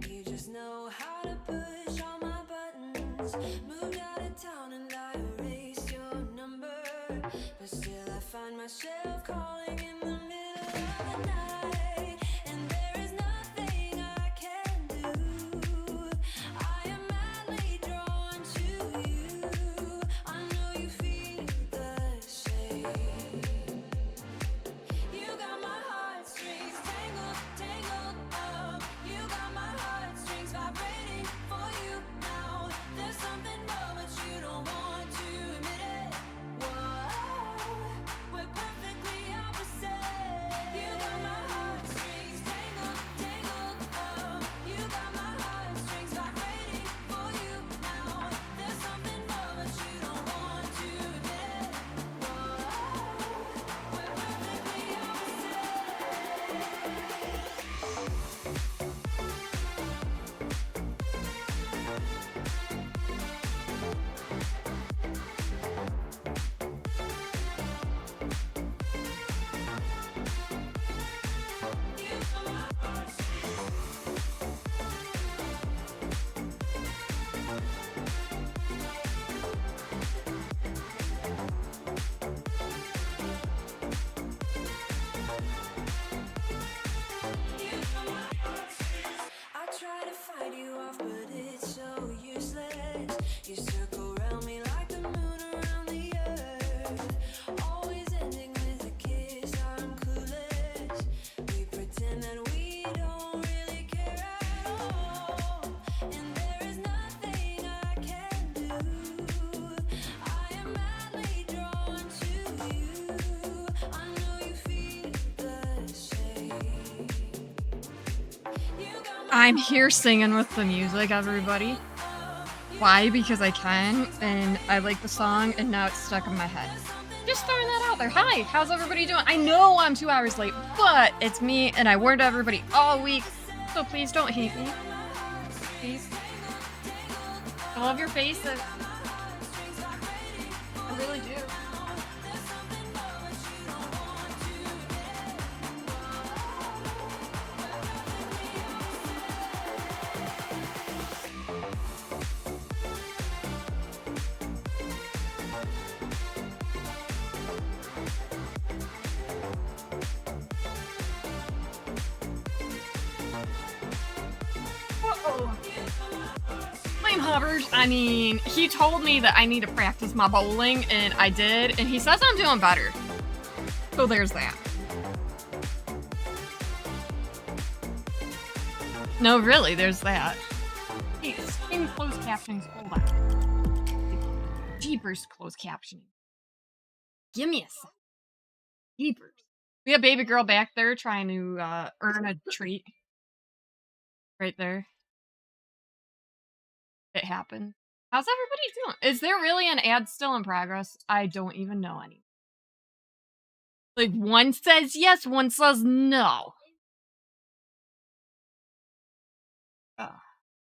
You just know how to push all my buttons. Moved out of town and I erased your number, but still I find myself calling in the middle of the night, and there is nothing I can do. I am madly drawn to you. I know you feel the same. You got my heartstrings tangled, tangled up. You got my heartstrings vibrating for you now. There's something more, but you don't want to admit it. Whoa, we're perfectly opposite. You got my heartstrings tangled, tangled up. You got my heartstrings vibrating for you now. There's something more, but you don't want to admit it. Whoa, we're perfectly I try to fight you off, but it's so useless. You circle around me like the moon around the earth, always ending with a kiss. I'm clueless. We pretend that we don't really care at all, and there is nothing I can do. I am madly drawn to you. I know you feel the same. I'm here singing with the music, everybody. Why? Because I can, and I like the song, and now it's stuck in my head. Just throwing that out there. Hi, how's everybody doing? I know I'm 2 hours late, but it's me, and I warned everybody all week, so please don't hate me. Please. I love your faces. I really do. Whoa. Flame Hubbard, I mean, he told me that I need to practice my bowling, and I did, and he says I'm doing better. So there's that. No, really, there's that. Hey, stream closed captioning. Hold on. Jeepers closed captioning. Give me a sec. Jeepers. We have baby girl back there trying to earn a treat. Right there. It happened. How's everybody doing? Is there really an ad still in progress? I don't even know any. Like, one says yes, one says no.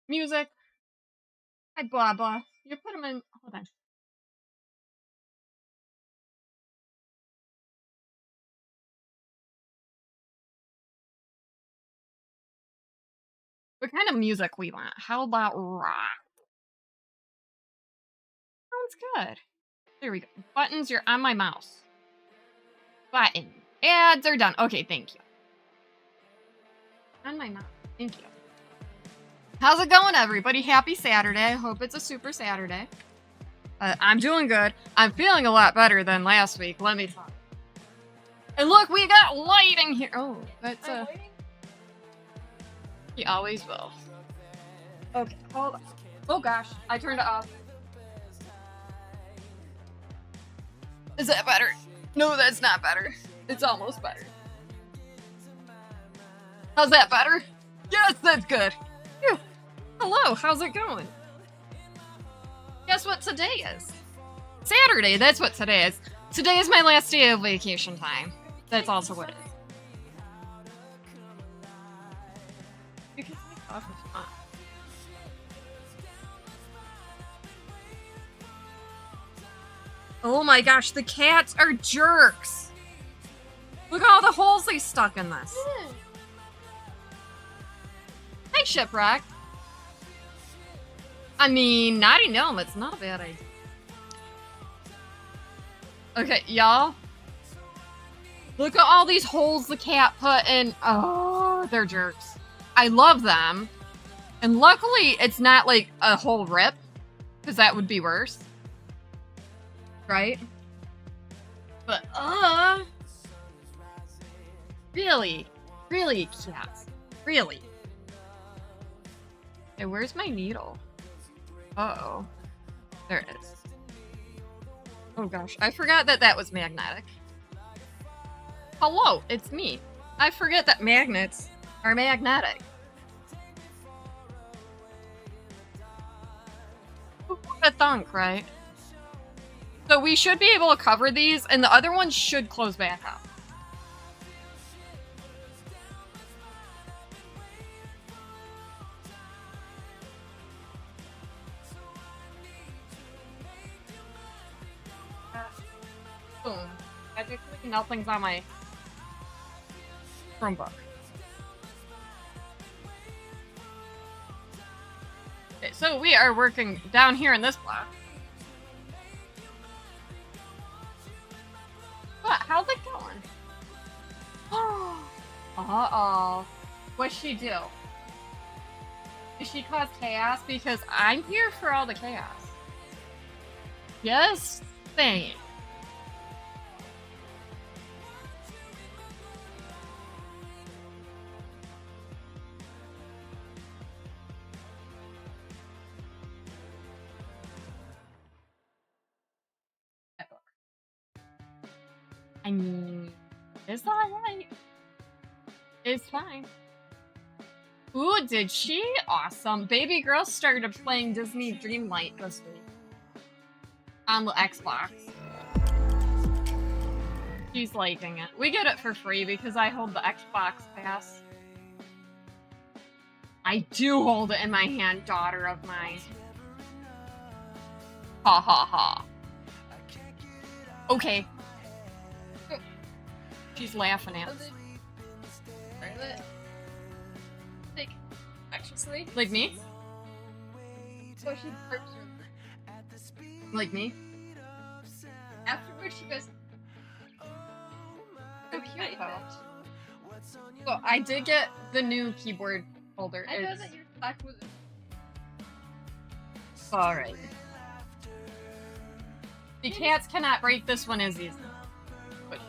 Music. Hi, blah, blah. You put them in. Hold on. What kind of music we want? How about rock? Sounds good. There we go. Buttons, you're on my mouse. Button. Ads are done. Okay, thank you. On my mouse. Thank you. How's it going, everybody? Happy Saturday. I hope it's a super Saturday. I'm doing good. I'm feeling a lot better than last week. Let me talk. And look, we got lighting here. Oh, that's He always will. Okay, hold on. Oh gosh, I turned it off. Is that better? No, that's not better. It's almost better. How's that better? Yes, that's good. Phew. Hello, how's it going? Guess what today is? Saturday, that's what today is. Today is my last day of vacation time. That's also what it is. You can take off if you want. Oh my gosh, the cats are jerks! Look at all the holes they stuck in this. Hi like shipwreck. I mean, Naughty Gnome, it's not a bad idea. Okay, y'all. Look at all these holes the cat put in. Oh, they're jerks. I love them. And luckily, it's not like a whole rip. Because that would be worse. Right? But, really? Really, cats? Really? Hey, where's my needle? Uh-oh. There it is. Oh gosh, I forgot that that was magnetic. Hello, it's me. I forget that magnets are magnetic. Who would have thunk, right? So we should be able to cover these, and the other ones should close back up. Boom. Magically, nothing's on my Chromebook. Okay, so we are working down here in this block. What? How's it going? Uh-oh. What'd she do? Did she cause chaos? Because I'm here for all the chaos. Just saying. I mean, it's alright. It's fine. Ooh, did she? Awesome. Baby girl started playing Disney Dreamlight this week. On the Xbox. She's liking it. We get it for free because I hold the Xbox pass. I do hold it in my hand, daughter of mine. Ha ha ha. Okay. She's laughing at us. Like, actually. Like me? So she burps her. Like me? Afterwards, she goes, So cute, though. So I did get the new keyboard holder. I know that you're stuck with it. Alright. The cats cannot break this one as easy. But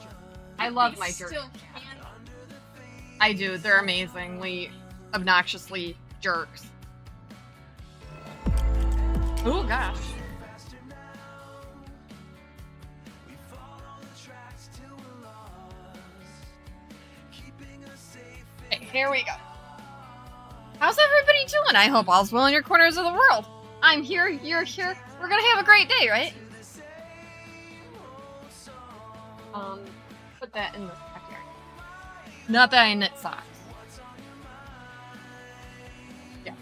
I love my jerks. Still can. I do. They're amazingly, obnoxiously jerks. Oh gosh. Okay, here we go. How's everybody doing? I hope all's well in your corners of the world. I'm here, you're here. We're gonna have a great day, right? Put that in the backyard. Not that I knit socks. Yeah.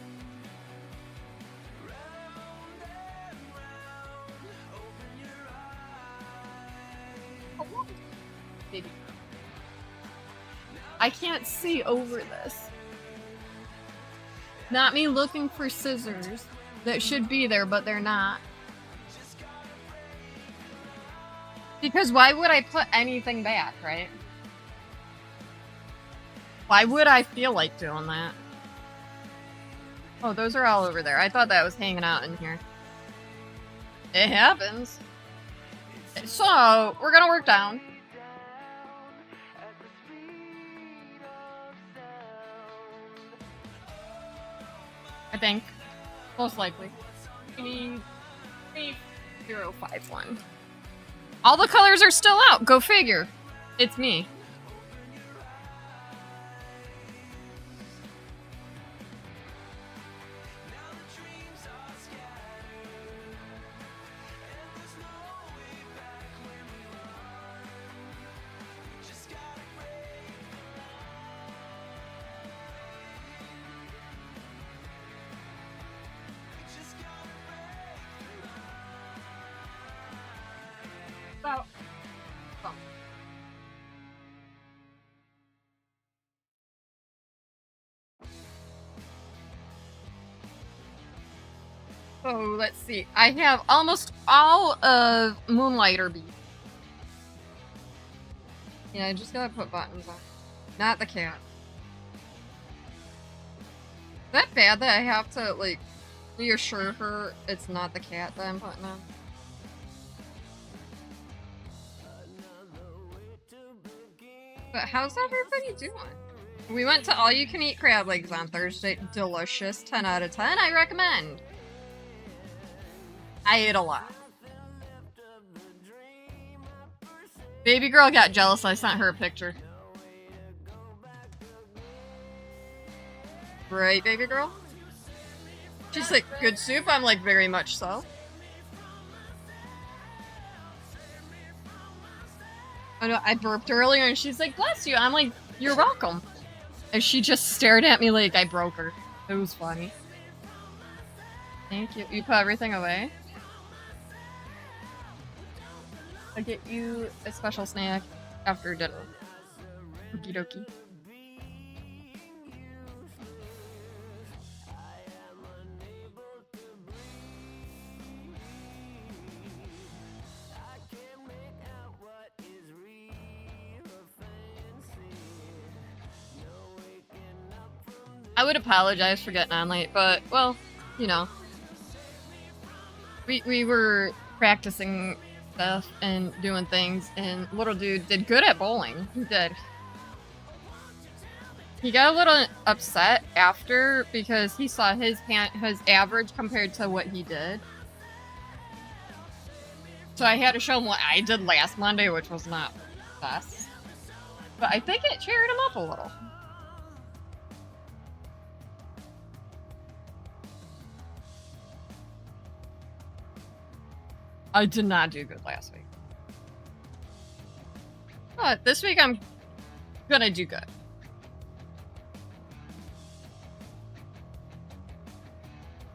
Oh, baby. I can't see over this. Not me looking for scissors that should be there, but they're not. Because why would I put anything back, right? Why would I feel like doing that? Oh, those are all over there. I thought that was hanging out in here. It happens. So, we're gonna work down. I think. Most likely. 3051. All the colors are still out. Go figure. It's me. Oh, let's see. I have almost all of Moonlighter Beat. Yeah, I just gotta put buttons on. Not the cat. Is that bad that I have to, like, reassure her it's not the cat that I'm putting on? But how's everybody doing? We went to All You Can Eat Crab Legs on Thursday. Delicious. 10 out of 10. I recommend. I ate a lot. Baby girl got jealous. I sent her a picture. Right, baby girl? She's like, good soup? I'm like, very much so. I know, I burped earlier and she's like, bless you. I'm like, you're welcome. And she just stared at me like I broke her. It was funny. Thank you. You put everything away? I'll get you a special snack after dinner. Okie dokie. I would apologize for getting on late, but, well, you know. We were practicing stuff and doing things, and little dude did good at bowling. He did. He got a little upset after because he saw his average compared to what he did. So I had to show him what I did last Monday, which was not the best. But I think it cheered him up a little. I did not do good last week. But this week I'm gonna do good.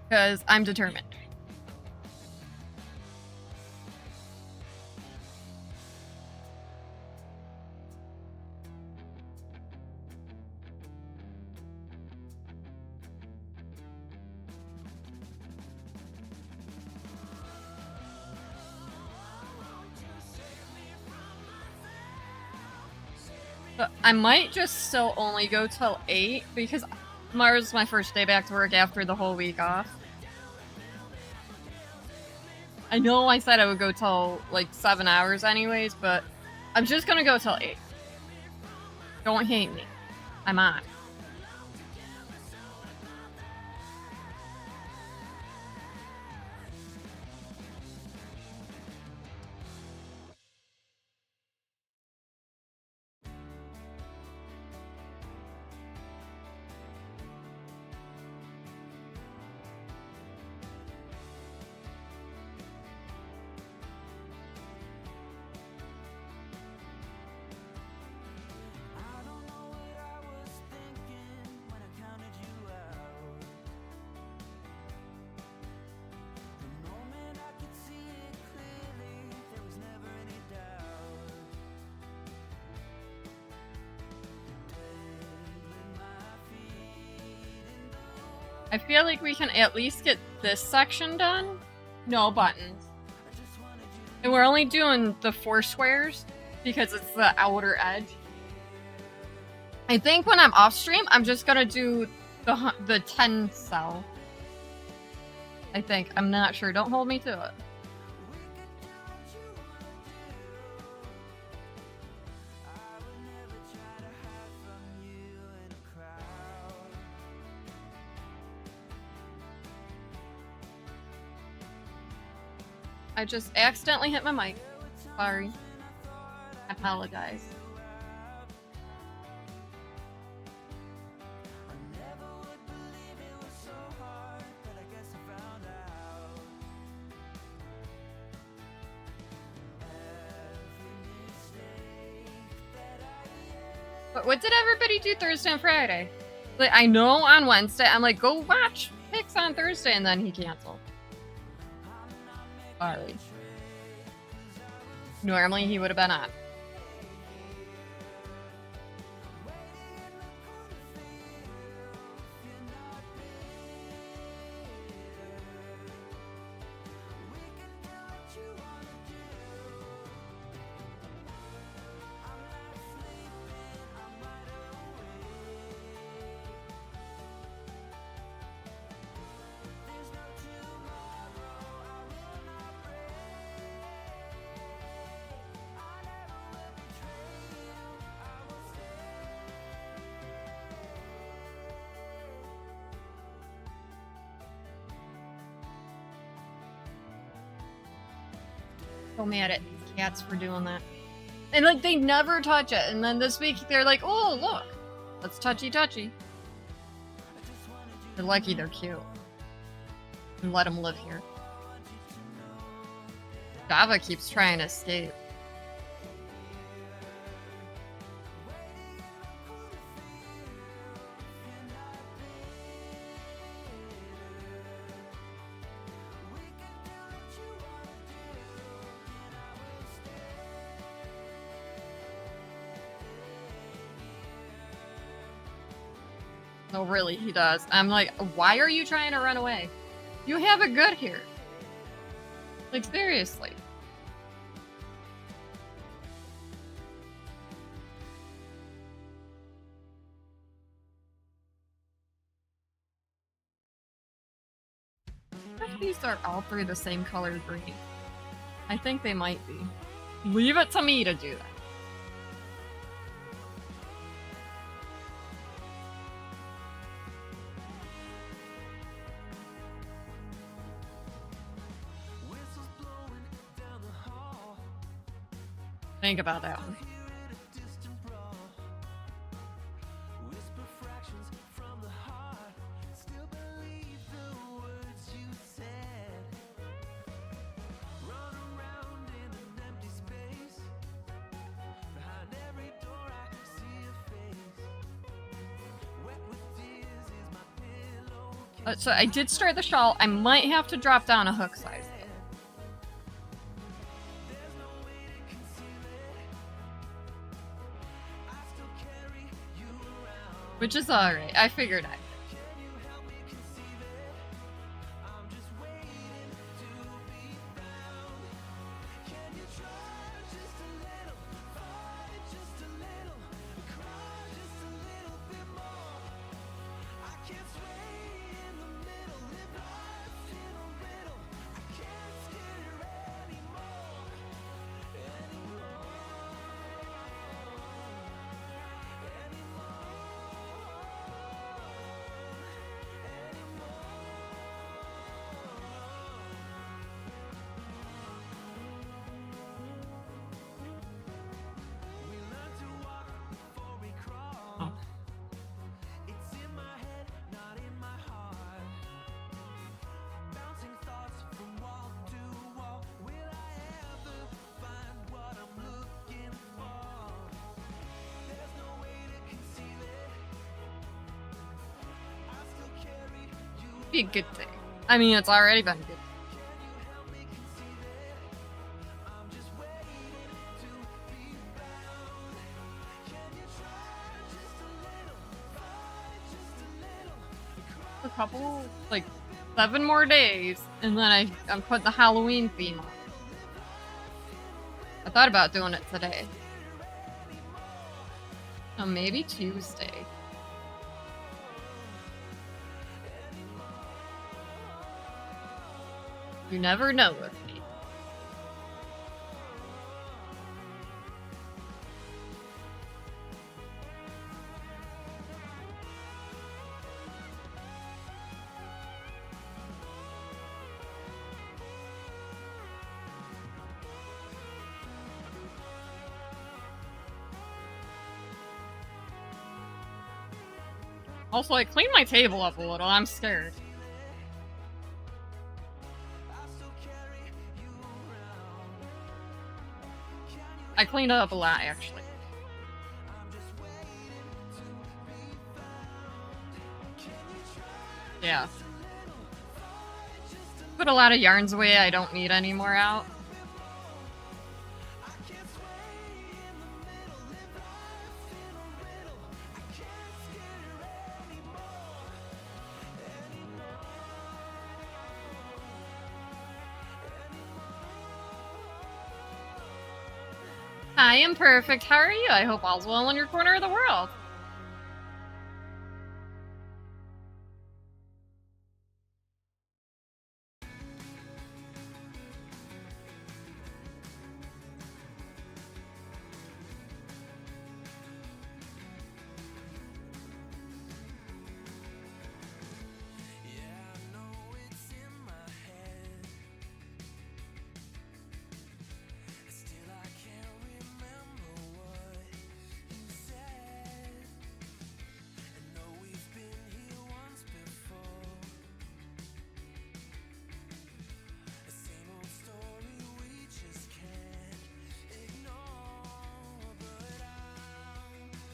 Because I'm determined. But I might just still only go till 8 because tomorrow's my first day back to work after the whole week off. I know I said I would go till like 7 hours anyways, but I'm just gonna go till 8. Don't hate me. I'm on. I feel like we can at least get this section done. No buttons. And we're only doing the 4 squares because it's the outer edge. I think when I'm off stream, I'm just gonna do the 10 cell. I think. I'm not sure. Don't hold me to it. I just accidentally hit my mic. Sorry. I apologize. But what did everybody do Thursday and Friday? Like, I know on Wednesday, I'm like, go watch Picks on Thursday, and then he canceled. Sorry. Normally he would have been on. So mad at these cats for doing that. And like they never touch it. And then this week they're like, oh look, that's touchy. They're lucky they're cute. And let them live here. Java keeps trying to escape. No, really, he does. I'm like, why are you trying to run away? You have it good here. Like, seriously. I think these are all three the same color green. I think they might be. Leave it to me to do that. Think about that one. So I did start the shawl. I might have to drop down a hook size. Which is alright. I figured I. Be a good thing. I mean, it's already been good. A couple, like 7 more days, and then I'm putting the Halloween theme on. I thought about doing it today. Oh, maybe Tuesday. You never know with me. Also, I cleaned my table up a little. I'm scared. I cleaned it up a lot, actually. Yeah. Put a lot of yarns away I don't need anymore out. I am perfect. How are you? I hope all's well in your corner of the world.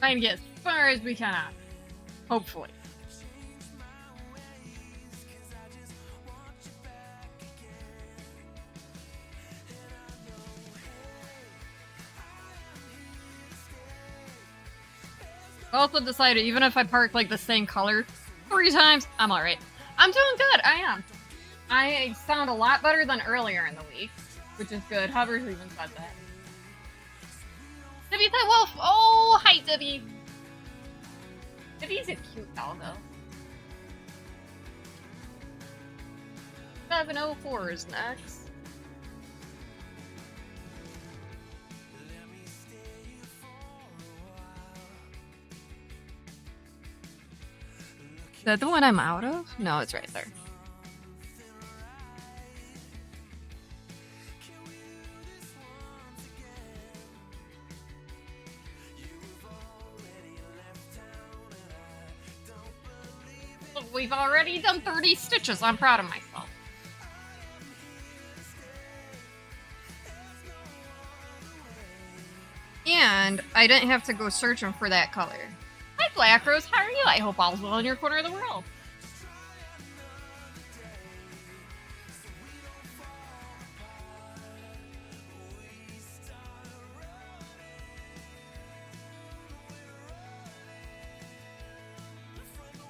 Trying to get as far as we can. Hopefully. I also decided even if I park like the same color 3 times, I'm alright. I'm doing good, I am. I sound a lot better than earlier in the week, which is good. Hovers even said that. Debbie the Wolf! Oh, hi Debbie! Debbie's a cute doggo. 704 is next. Is that the one I'm out of? No, it's right there. Look, we've already done 30 stitches. I'm proud of myself. And I didn't have to go searching for that color. Hi, Black Rose. How are you? I hope all's well in your corner of the world.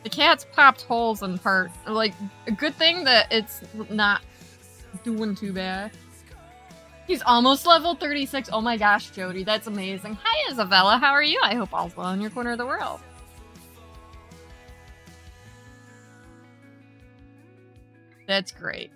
The cat's popped holes in part. Like, a good thing that it's not doing too bad. He's almost level 36. Oh my gosh, Jody, that's amazing. Hi, Isabella. How are you? I hope all's well in your corner of the world. That's great.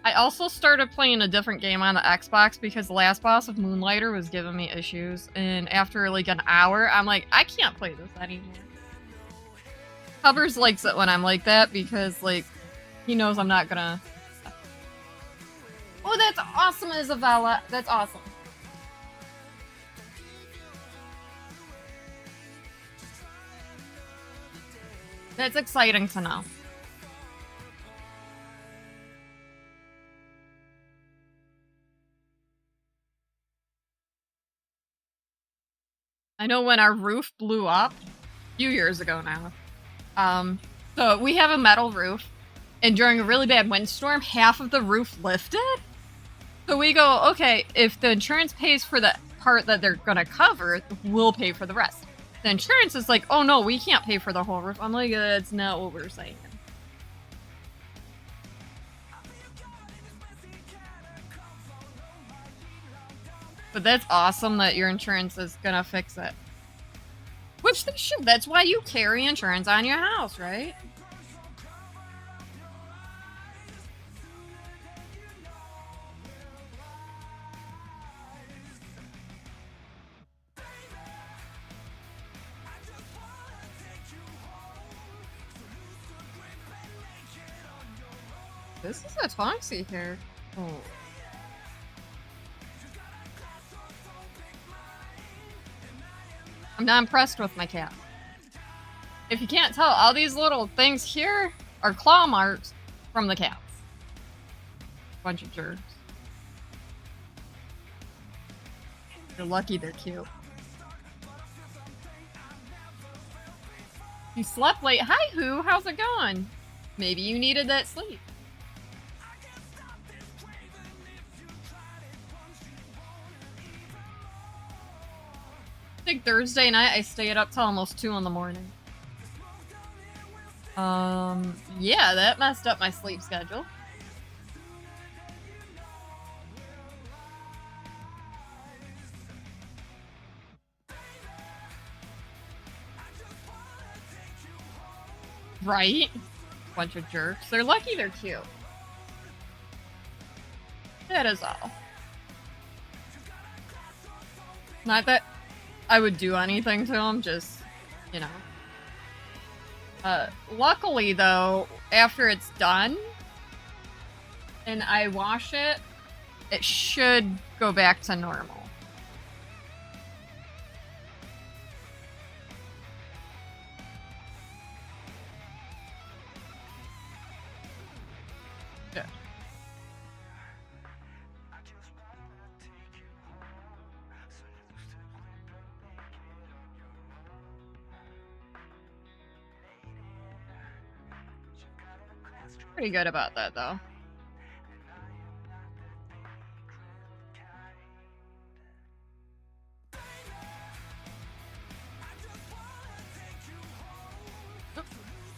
I also started playing a different game on the Xbox because the last boss of Moonlighter was giving me issues. And after like an hour, I'm like, I can't play this anymore. Hubbers likes it when I'm like that because like, he knows I'm not gonna... Oh, that's awesome, Isabella. That's awesome. That's exciting to know. I know when our roof blew up, a few years ago now. So we have a metal roof, and during a really bad windstorm, half of the roof lifted. So we go, okay, if the insurance pays for the part that they're gonna cover, we'll pay for the rest. The insurance is like, oh no, we can't pay for the whole roof. I'm like, that's not what we're saying. But that's awesome that your insurance is gonna fix it. Which they should. That's why you carry insurance on your house, right? This is a Tonksy here. Oh. I'm not impressed with my cat. If you can't tell, all these little things here are claw marks from the cats. Bunch of jerks. You're lucky they're cute. You slept late. Hi, Who. How's it going? Maybe you needed that sleep. I think Thursday night I stayed up till almost 2 in the morning. Yeah, that messed up my sleep schedule. Right? Bunch of jerks. They're lucky they're cute. That is all. Not that I would do anything to them, just, you know. Luckily, though, after it's done, and I wash it, it should go back to normal. Good. Pretty good about that, though.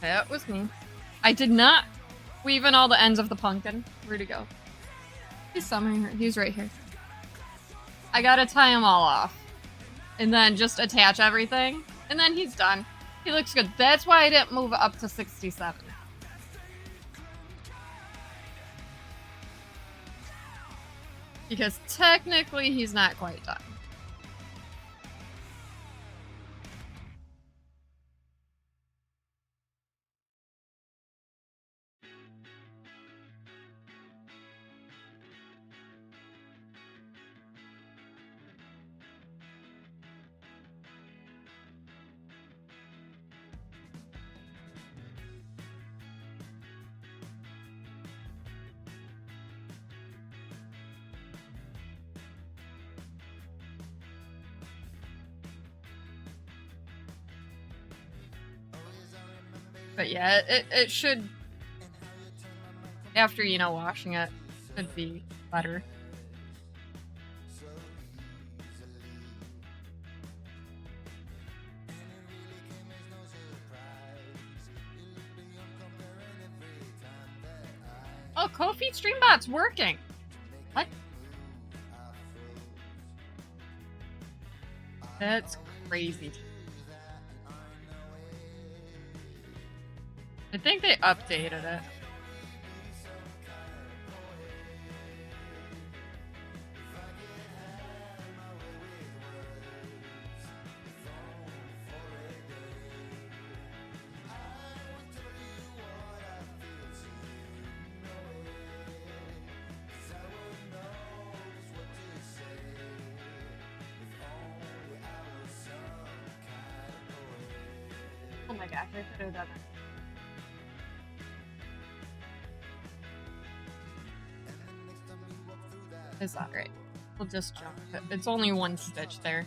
That was me. I did not weave in all the ends of the pumpkin. Where'd he go? He's somewhere. He's right here. I gotta tie him all off. And then just attach everything. And then he's done. He looks good. That's why I didn't move up to 67. Because technically he's not quite done. But yeah, it should, after, you know, washing it, should be better. Oh, Ko-fi Streambot's working! What? That's crazy. I think they updated it. Oh my gosh, I could have done that. Is that right? We'll just jump it. It's only one stitch there.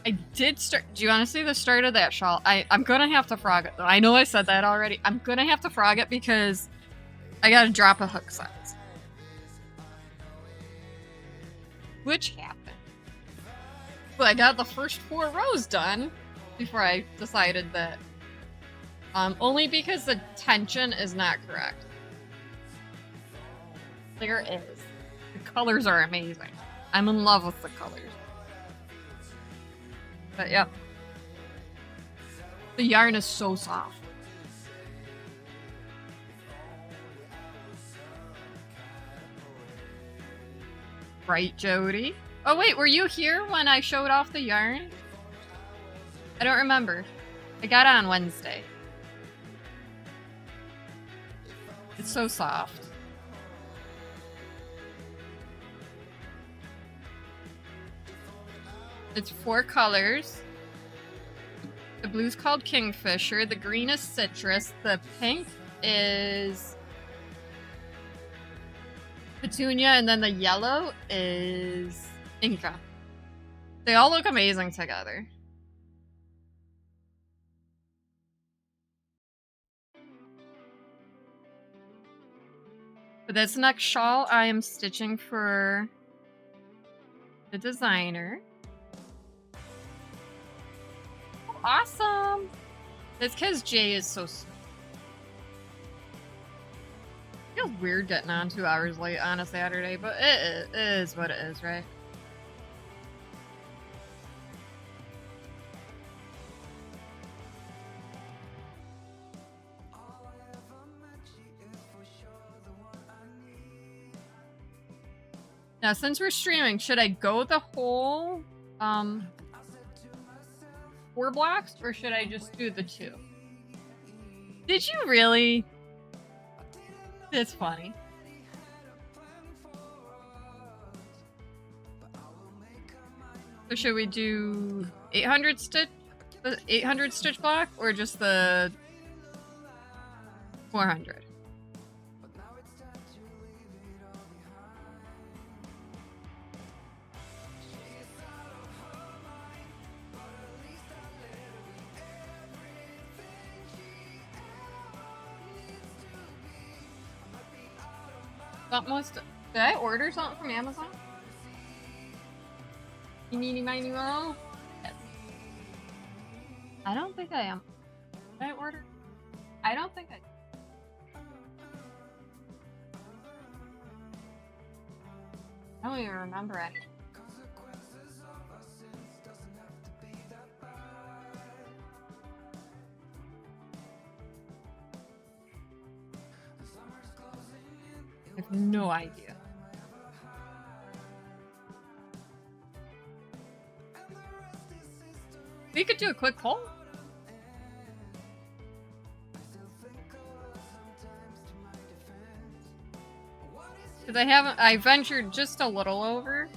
I did start. Do you want to see the start of that shawl? I'm gonna have to frog it though. I know I said that already. I'm gonna have to frog it because I gotta drop a hook size. Which happened. But I got the first 4 rows done before I decided that only because the tension is not correct. There is. The colors are amazing. I'm in love with the colors. But yeah. The yarn is so soft. Right, Jody? Oh wait, were you here when I showed off the yarn? I don't remember. I got it on Wednesday. It's so soft. It's 4 colors. The blue's called Kingfisher, the green is Citrus, the pink is Petunia, and then the yellow is Inca. They all look amazing together. For this next shawl, I am stitching for the designer. Awesome! It's because Jay is so sweet. Feels weird getting on 2 hours late on a Saturday, but it is what it is, right? Now, since we're streaming, should I go the whole 4 blocks, or should I just do the 2? Did you really? It's funny. So should we do 800 stitch, the 800 stitch block, or just the 400? Something was did I order something from Amazon? Meeny, miny, mo? Yes. I don't think I am. Did I order? I don't think I. I don't even remember it. I have no idea. We could do a quick poll. Because I ventured just a little over.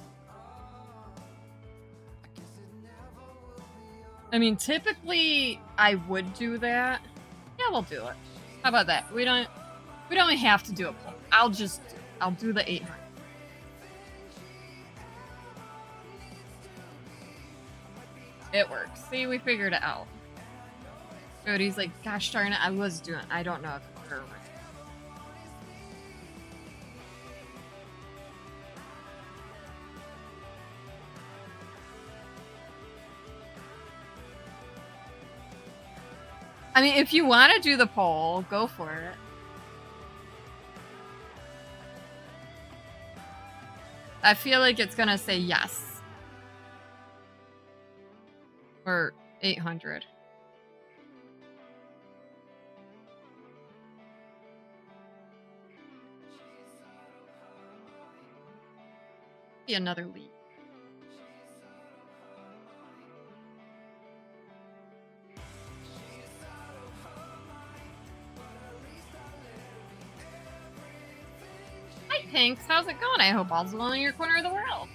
I mean, typically I would do that. Yeah, we'll do it. How about that? We don't even have to do a poll. I'll do the 800. It works. See, we figured it out. Cody's like, gosh darn it, I don't know if we're over. I mean, if you want to do the poll, go for it. I feel like it's gonna say yes. Or 800. Be another lead. Hi, Pinks. How's it going? I hope all's well in your corner of the world.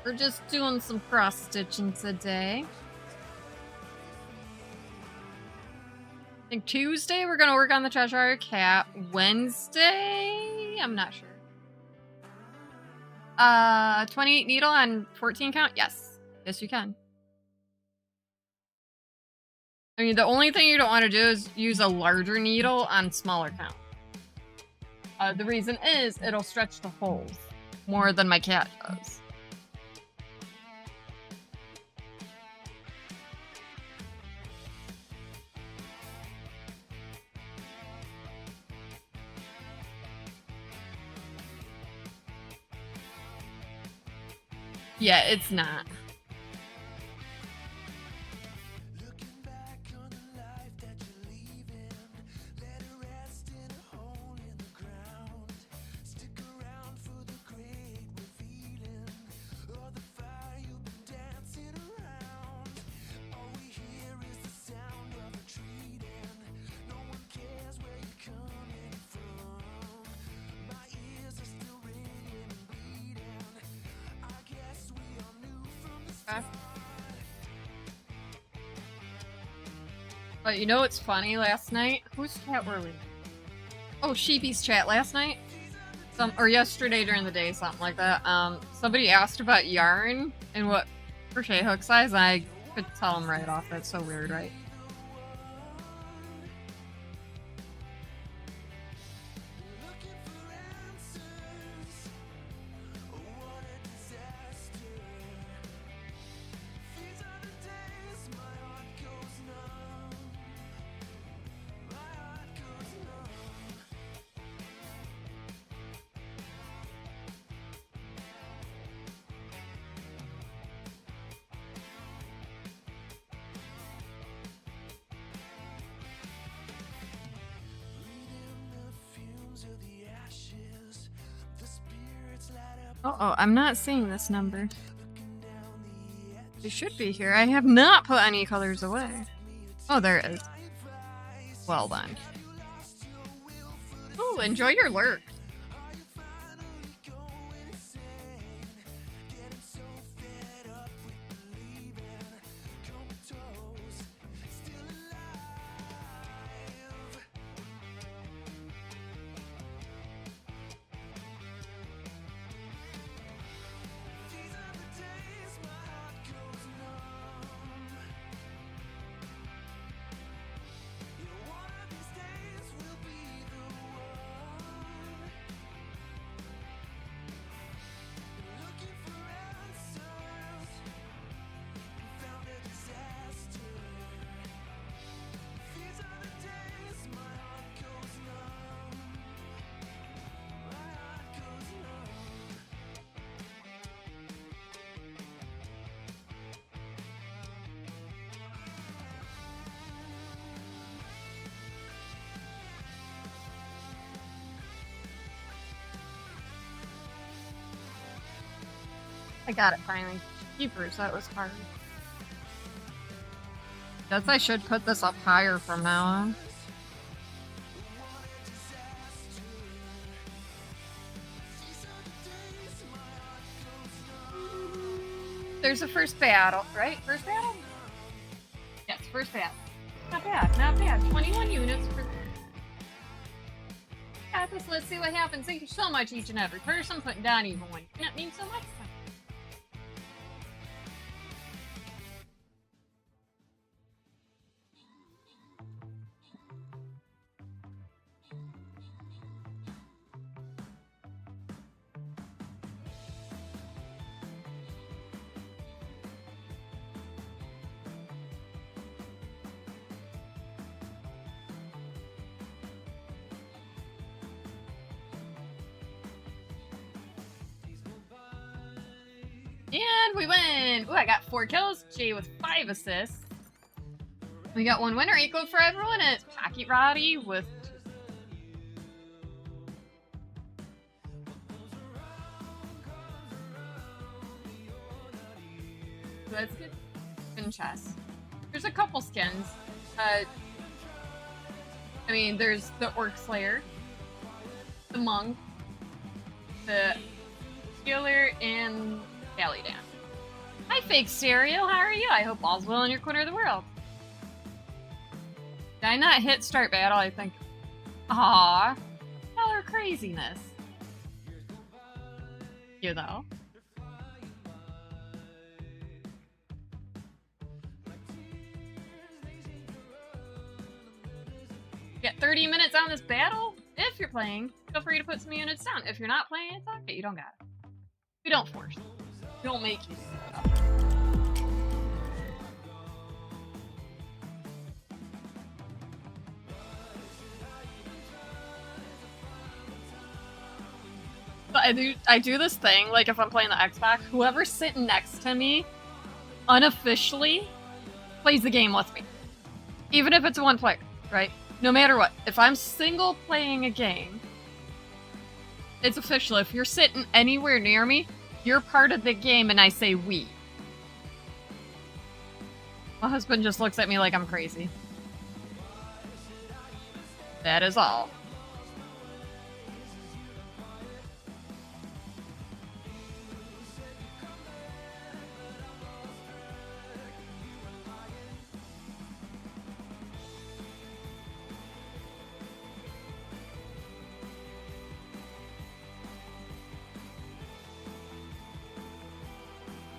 We're just doing some cross stitching today. I think Tuesday we're gonna work on the Cheshire Cat. Wednesday, I'm not sure. 28 needle on 14 count? Yes. Yes, you can. I mean, the only thing you don't want to do is use a larger needle on smaller count. The reason is it'll stretch the holes more than my cat does. Yeah, it's not. But you know what's funny? Last night, whose chat were we? Oh, Sheepy's chat last night, or yesterday during the day, something like that. Somebody asked about yarn and what crochet hook size. And I could tell them right off. That's so weird, right? Uh-oh, I'm not seeing this number. It should be here. I have not put any colors away. Oh, there it is. Well then. Oh, enjoy your lurk. I got it finally. Keepers, that was hard. Guess I should put this up higher from now on. There's a first battle, right? First battle? Yes, first battle. Not bad, not bad. 21 units for... Got this, let's see what happens. Thank you so much, each and every person, putting down even one. That means so much. And we win! Ooh, I got 4 kills. Jay with 5 assists. We got 1 winner equal for everyone. It's Pocket Roddy with... That's good. Skin chest. There's a couple skins. I mean, there's the Orc Slayer, the Monk, the Healer, and Galley-Dan. Hi, Fake Stereo. How are you? I hope all's well in your corner of the world. Did I not hit start battle? I think. Aww. Color craziness. You though. Get 30 minutes on this battle? If you're playing, feel free to put some units down. If you're not playing, it's okay. You don't got it. We don't force. We don't make you. But I do this thing, like if I'm playing the Xbox, whoever's sitting next to me, unofficially, plays the game with me. Even if it's one player, right? No matter what. If I'm single playing a game, it's official. If you're sitting anywhere near me, you're part of the game and I say we. My husband just looks at me like I'm crazy. That is all.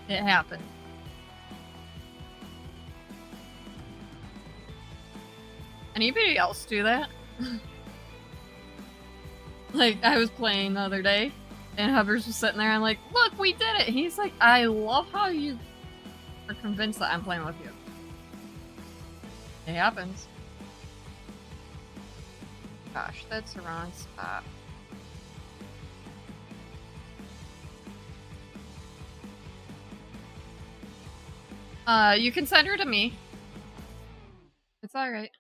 It happened. Anybody else do that? Like, I was playing the other day, and Hubbers was sitting there, and I'm like, look, we did it! He's like, I love how you are convinced that I'm playing with you. It happens. Gosh, that's the wrong spot. You can send her to me. It's alright.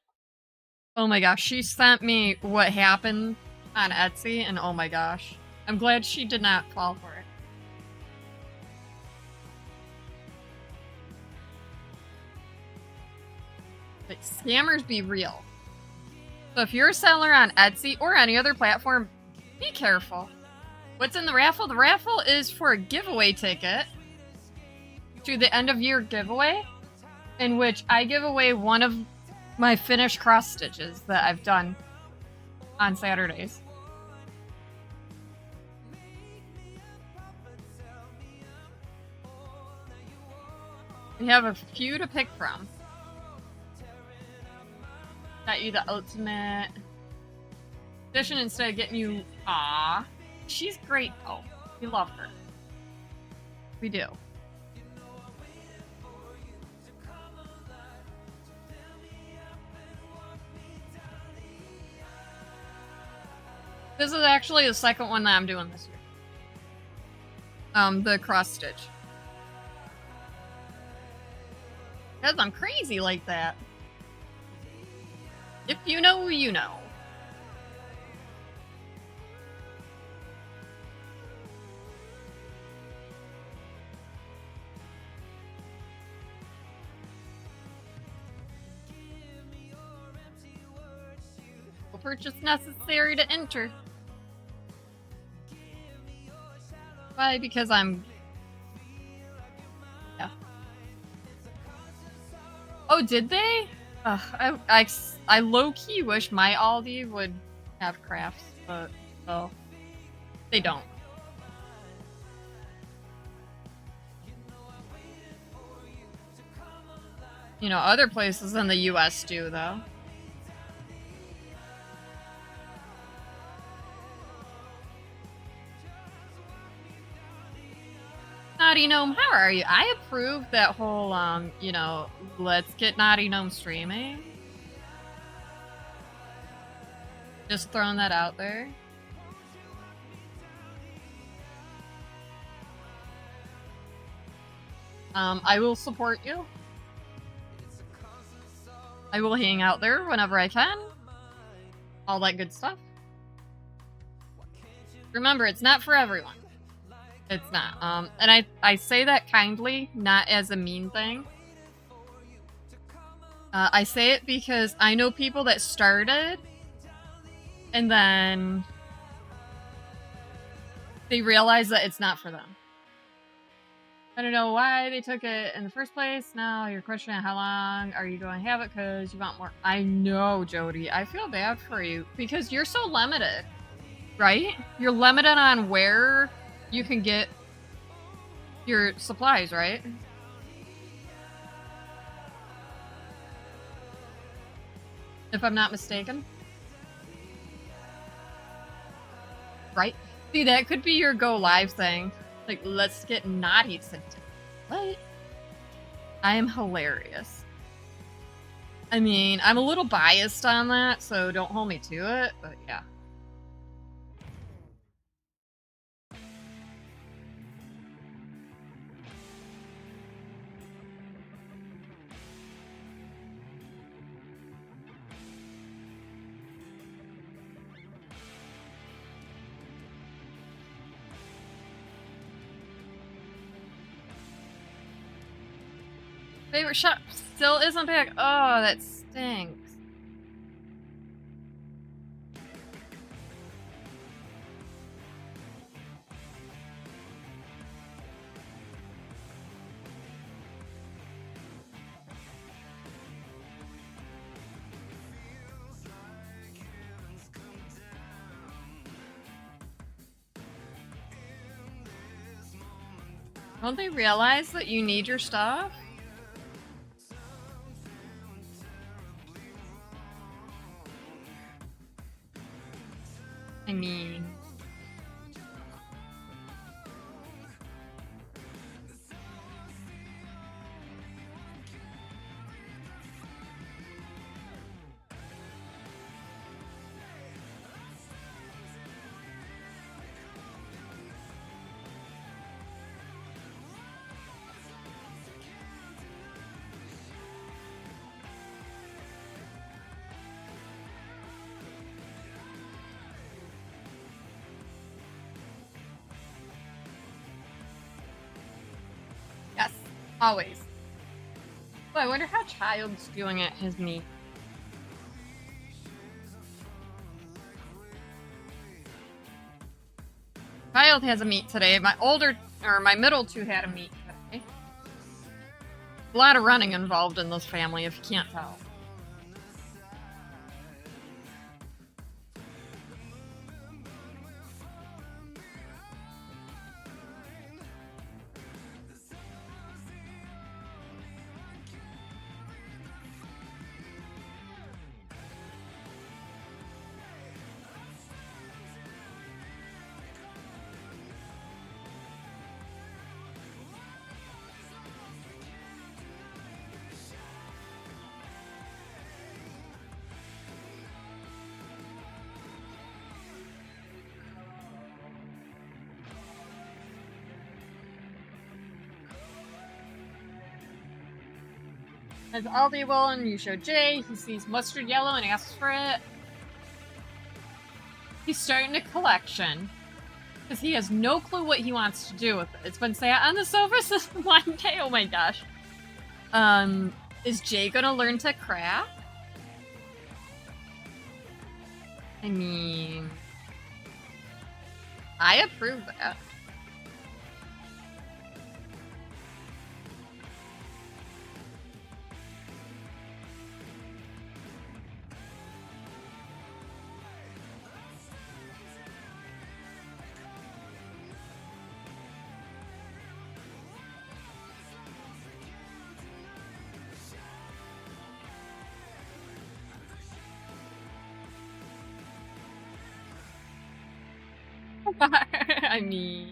Oh my gosh, she sent me what happened on Etsy, and oh my gosh. I'm glad she did not fall for it. scammers be real. So if you're a seller on Etsy or any other platform, be careful. What's in the raffle? The raffle is for a giveaway ticket to the end of year giveaway, in which I give away one of my finished cross stitches that I've done on Saturdays. We have a few to pick from. Got you the ultimate edition instead of getting you. Ah, she's great though. We love her. We do. This is actually the second one that I'm doing this year. The cross stitch. Because I'm crazy like that. If you know, you know. Purchase necessary to enter. Why? Because I'm... Yeah. Oh, did they? I low-key wish my Aldi would have crafts, but well, they don't. You know, other places in the US do, though. Naughty Gnome, how are you? I approve that whole, you know, let's get Naughty Gnome streaming. Just throwing that out there. I will support you. I will hang out there whenever I can. All that good stuff. Remember, it's not for everyone. It's not. And I say that kindly, not as a mean thing. I say it because I know people that started and then they realize that it's not for them. I don't know why they took it in the first place. Now you're questioning how long are you going to have it because you want more. I know, Jody. I feel bad for you because you're so limited, right? You're limited on where you can get your supplies, right? If I'm not mistaken. Right? See, that could be your go live thing. Like, let's get naughty today. What? I am hilarious. I mean, I'm a little biased on that, so don't hold me to it, but yeah. Favorite shop still isn't back. Oh, that stinks. Don't they realize that you need your stuff? I mean... Yes, always. Oh, I wonder how Child's doing at his meet. Child has a meet today. My middle two had a meet today. A lot of running involved in this family, if you can't tell. As Aldi will, and you show Jay, he sees mustard yellow and asks for it. He's starting a collection because he has no clue what he wants to do with it. It's been sat on the sofa since one day. Oh my gosh. Is Jay gonna learn to craft? I mean, I approve that. I mean,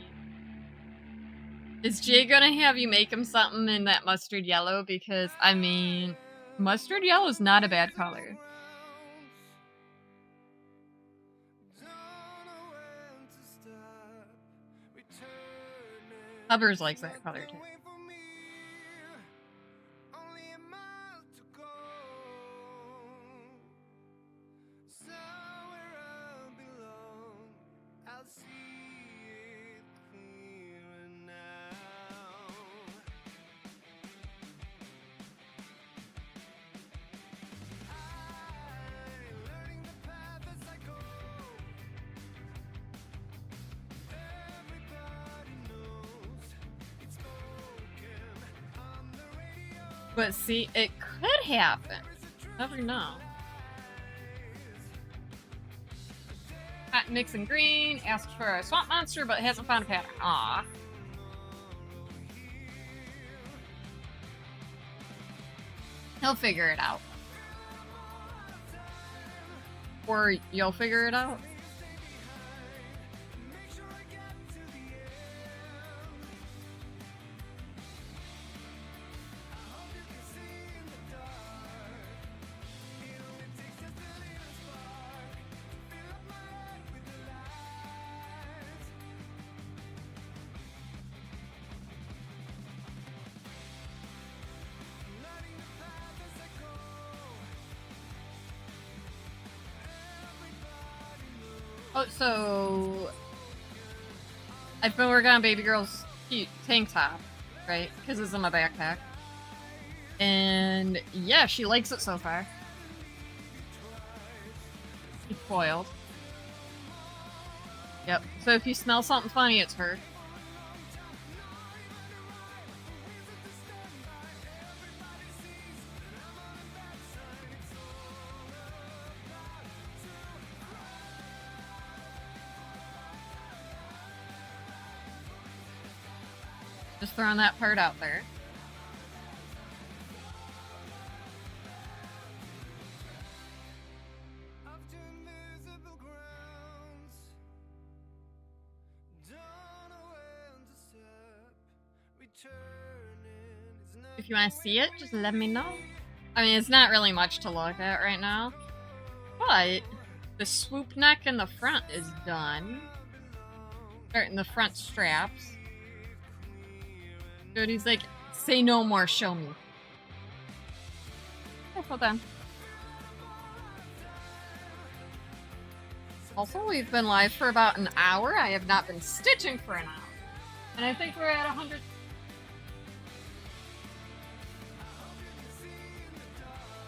is Jay gonna have you make him something in that mustard yellow? Because, I mean, mustard yellow is not a bad color. Hubbers likes that color too. But see, it could happen. Never know. Hot mixing green, asked for a swamp monster, but hasn't found a pattern. Aw. He'll figure it out. Or you'll figure it out. Oh, so I've been working on Baby Girl's cute tank top, right? Because it's in my backpack. And yeah, she likes it so far. She's spoiled. Yep. So if you smell something funny, it's her. Just throwing that part out there. If you want to see it, just let me know. I mean, it's not really much to look at right now. But the swoop neck in the front is done. Or in the front straps. Jody's like, say no more, show me. Okay, well done. Also, we've been live for about an hour. I have not been stitching for an hour. And I think we're at 100.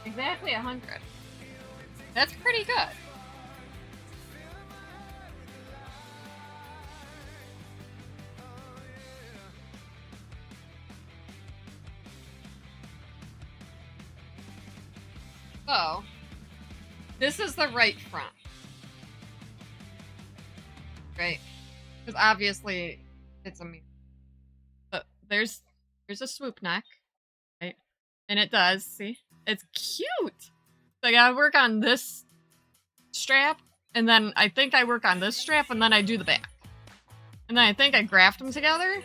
Exactly 100. That's pretty good. This is the right front. Right? Because obviously it's a mirror. But there's a swoop neck. Right? And it does, see? It's cute! So I gotta work on this strap, and then I think I work on this strap, and then I do the back. And then I think I graft them together.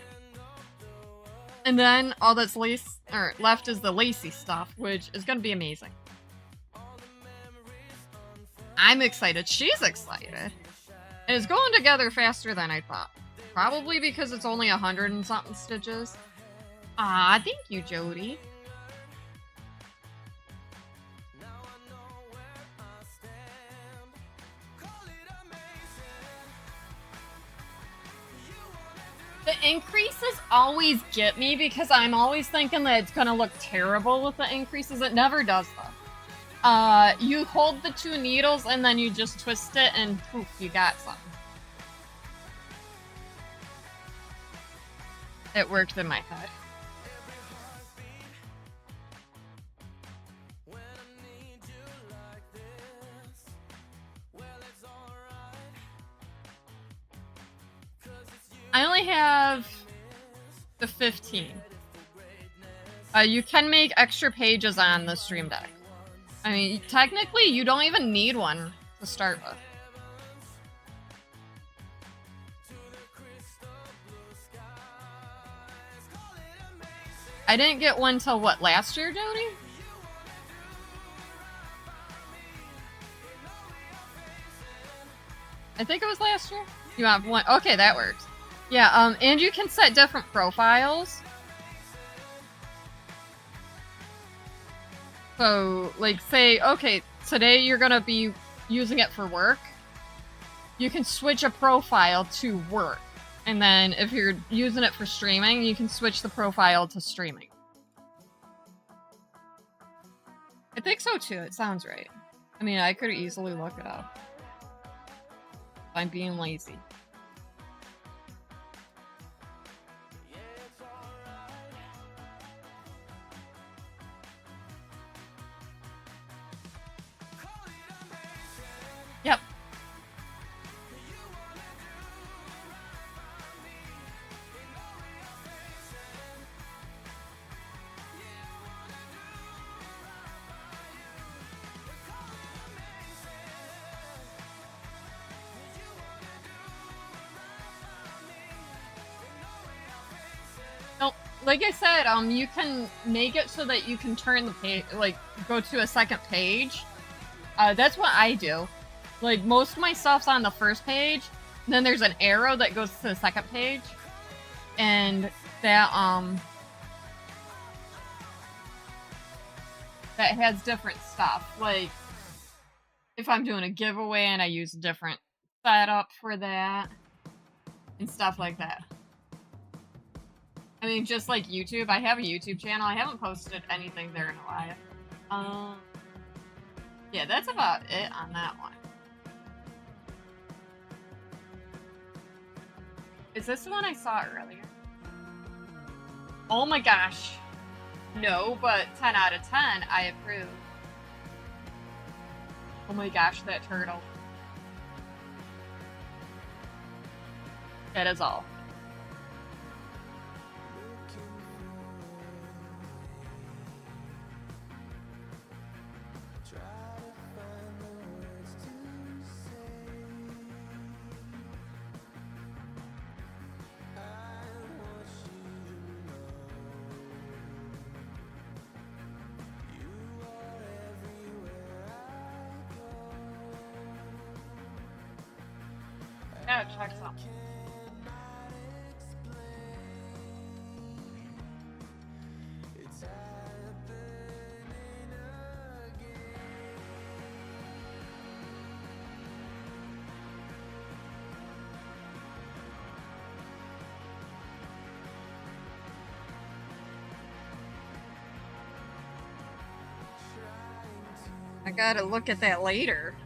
And then all that's left is the lacy stuff, which is gonna be amazing. I'm excited. She's excited. And it's going together faster than I thought. Probably because it's only 100 and something stitches. Ah, thank you, Jody. The increases always get me because I'm always thinking that it's gonna look terrible with the increases. It never does though. You hold the 2 needles and then you just twist it and poof, you got something. It worked in my head. I only have the 15. You can make extra pages on the Stream Deck. I mean, technically, you don't even need one to start with. I didn't get one till what, last year, Jody? I think it was last year. You have one. Okay, that works. Yeah, and you can set different profiles. So, like, say, okay, today you're gonna be using it for work. You can switch a profile to work. And then if you're using it for streaming, you can switch the profile to streaming. I think so too, it sounds right. I mean, I could easily look it up. I'm being lazy. Yep. No, like I said, you can make it so that you can turn the page, like, go to a second page. That's what I do. Like, most of my stuff's on the first page, and then there's an arrow that goes to the second page. And that has different stuff. Like, if I'm doing a giveaway and I use a different setup for that, and stuff like that. I mean, just like YouTube, I have a YouTube channel. I haven't posted anything there in a while. Yeah, that's about it on that one. Is this the one I saw earlier? Oh my gosh. No, but 10 out of 10, I approve. Oh my gosh, that turtle. That is all. Gotta check something. I gotta look at that later.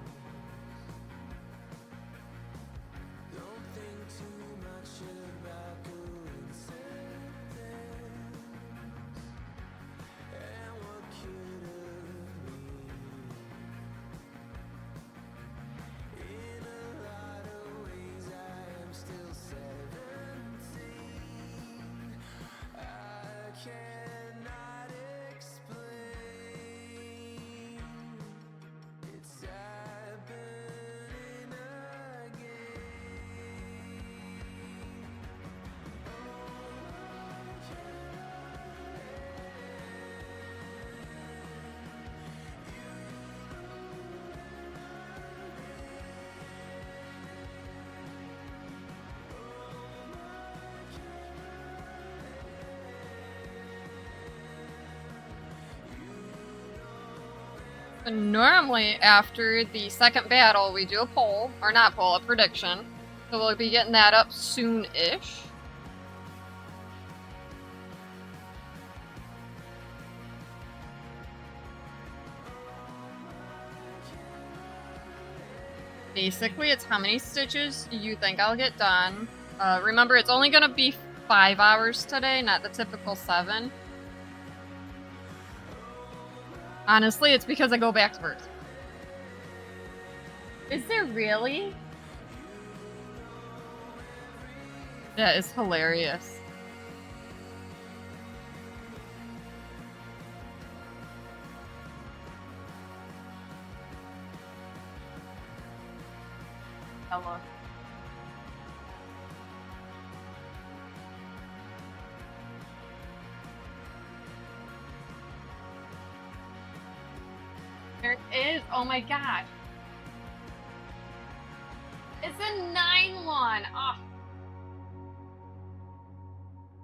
Normally, after the second battle, we do a poll, or not poll, a prediction. So we'll be getting that up soon-ish. Basically, it's how many stitches you think I'll get done. Remember, it's only gonna be 5 hours today, not the typical 7. Honestly, it's because I go back to birth. Is there really? That is hilarious. Hello. There is. Oh my gosh. It's a 9-1. Oh.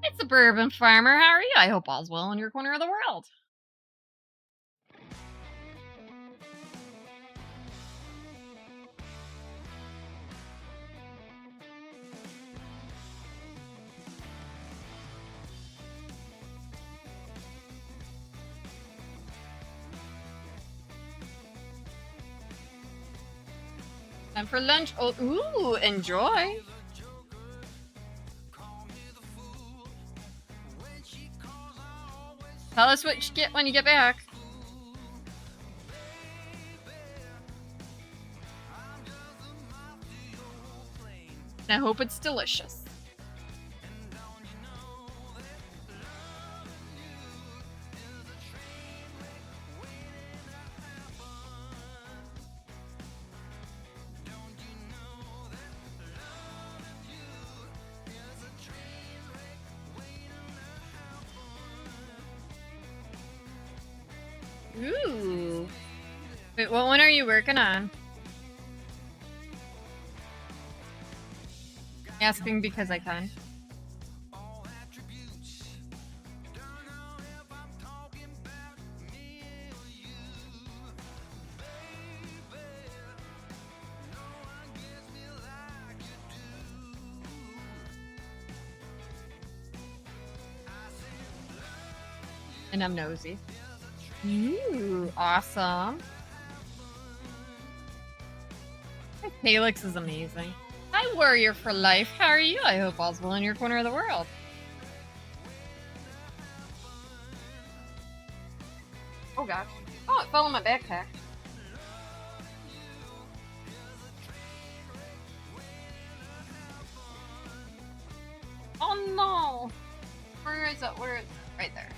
It's Suburban Farmer. How are you? I hope all's well in your corner of the world. Time for lunch. Oh, ooh, enjoy. Tell us what you get when you get back. I hope it's delicious. Ooh. Wait, what one are you working on? Asking because I can. And I'm nosy. Ooh, awesome. Calyx is amazing. Hi, Warrior for Life. How are you? I hope all's well in your corner of the world. Oh gosh. Oh, it fell in my backpack. Oh no! Where is it? Where is it? Right there.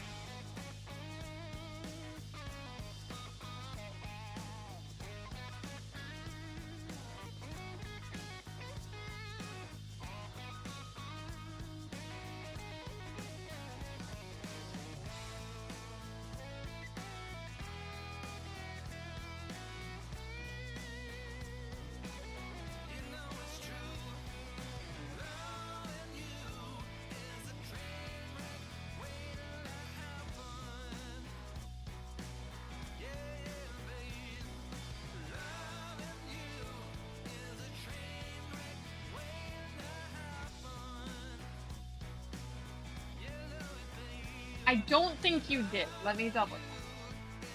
I don't think you did. Let me double check.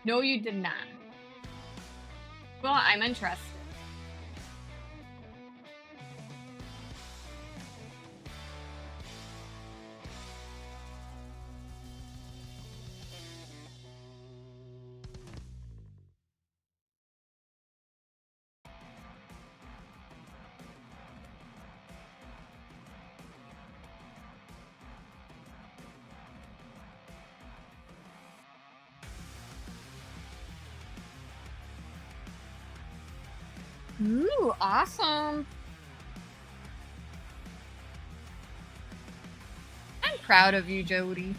No, you did not. Well, I'm interested. Ooh, awesome. I'm proud of you, Jody.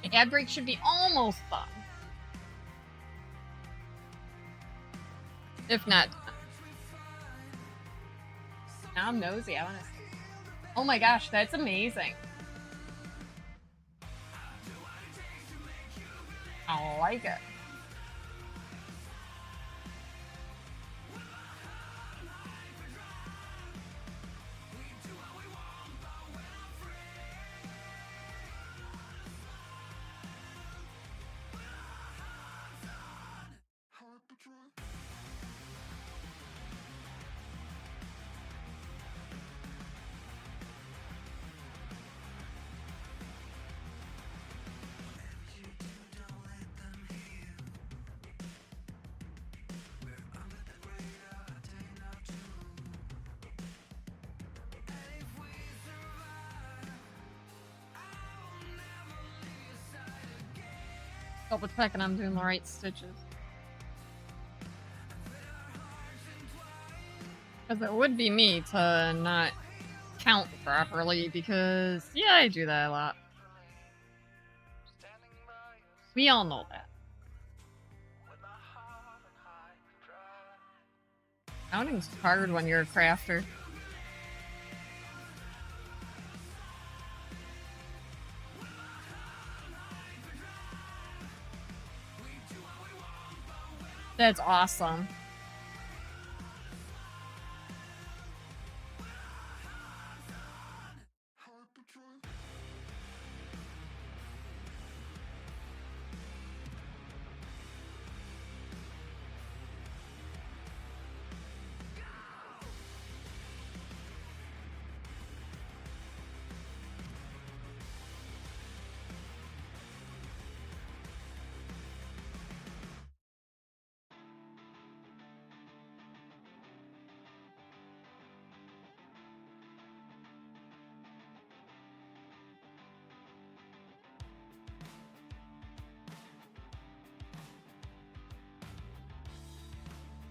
The ad break should be almost done. If not, now I'm nosy. I wanna see. Oh my gosh, that's amazing. I like it. Double checking I'm doing the right stitches. Because it would be me to not count properly, because, yeah, I do that a lot. We all know that. Counting's hard when you're a crafter. That's awesome.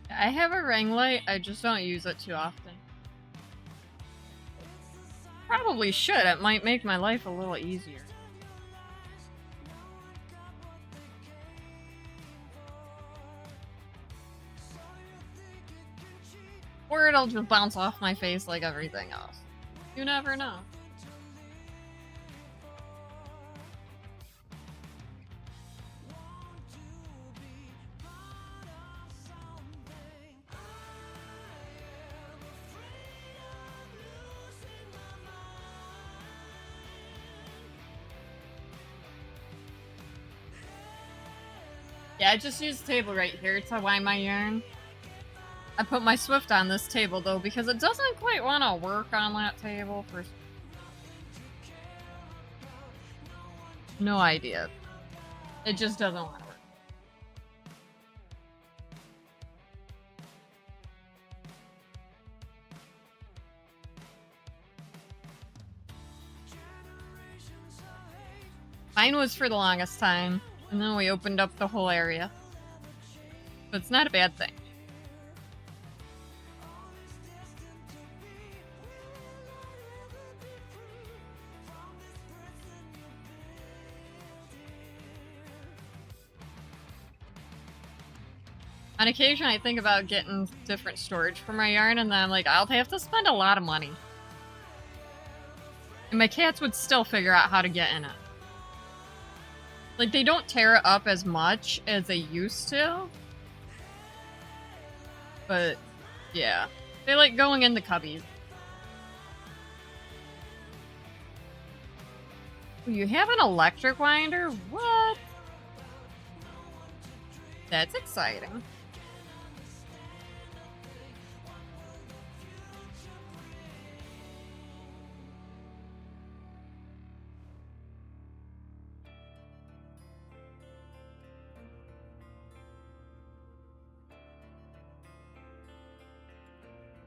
I have a ring light, I just don't use it too often. Probably should, it might make my life a little easier. Or it'll just bounce off my face like everything else. You never know. Yeah, I just use the table right here to wind my yarn. I put my Swift on this table though because it doesn't quite want to work on that table for no idea. It just doesn't want to work. Mine was for the longest time, and then we opened up the whole area. But it's not a bad thing. On occasion, I think about getting different storage for my yarn, and then I'm like, I'll have to spend a lot of money. And my cats would still figure out how to get in it. Like, they don't tear it up as much as they used to. But, yeah. They like going in the cubbies. You have an electric winder? What? That's exciting.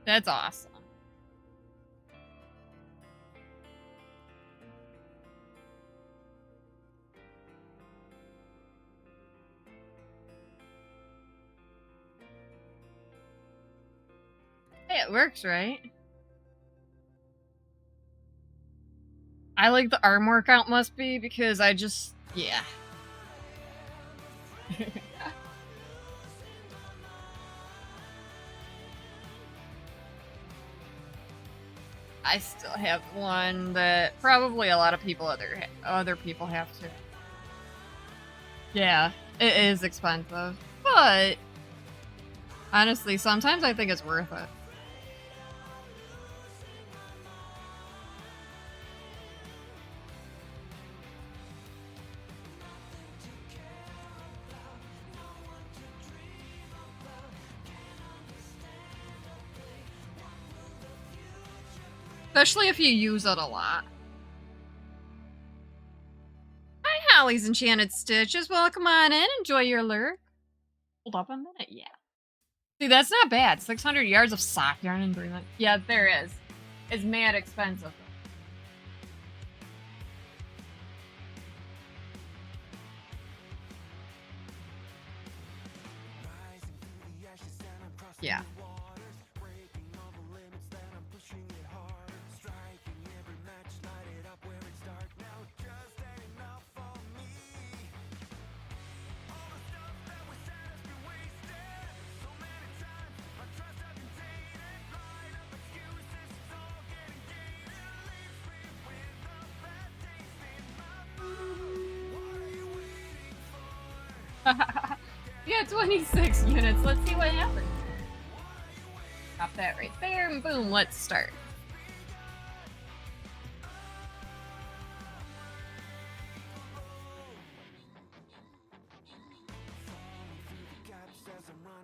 That's awesome. Hey, it works, right? I like the arm workout must be because I just Yeah. I still have one that probably a lot of people other people have to. Yeah, it is expensive, but honestly, sometimes I think it's worth it. Especially if you use it a lot. Hi, Holly's Enchanted Stitches. Welcome on in. Enjoy your lurk. Hold up a minute. Yeah. See, that's not bad. 600 yards of sock yarn and breathing. Yeah, there is. It's mad expensive. Yeah. Yeah, 26 units. Let's see what happens. Stop that right there, and boom, let's start.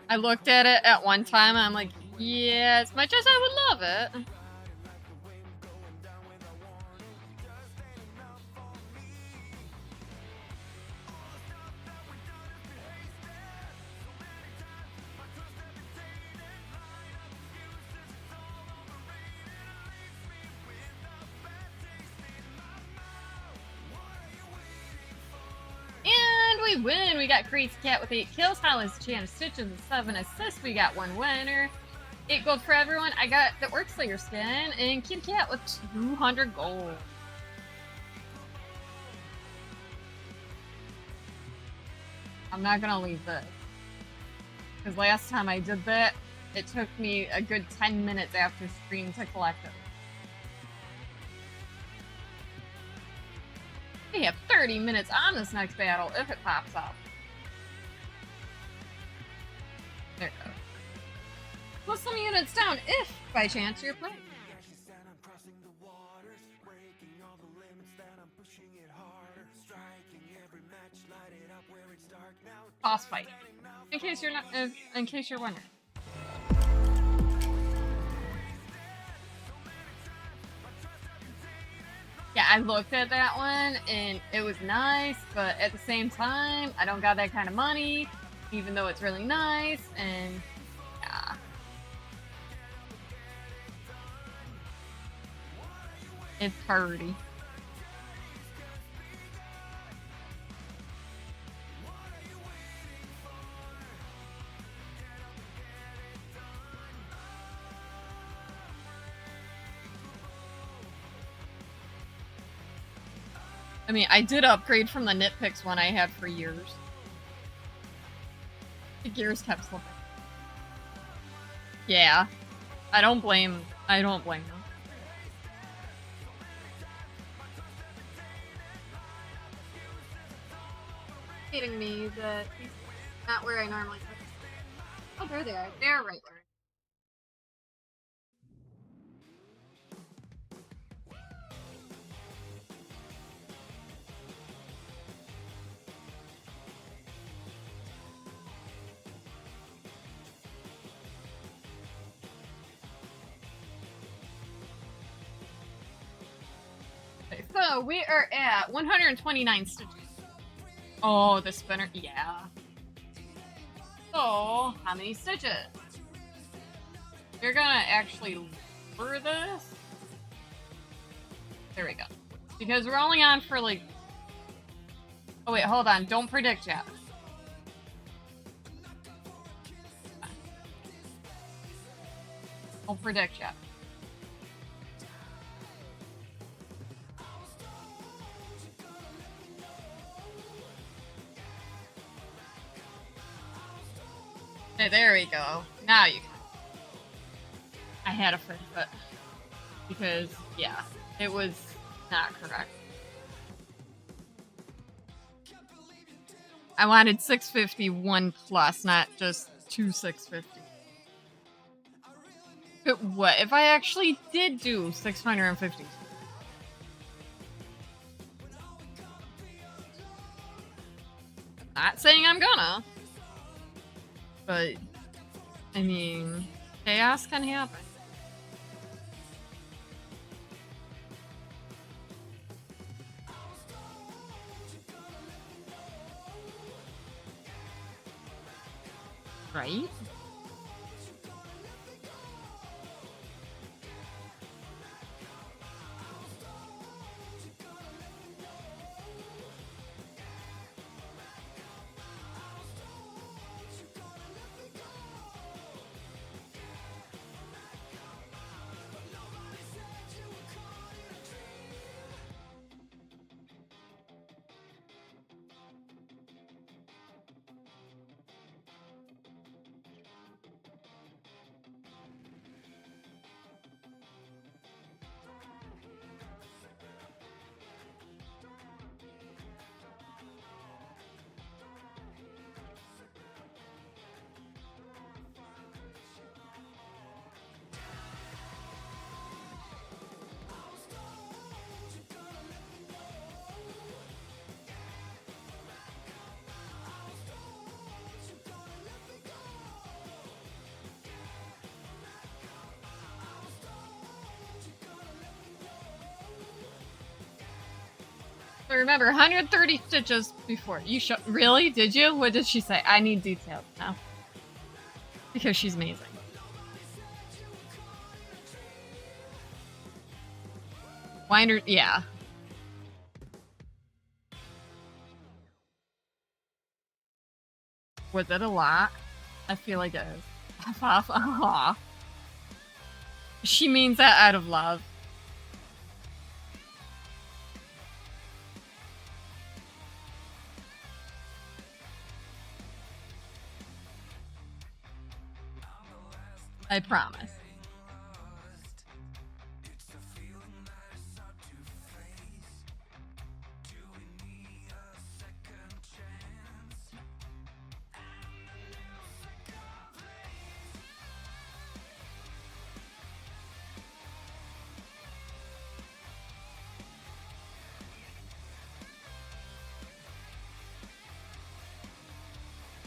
I looked at it at one time, and I'm like, yeah, as much as I would love it. And we win! We got Crazy Cat with 8 kills, Hollis Enchanted Stitches with 7 assists, we got 1 winner. 8 gold for everyone. I got the Orc Slayer skin, and Kitty Cat with 200 gold. I'm not gonna leave this. Because last time I did that, it took me a good 10 minutes after stream to collect it. We have 30 minutes on this next battle if it pops up. There it goes. Put some units down if, by chance, you're playing. Boss fight. In case you're not, in case you're wondering. Yeah, I looked at that one and it was nice, but at the same time, I don't got that kind of money, even though it's really nice, and yeah. It's party. I mean, I did upgrade from the nitpicks one I had for years. The gears kept slipping. Yeah. I don't blame them. Hating me that he's not where I normally put. Oh, there they are. They're right where. So we are at 129 stitches. Oh, the spinner. Yeah. So, how many stitches? We're gonna actually lower this. There we go. Because we're only on for like... Oh wait, hold on. Don't predict yet. Don't predict yet. Hey, there we go. Now you can. I had a fit, but because yeah, it was not correct. I wanted 651 plus, not just 2650. But what if I actually did do 650? Not saying I'm gonna, but I mean, chaos can happen. Right? I remember 130 stitches before. You really? Did you? What did she say? I need details now. Because she's amazing. Winder, yeah. Was it a lot? I feel like it is. She means that out of love. I promise.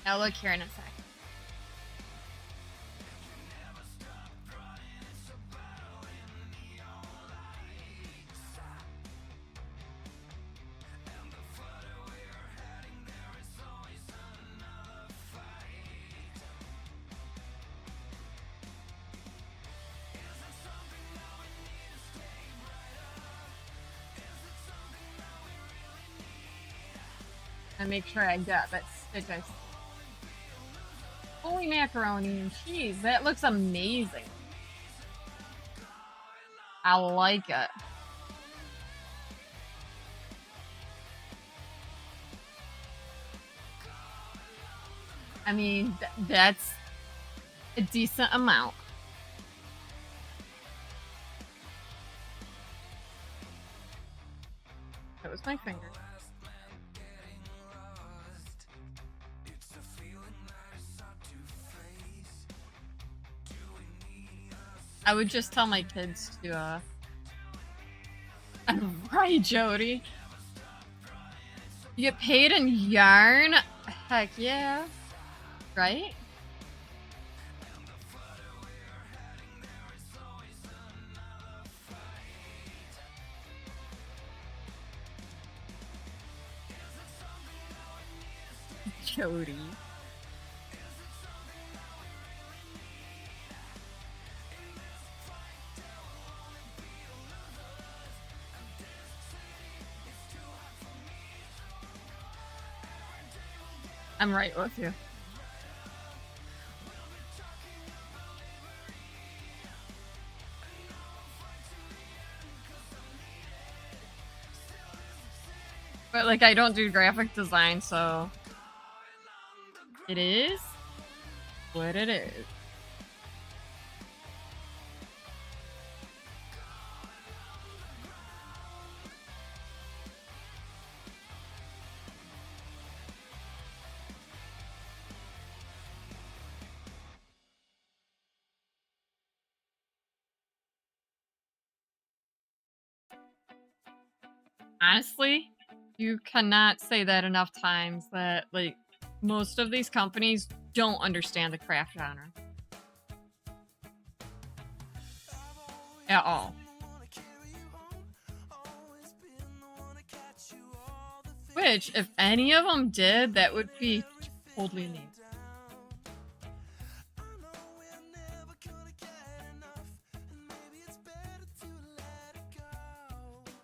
I'll look here in a sec. And make sure I get that stitches. Holy macaroni and cheese, that looks amazing. I like it. I mean, that's a decent amount. That was my finger. I would just tell my kids to, right, Jody? You get paid in yarn? Heck yeah. Right? Jody. I'm right with you. But like, I don't do graphic design, so it is. what it is. Honestly, you cannot say that enough times that, like, most of these companies don't understand the craft genre. At all. Which, if any of them did, that would be totally neat.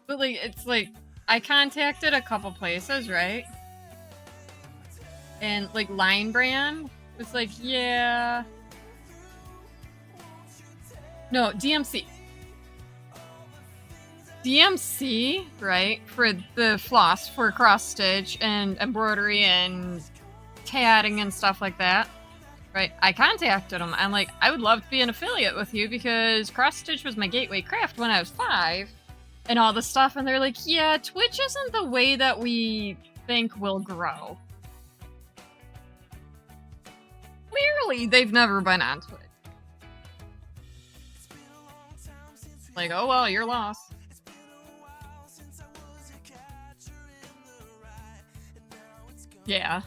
But, like, it's like, I contacted a couple places, right? And, like, Line Brand was like, yeah. No, DMC. DMC, right? For the floss for cross stitch and embroidery and tatting and stuff like that. Right? I contacted them. I'm like, I would love to be an affiliate with you because cross stitch was my gateway craft when I was 5 and all this stuff. And they're like, yeah, Twitch isn't the way that we think will grow. Clearly, they've never been on Twitch. Like, oh well, your loss. Yeah.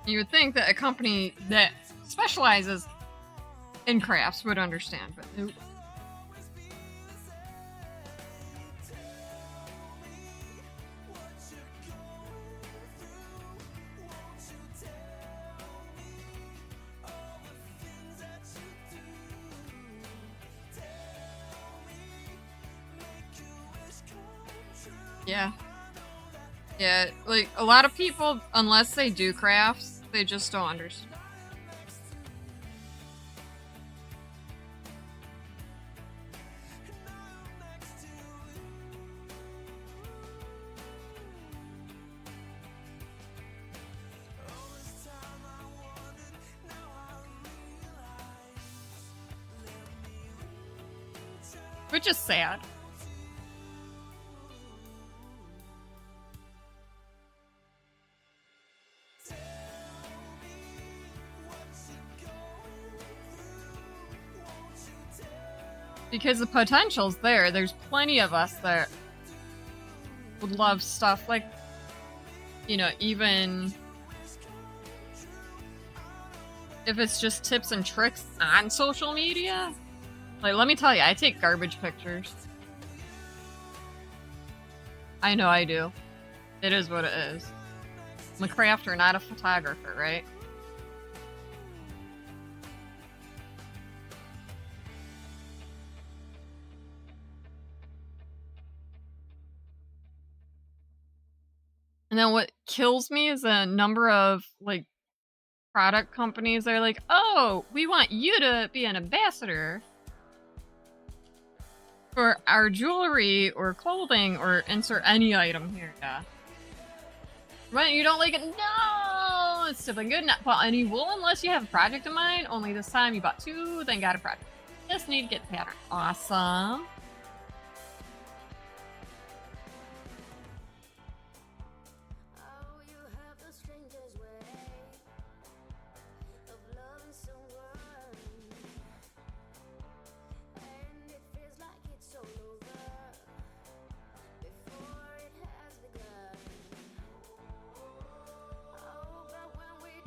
You would think that a company that specializes in crafts would understand, but nope. Yeah. Yeah, like, a lot of people, unless they do crafts, they just don't understand. Which is sad. Because the potential's there. There's plenty of us that would love stuff like, you know, even if it's just tips and tricks on social media. Like, let me tell you, I take garbage pictures. I know I do. It is what it is. I'm a crafter, not a photographer, right? And then what kills me is a number of, like, product companies that are like, oh, we want you to be an ambassador for our jewelry or clothing or insert any item here. Yeah. Right? You don't like it? No! It's still been good. Not bought any wool unless you have a project in mind. Only this time you bought 2, then got a project. Just need to get the pattern. Awesome.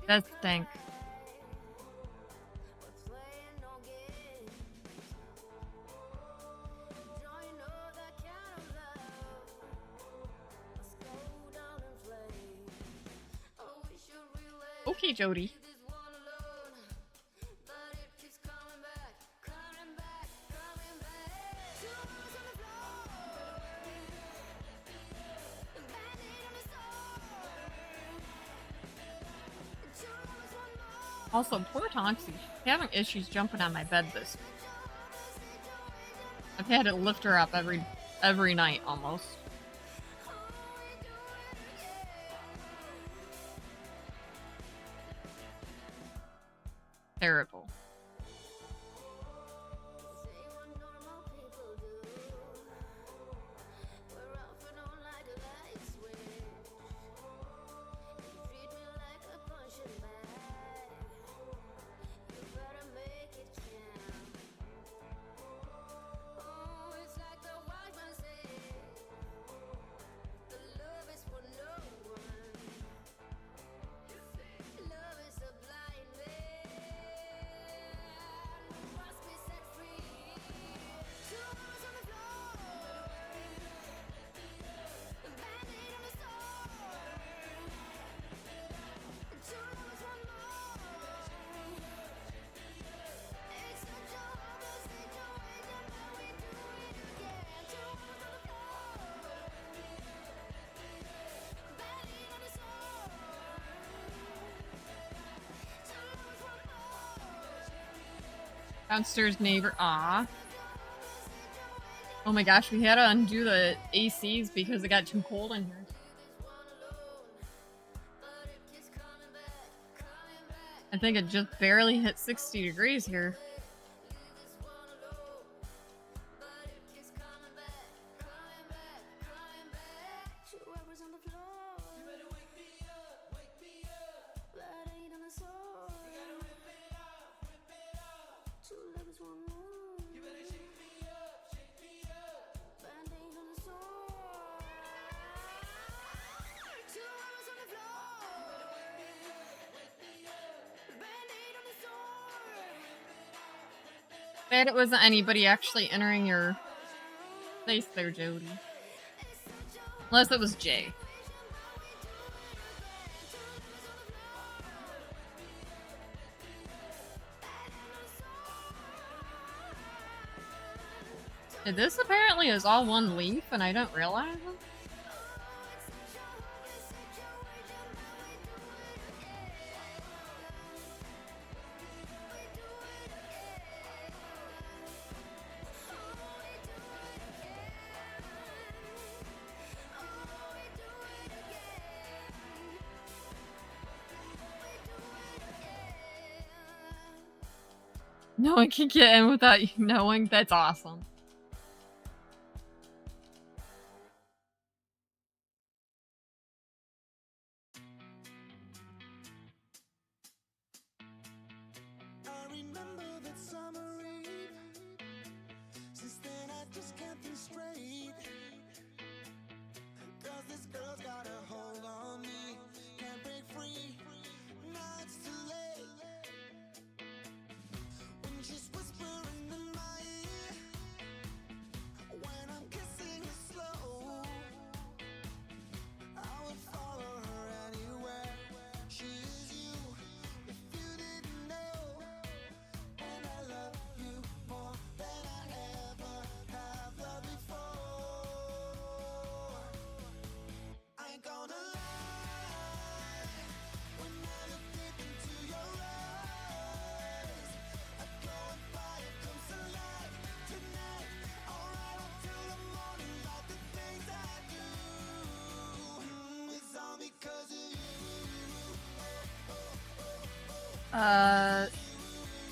That's the thing. Okay, Jody. Also, poor Tonksy. Having issues jumping on my bed this week. I've had to lift her up every night almost. terrible. Downstairs neighbor. Aw. Oh my gosh, we had to undo the ACs because it got too cold in here. I think it just barely hit 60 degrees here. Glad it wasn't anybody actually entering your place there, Jody. Unless it was Jay. This apparently is all one leaf and I don't realize it. No one can get in without you knowing. That's awesome.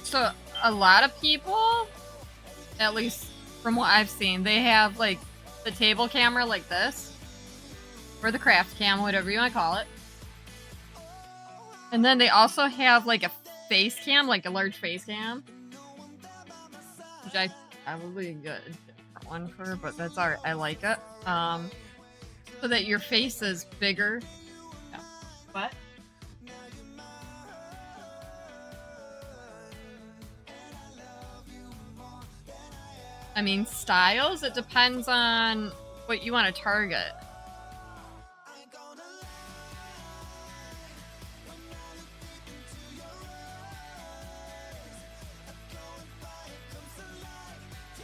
So a lot of people, at least from what I've seen, they have like the table camera like this, or the craft cam, whatever you want to call it. And then they also have like a face cam, like a large face cam, which I probably get a different one for, but that's alright. I like it. So that your face is bigger. Yeah. What? I mean, styles, it depends on what you want to target.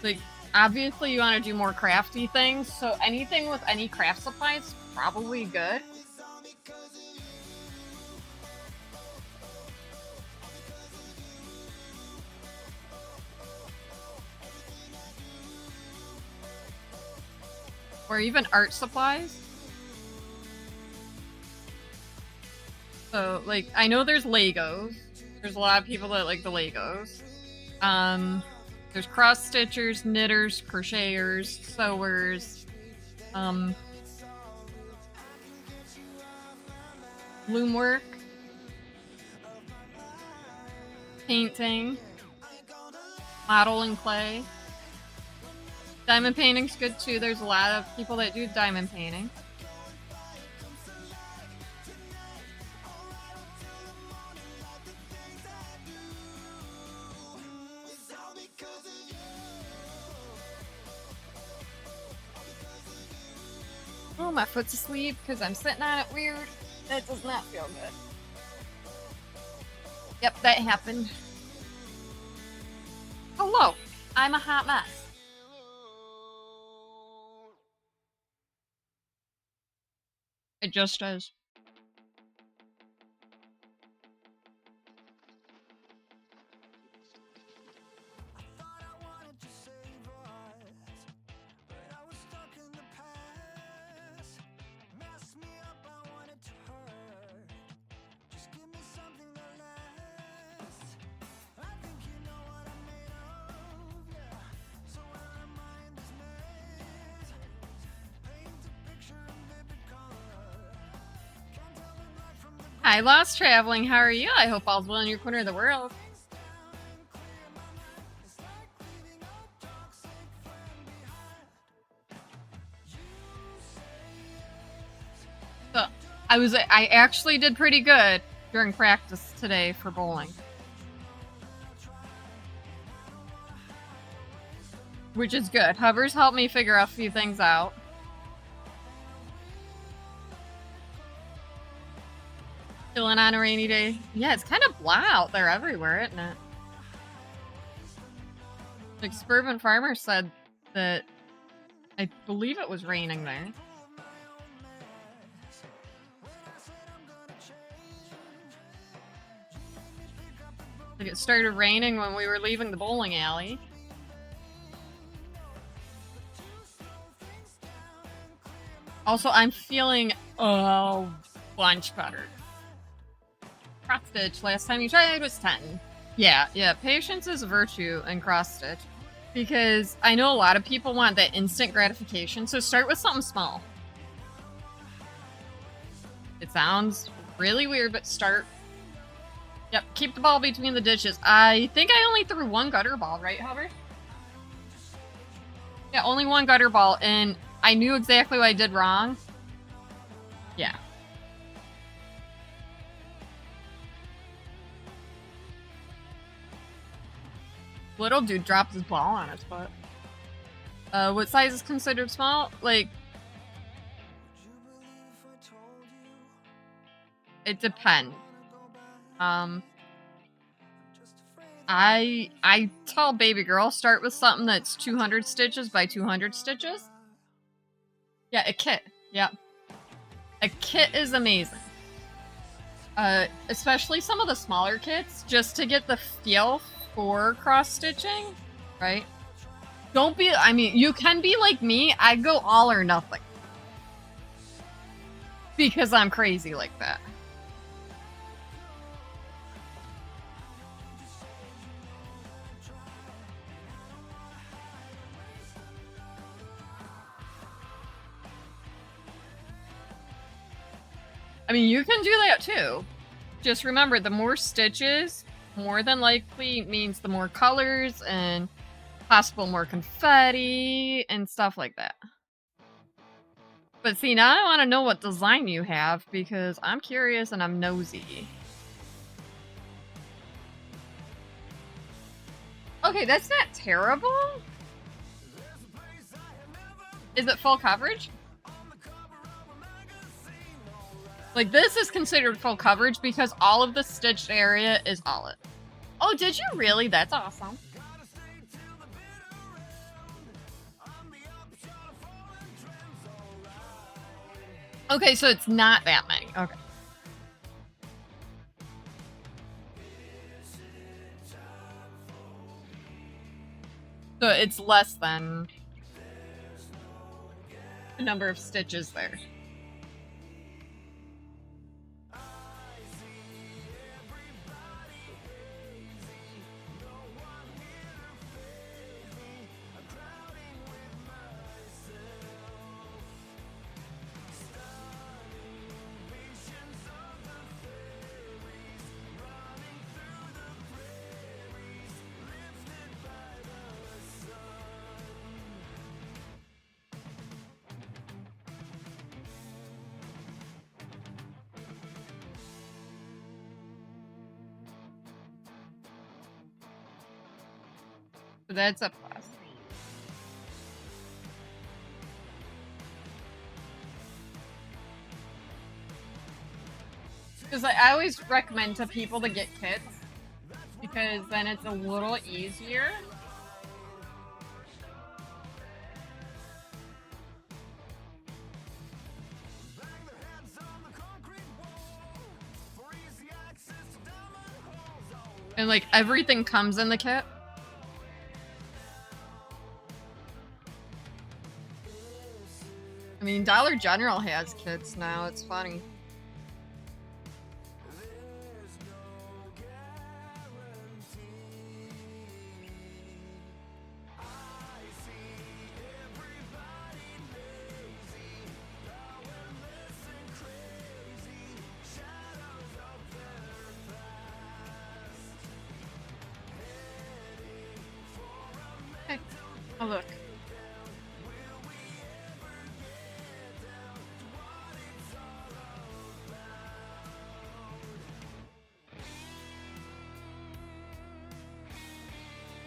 Like, obviously you want to do more crafty things, so anything with any craft supplies is probably good. Or even art supplies. So, like, I know there's Legos. There's a lot of people that like the Legos. There's cross stitchers, knitters, crocheters, sewers, loom work, painting, model and clay. Diamond painting's good too. There's a lot of people that do diamond painting. Oh, my foot's asleep because I'm sitting on it weird. That does not feel good. Yep, that happened. Hello, I'm a hot mess. It just is. Hi, Lost Traveling. How are you? I hope all's well in your corner of the world. So, I actually did pretty good during practice today for bowling. Which is good. Hovers helped me figure a few things out. Chilling on a rainy day. Yeah, it's kind of blah out there everywhere, isn't it? Like, Suburban Farmer said that I believe it was raining there. Like, it started raining when we were leaving the bowling alley. Also, I'm feeling a bunch better. Cross stitch, last time you tried was 10. Yeah, patience is a virtue in cross stitch. Because I know a lot of people want that instant gratification, so start with something small. It sounds really weird, but start. Yep, keep the ball between the ditches. I think I only threw one gutter ball, right, Hover? Yeah, only one gutter ball, and I knew exactly what I did wrong. Yeah. Little dude dropped his ball on his foot. What size is considered small? Like, it depends. I tell baby girl, start with something that's 200 stitches by 200 stitches. Yeah, a kit. Yep. A kit is amazing. Especially some of the smaller kits, just to get the feel for cross-stitching, right? I mean, you can be like me, I go all or nothing. Because I'm crazy like that. I mean, you can do that too. Just remember, the more stitches, more than likely means the more colors and possible more confetti and stuff like that. But see, now I want to know what design you have because I'm curious and I'm nosy. Okay, that's not terrible. Is it full coverage? Like, this is considered full coverage because all of the stitched area is all it. Oh, did you really? That's awesome. Okay, so it's not that many. Okay. So it's less than the number of stitches there. that's a plus. Because I always recommend to people to get kits, because then it's a little easier. And like everything comes in the kit. I mean, Dollar General has kits now, it's funny. Okay. Oh, look.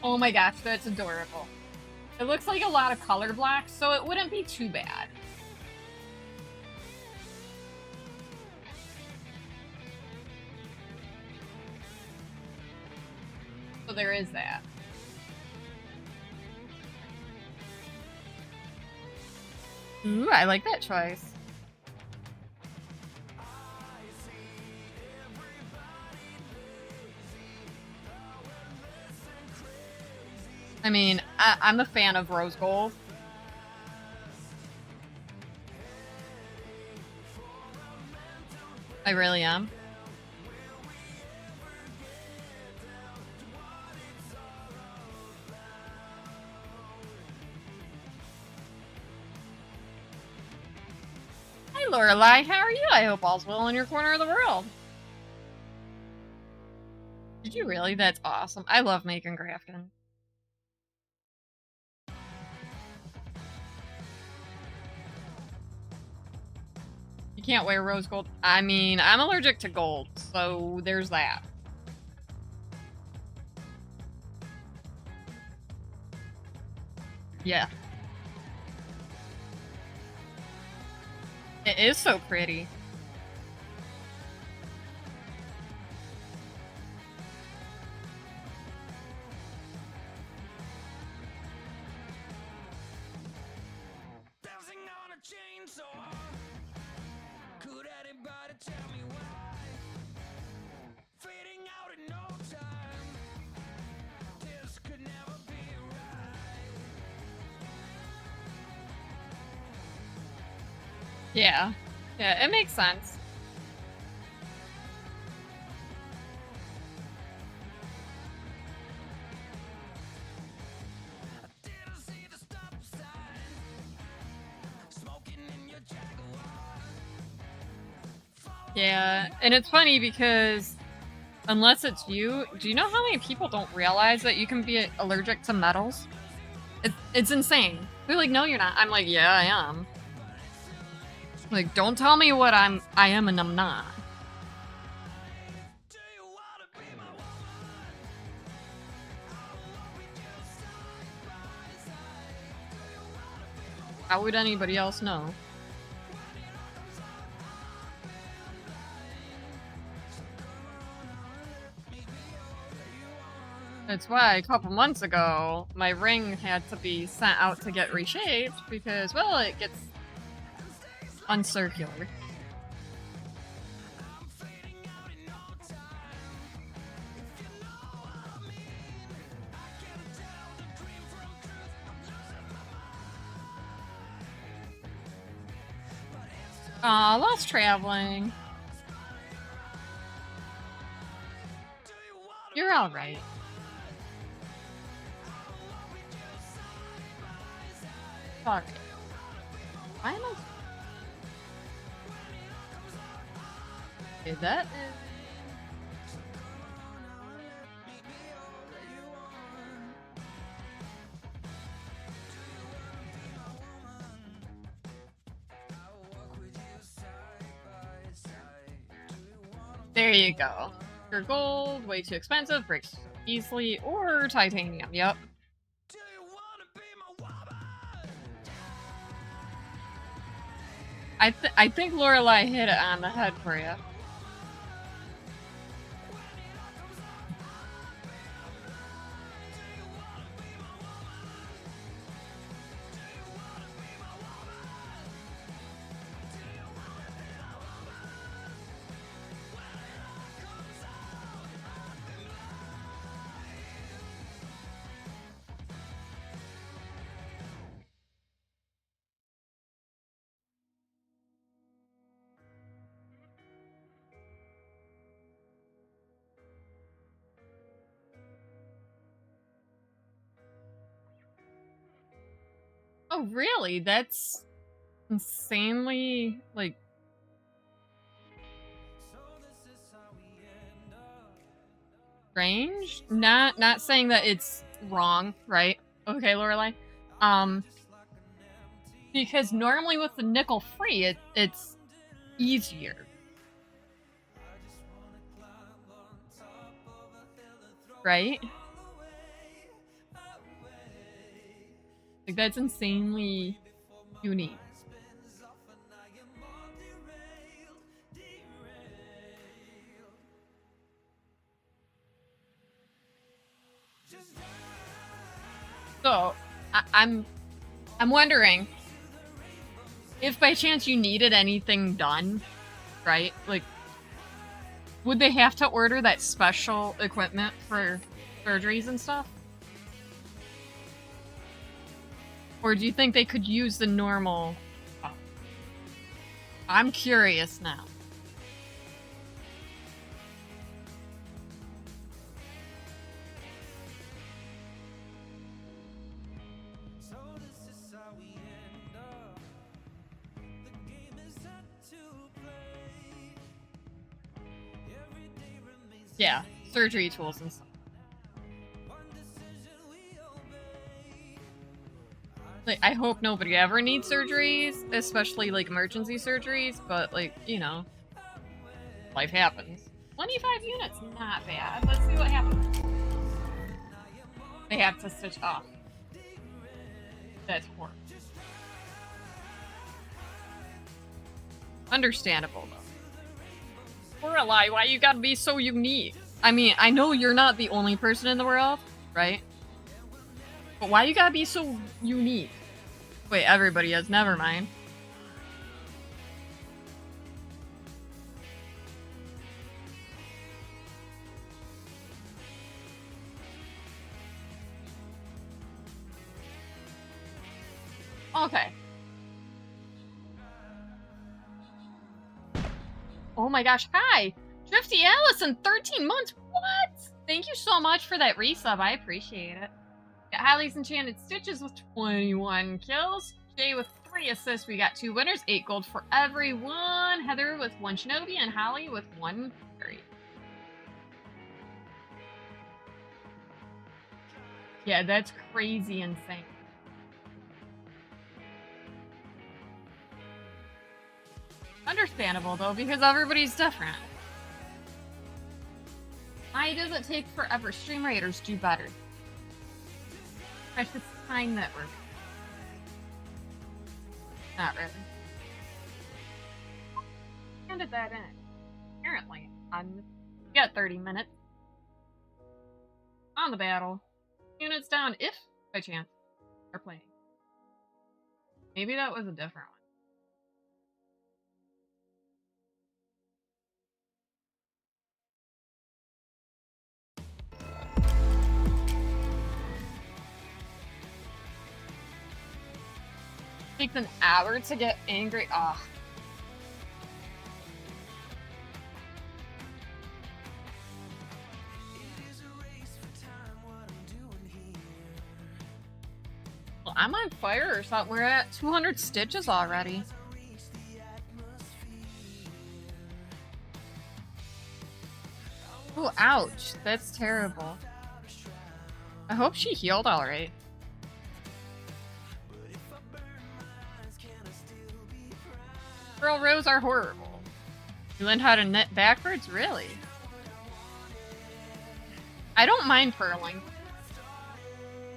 Oh my gosh, that's adorable. It looks like a lot of color blocks, so it wouldn't be too bad. So there is that. Ooh, I like that choice. I mean, I'm a fan of rose gold. I really am. Hi, Lorelai. How are you? I hope all's well in your corner of the world. Did you really? That's awesome. I love making Grafton. You can't wear rose gold. I mean, I'm allergic to gold, so there's that. Yeah. It is so pretty. Yeah. Yeah, it makes sense. Yeah, and it's funny because unless it's you, do you know how many people don't realize that you can be allergic to metals? It's insane. They're like, no, you're not. I'm like, yeah, I am. Like, don't tell me what I am and I'm not. How would anybody else know? That's why a couple months ago, my ring had to be sent out to get reshaped because, well, it gets uncircular. Aw, lost traveling. You're alright. Fuck. Why am I... Okay, that is... There you go. Your gold, way too expensive, breaks easily, or titanium, yep. I think Lorelai hit it on the head for you. Oh, really? That's insanely, like... strange? Not saying that it's wrong, right? Okay, Lorelai. Because normally with the nickel free, it's easier. Right? Like, that's insanely unique. So, I'm wondering if by chance you needed anything done, right? Like, would they have to order that special equipment for surgeries and stuff? Or do you think they could use the normal? I'm curious now. Yeah, surgery tools and stuff. Like, I hope nobody ever needs surgeries, especially, like, emergency surgeries, but, like, you know, life happens. 25 units, not bad. Let's see what happens. They have to stitch off. That's horrible. Understandable, though. Lorelai, why you gotta be so unique? I mean, I know you're not the only person in the world, right? But why you gotta be so unique? Wait, everybody is. Never mind. Okay. Oh my gosh, hi! Drifty Allison, 13 months? What? Thank you so much for that resub, I appreciate it. Got Hallie's Enchanted Stitches with 21 kills. Jay with 3 assists. We got 2 winners, 8 gold for everyone. Heather with 1 Shinobi and Holly with 1 Fairy. Yeah, that's crazy insane. Understandable though, because everybody's different. Why does it take forever? Stream Raiders do better. Precious Time Network. Not really. Handed that in. Apparently, I'm got 30 minutes on the battle. Units down if, by chance, are playing. Maybe that was a different one. Takes an hour to get angry. Ah. Well, I'm on fire or something. We're at 200 stitches already. Oh, ouch. That's terrible. I hope she healed alright. Pearl rows are horrible. You learned how to knit backwards? Really? I don't mind purling.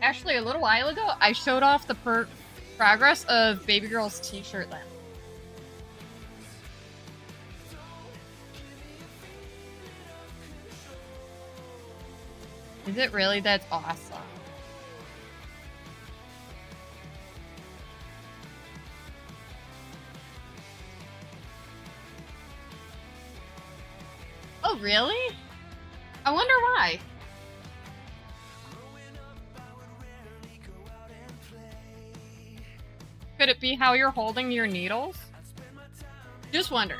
Actually, a little while ago, I showed off the progress of Baby Girl's t-shirt then. Is it really? That's awesome. Oh, really? I wonder why. Could it be how you're holding your needles? Just wonder.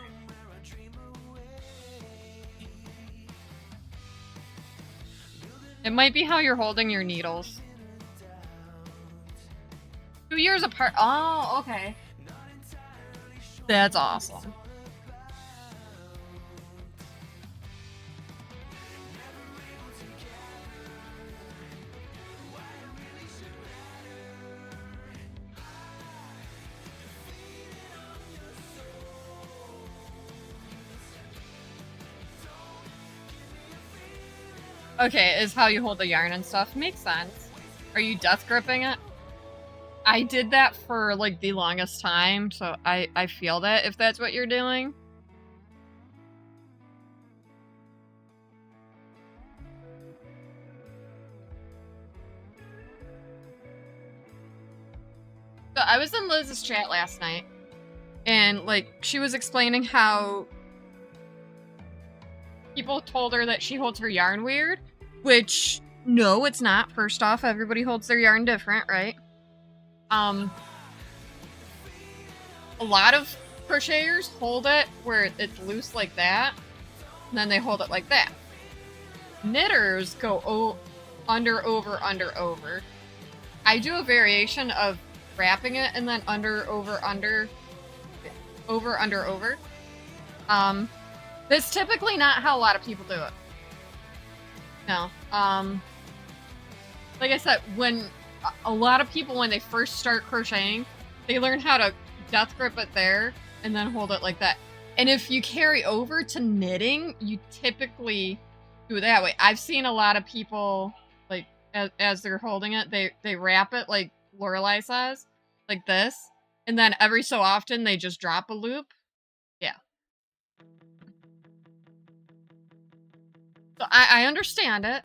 It might be how you're holding your needles. 2 years apart. Oh, okay. That's awesome. Okay, is how you hold the yarn and stuff. Makes sense. Are you death gripping it? I did that for like the longest time, so I feel that if that's what you're doing. So I was in Liz's chat last night, and like she was explaining how people told her that she holds her yarn weird, which no, it's not. First off, everybody holds their yarn different, right? A lot of crocheters hold it where it's loose like that, and then they hold it like that. Knitters go under, over, under, over. I do a variation of wrapping it and then under, over, under, over, under, over. That's typically not how a lot of people do it. No. Like I said, when a lot of people, when they first start crocheting, they learn how to death grip it there and then hold it like that. And if you carry over to knitting, you typically do it that way. I've seen a lot of people, like, as they're holding it, they wrap it like Lorelei says, like this, and then every so often they just drop a loop. Yeah. So I understand it.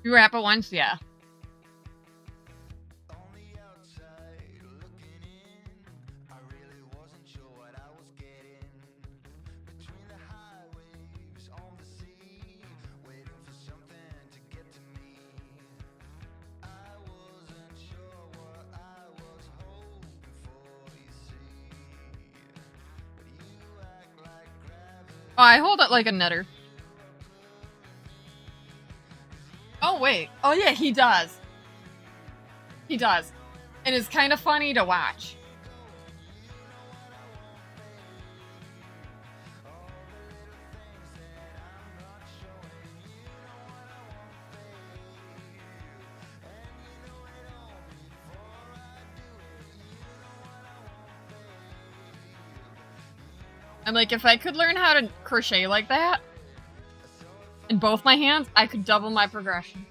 You wrap it once, yeah. Oh, I hold it like a knitter. Oh, wait. Oh, yeah, he does. He does. And it's kind of funny to watch. And like, if I could learn how to crochet like that in both my hands, I could double my progression.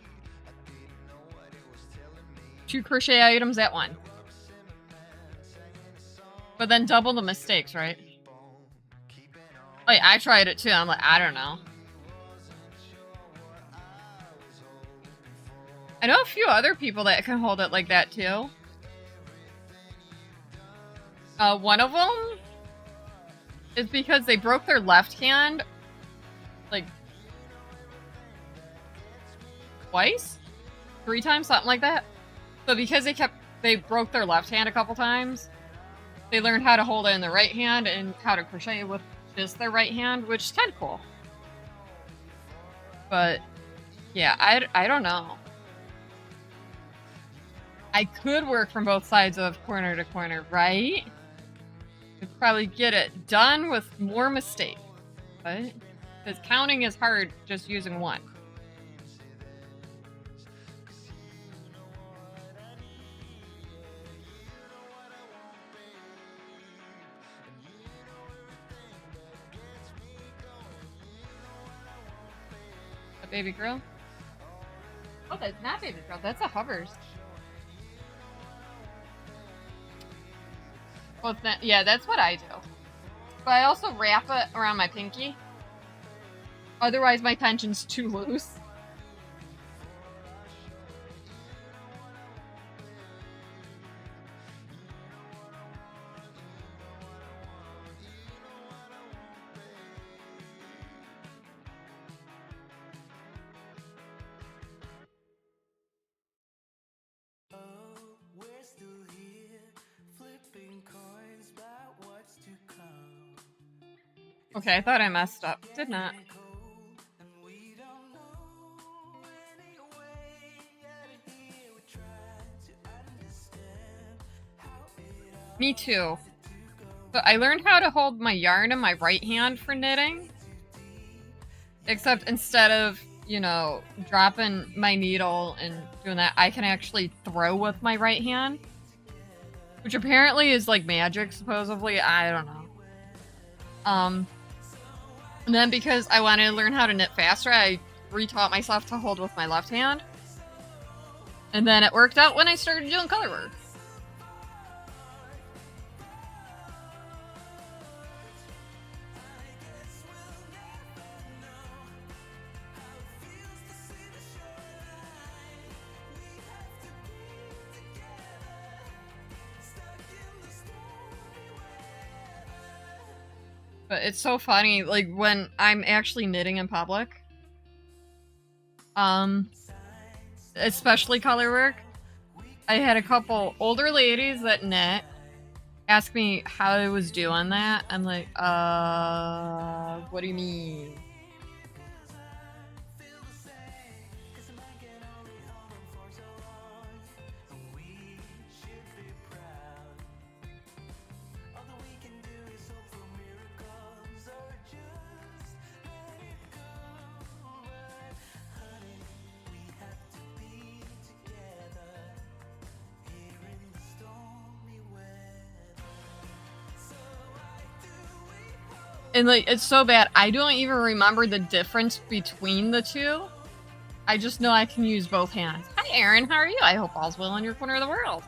2 crochet items at one. But then double the mistakes, right? Like, I tried it too. I'm like, I don't know. I know a few other people that can hold it like that too. One of them is because they broke their left hand, like, twice? 3 times? Something like that. So because they broke their left hand a couple times, they learned how to hold it in the right hand and how to crochet with just their right hand, which is kind of cool. But, yeah, I don't know. I could work from both sides of corner to corner, right? Could probably get it done with more mistakes, but because counting is hard just using one. A baby girl? Oh, that's not baby girl. That's a hovers. Well, yeah, that's what I do. But I also wrap it around my pinky. Otherwise, my tension's too loose. Okay, I thought I messed up. Did not. Me too. But I learned how to hold my yarn in my right hand for knitting. Except instead of, you know, dropping my needle and doing that, I can actually throw with my right hand. Which apparently is like magic, supposedly. I don't know. And then because I wanted to learn how to knit faster, I retaught myself to hold with my left hand. And then it worked out when I started doing color work. But it's so funny, like, when I'm actually knitting in public, especially color work, I had a couple older ladies that knit ask me how I was doing that. I'm like, what do you mean? And, like, it's so bad. I don't even remember the difference between the two. I just know I can use both hands. Hi, Erin. How are you? I hope all's well in your corner of the world.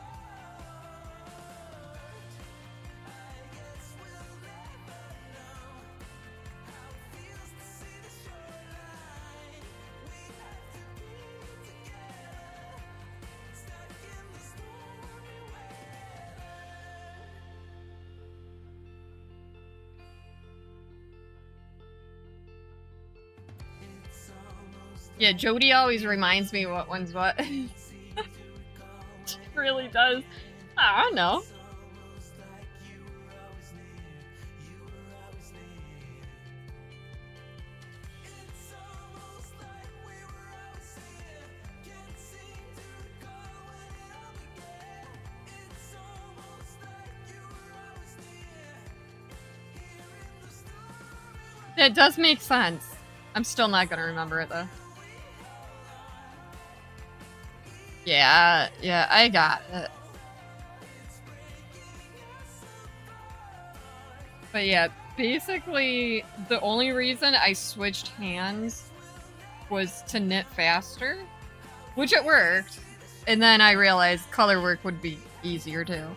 Yeah, Jody always reminds me what one's what. She really does. I don't know. It does make sense. I'm still not gonna remember it though. Yeah, I got it. But yeah, basically, the only reason I switched hands was to knit faster, which it worked. And then I realized color work would be easier too.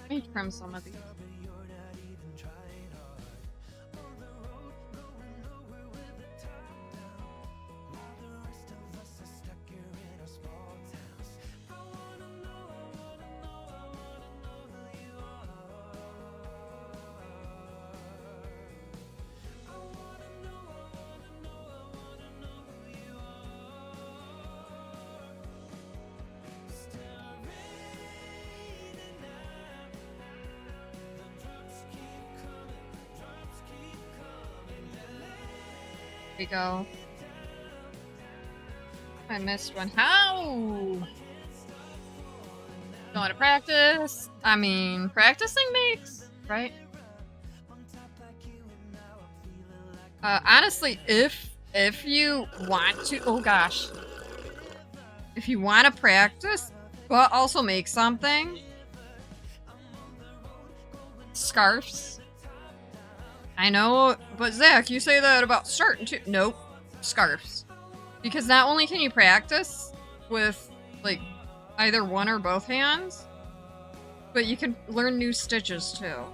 Let me trim some of these. There we go. I missed one. How? Don't want to practice. I mean, practicing makes, right? Honestly, if you want to, oh gosh, if you want to practice, but also make something, scarves. I know, but Zach, you say that about starting too. Nope, scarves. Because not only can you practice with, like, either one or both hands, but you can learn new stitches too.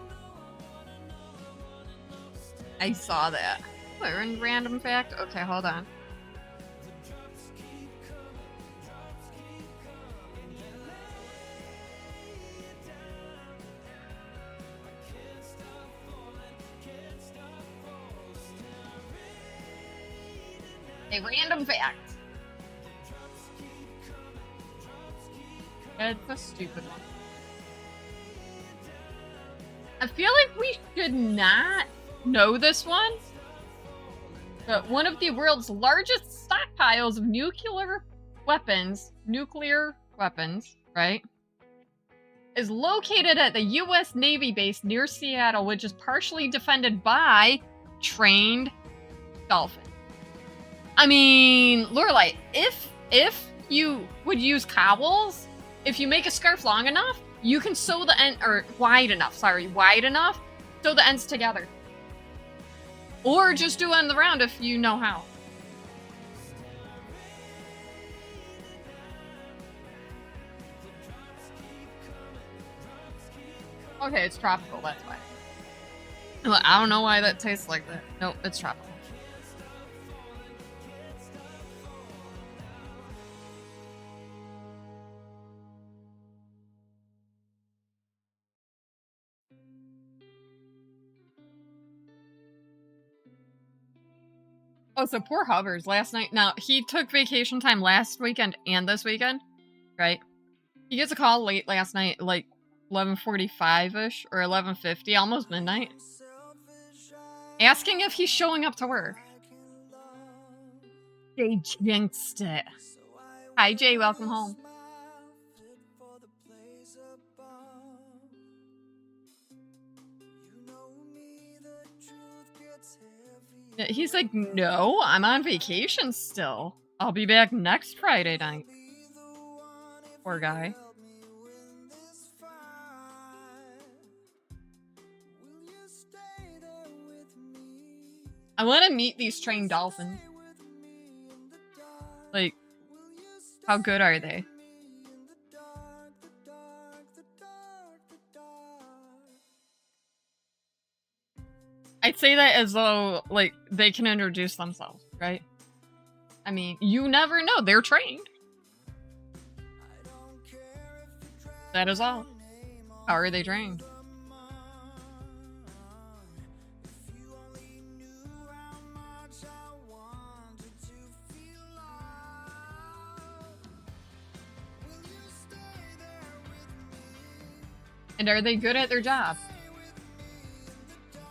I saw that. Learn random fact? Okay, hold on. A random fact. It's a stupid one. I feel like we should not know this one. But one of the world's largest stockpiles of nuclear weapons, right, is located at the U.S. Navy base near Seattle, which is partially defended by trained dolphins. I mean, Lorelai, if you would use cowls, if you make a scarf long enough, you can sew the end, or wide enough, sew the ends together. Or just do end the round if you know how. Okay, it's tropical, that's why. I don't know why that tastes like that. Nope, it's tropical. Oh, so poor Hubbers last night. Now, he took vacation time last weekend and this weekend, right? He gets a call late last night, like 11:45-ish or 11:50, almost midnight, asking if he's showing up to work. They jinxed it. Hi, Jay. Welcome home. He's like, no, I'm on vacation still. I'll be back next Friday night. Poor guy. I want to meet these trained dolphins. Like, how good are they? I'd say that as though, like, they can introduce themselves, right? I mean, you never know. They're trained. That is all. How are they trained? And are they good at their job?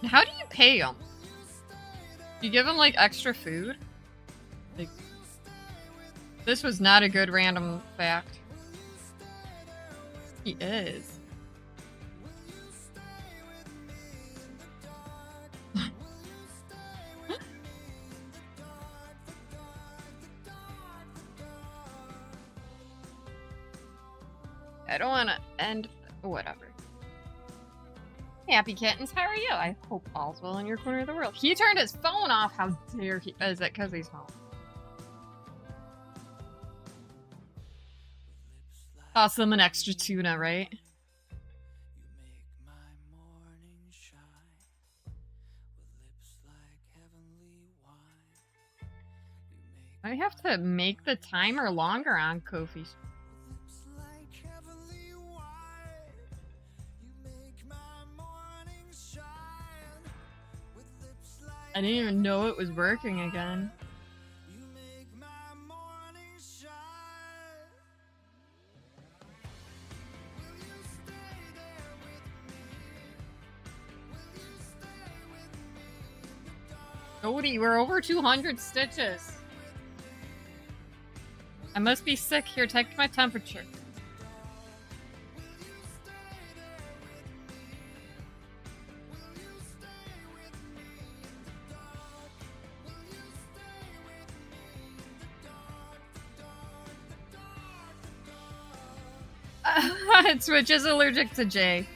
How do you pay them? You give them, like, extra food? Like, this was not a good random fact. He is. I don't want to end... Whatever. Happy kittens, how are you? I hope all's well in your corner of the world. He turned his phone off. How dare he? Is it because he's home? Toss them an extra tuna, right? I have to make the timer longer on Kofi's. I didn't even know it was working again. Cody, we're over 200 stitches. I must be sick. Here, take my temperature. Twitch is allergic to Jay.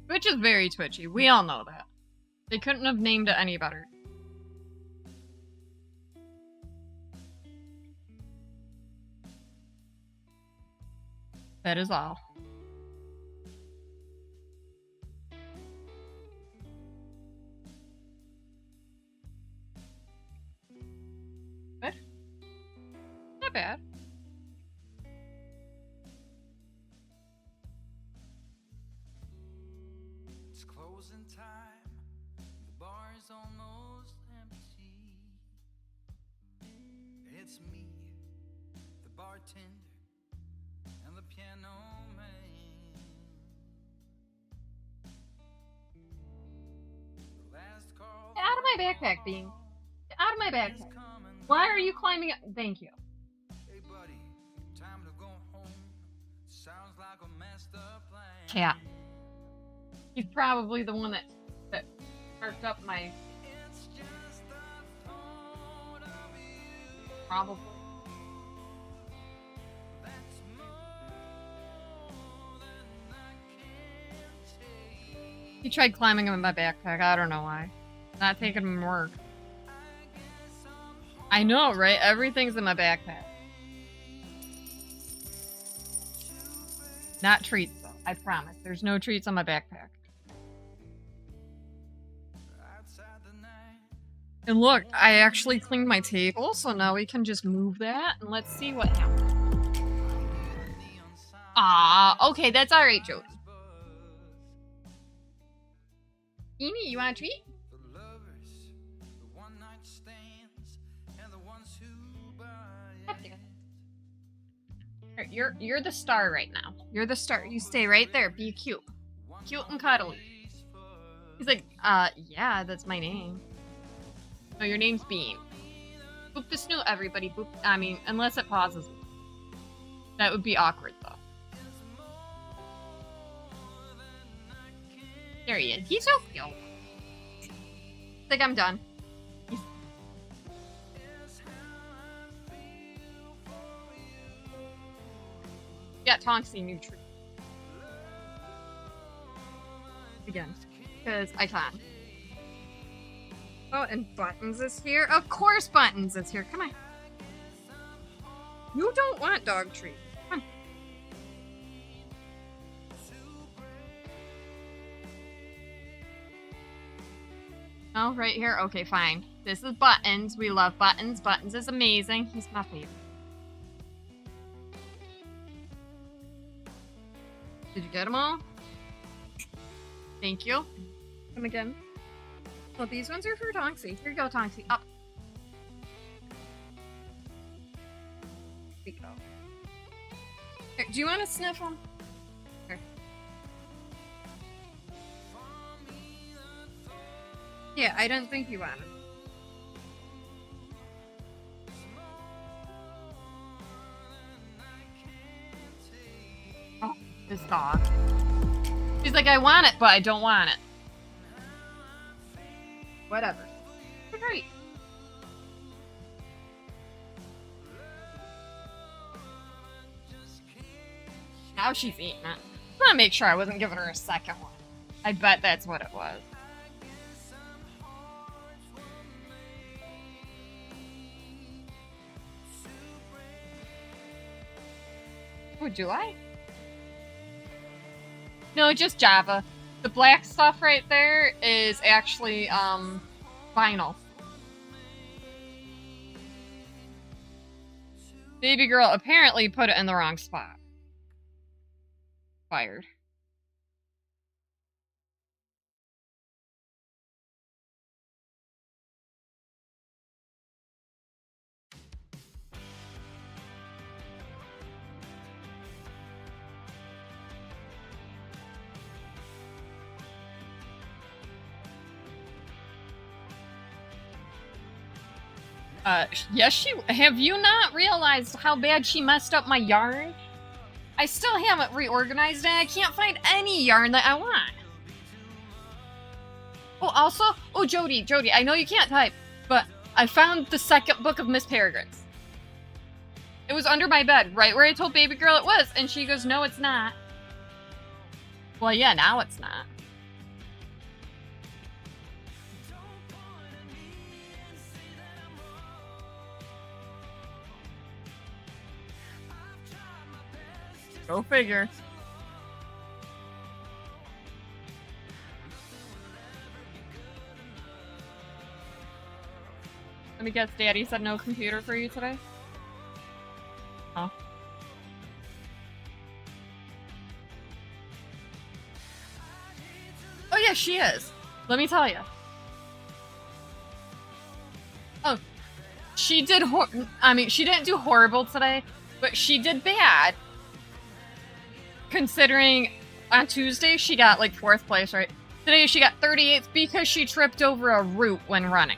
Twitch is very twitchy. We all know that. They couldn't have named it any better. That is all. Good. Not bad. It's closing time. The bar is almost empty. It's me, the bartender, and the piano man. The last call. Get out of my backpack, Bean. Get out of my backpack. Why are you climbing up? Thank you. Hey buddy, time to go home. Sounds like a messed up plan. Cat. He's probably the one that sparked up my. It's just the thought of you. Probably. That's more than I can take. He tried climbing up in my backpack. I don't know why. Not taking him to work. I know, right? Everything's in my backpack. Not treats, though. I promise. There's no treats on my backpack. Outside the night. And look, I actually cleaned my table, so now we can just move that, and let's see what happens. Ah, okay, that's alright, Jody. Beanie, you want a treat? The lovers, the one night stands, and the ones who buy it. You're the star right now. You're the star. You stay right there. Be cute. Cute and cuddly. He's like, yeah, that's my name. No, your name's Bean. Boop the snoot, everybody. Boop. I mean, unless it pauses. That would be awkward, though. There he is. He's so cute. I think I'm done. Got Tonksy new tree. Again. Because I can. Oh, and Buttons is here. Of course Buttons is here. Come on. You don't want dog treat. Come on. Oh, right here? Okay, fine. This is Buttons. We love Buttons. Buttons is amazing. He's my favorite. Did you get them all? Thank you. Come again. Well, these ones are for Tonksy. Here you go, Tonksy. Up. Here you go. Here, do you want to sniff them? Here. Yeah, I don't think you want them. Oh, this dog. She's like, I want it, but I don't want it. Whatever. Great. Now she's eating it. I'm gonna make sure I wasn't giving her a second one. I bet that's what it was. Oh, do I? No, just Java. The black stuff right there is actually, vinyl. Baby girl apparently put it in the wrong spot. Fired. Yes, have you not realized how bad she messed up my yarn? I still haven't reorganized it. I can't find any yarn that I want. Oh, also, Jody, I know you can't type, but I found the second book of Miss Peregrine's. It was under my bed, right where I told baby girl it was, and she goes, no, it's not. Well, yeah, now it's not. Go figure. Let me guess, Daddy said no computer for you today? Oh. Oh yeah, she is. Let me tell you. Oh, she did she didn't do horrible today, but she did bad. Considering on Tuesday she got like 4th place, right? Today she got 38th because she tripped over a root when running.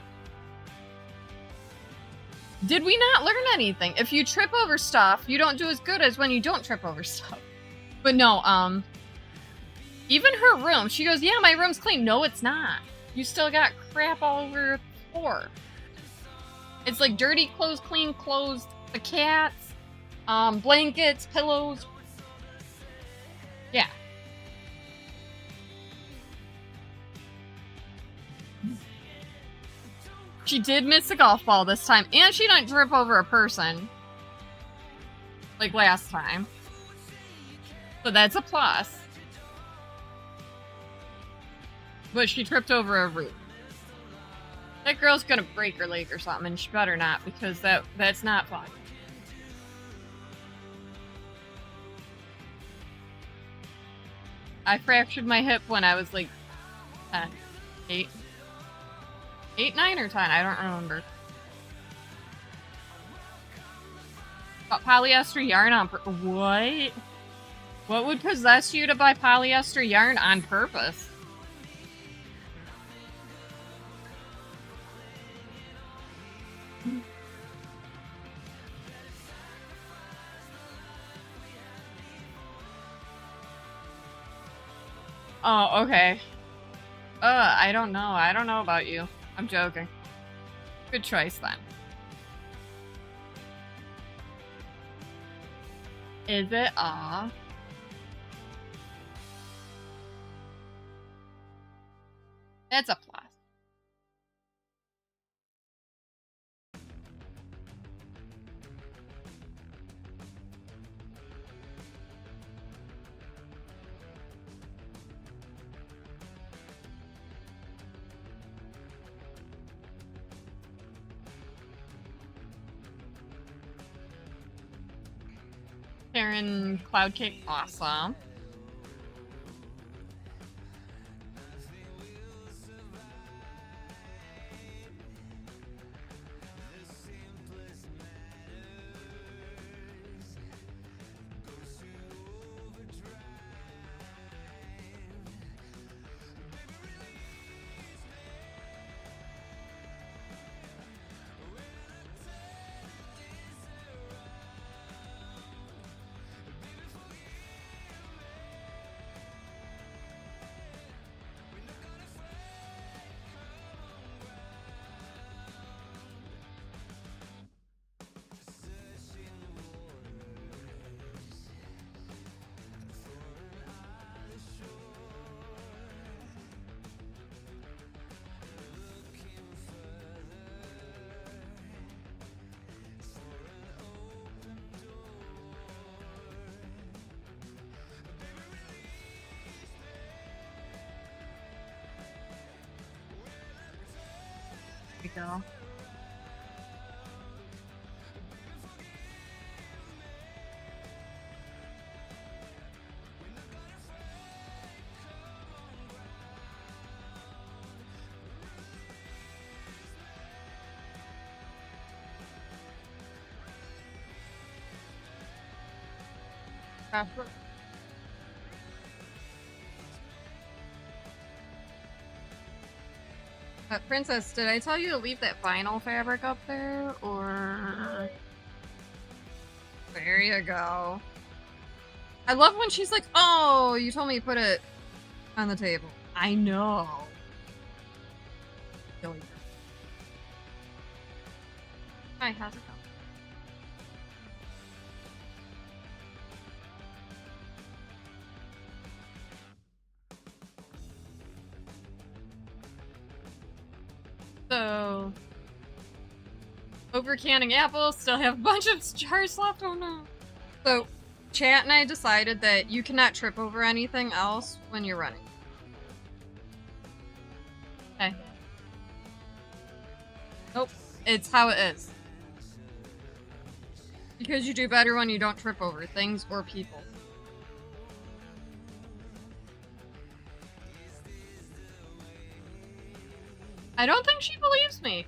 Did we not learn anything? If you trip over stuff, you don't do as good as when you don't trip over stuff. But no, even her room, she goes, yeah, my room's clean. No, it's not. You still got crap all over the floor. It's like dirty clothes, clean clothes, the cats, blankets, pillows. Yeah. She did miss a golf ball this time, and she didn't trip over a person. Like last time. So that's a plus. But she tripped over a root. That girl's gonna break her leg or something, and she better not, because that's not fun. I fractured my hip when I was like 10. 8, 9, or 10, I don't remember. But polyester yarn on what? What would possess you to buy polyester yarn on purpose? Oh, okay. I don't know. I don't know about you. I'm joking. Good choice, then. Is it? Aw. That's a plus. Karen Cloud Cake, awesome. go. Princess, did I tell you to leave that vinyl fabric up there, or... There you go. I love when she's like, oh, you told me to put it on the table. I know. Hi, how's it going? So, over canning apples, still have a bunch of jars left. Oh no. So, Chat and I decided that you cannot trip over anything else when you're running. Okay. Nope. It's how it is. Because you do better when you don't trip over things or people. I don't think she believes me.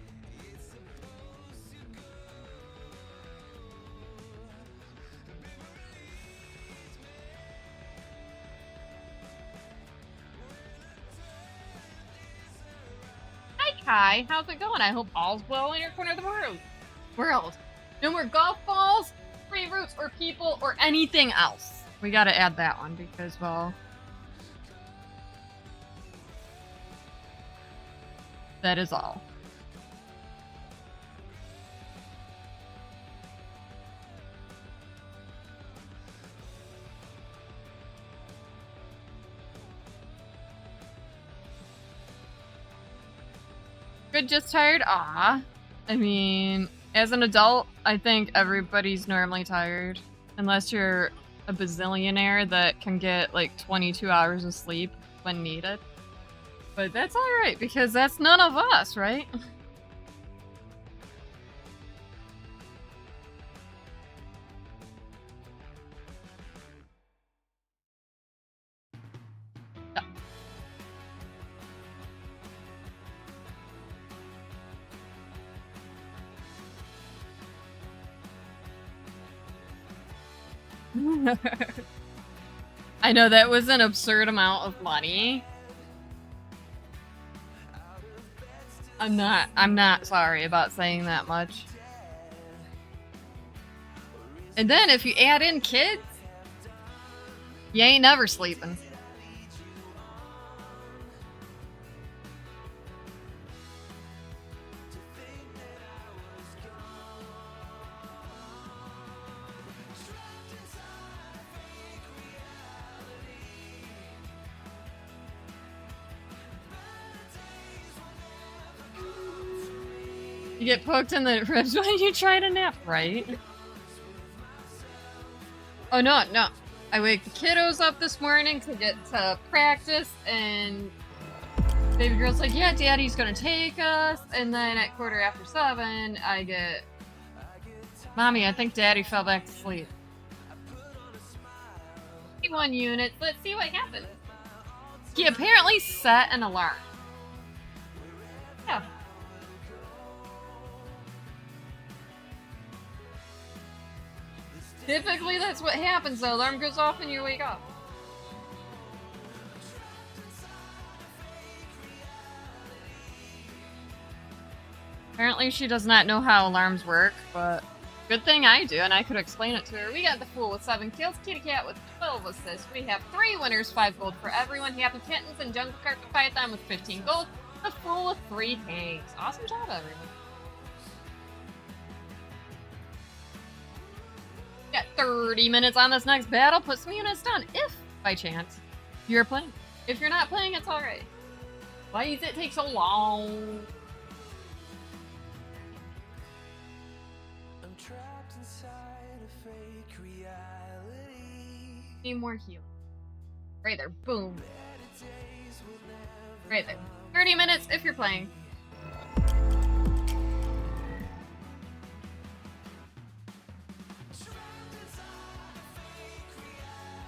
Hi Kai, how's it going? I hope all's well in your corner of the world. No more golf balls, tree roots, or people, or anything else. We gotta add that one because, well... that is all. Good, just tired? Ah. I mean, as an adult, I think everybody's normally tired. Unless you're a bazillionaire that can get like 22 hours of sleep when needed. But that's alright, because that's none of us, right? I know that was an absurd amount of money. I'm not sorry about saying that much. And then if you add in kids, you ain't never sleeping. You get poked in the ribs when you try to nap, right? Oh no. I wake the kiddos up this morning to get to practice, and baby girl's like, yeah, daddy's gonna take us. And then at 7:15, I get, Mommy, I think daddy fell back to sleep. 51 units, let's see what happens. He apparently set an alarm. Yeah. Typically, that's what happens. The alarm goes off and you wake up. Apparently, she does not know how alarms work, but good thing I do, and I could explain it to her. We got the Fool with 7 kills, Kitty Cat with 12 assists. We have 3 winners, 5 gold for everyone. Happy Kittens and Jungle Carpet Python with 15 gold. The Fool with 3 hangs. Awesome job, everyone. Got 30 minutes on this next battle. Put some units down if, by chance, you're playing. If you're not playing, it's alright. Why does it take so long? I'm trapped inside a fake reality. Need more healing. Right there. Boom. Right there. 30 minutes if you're playing.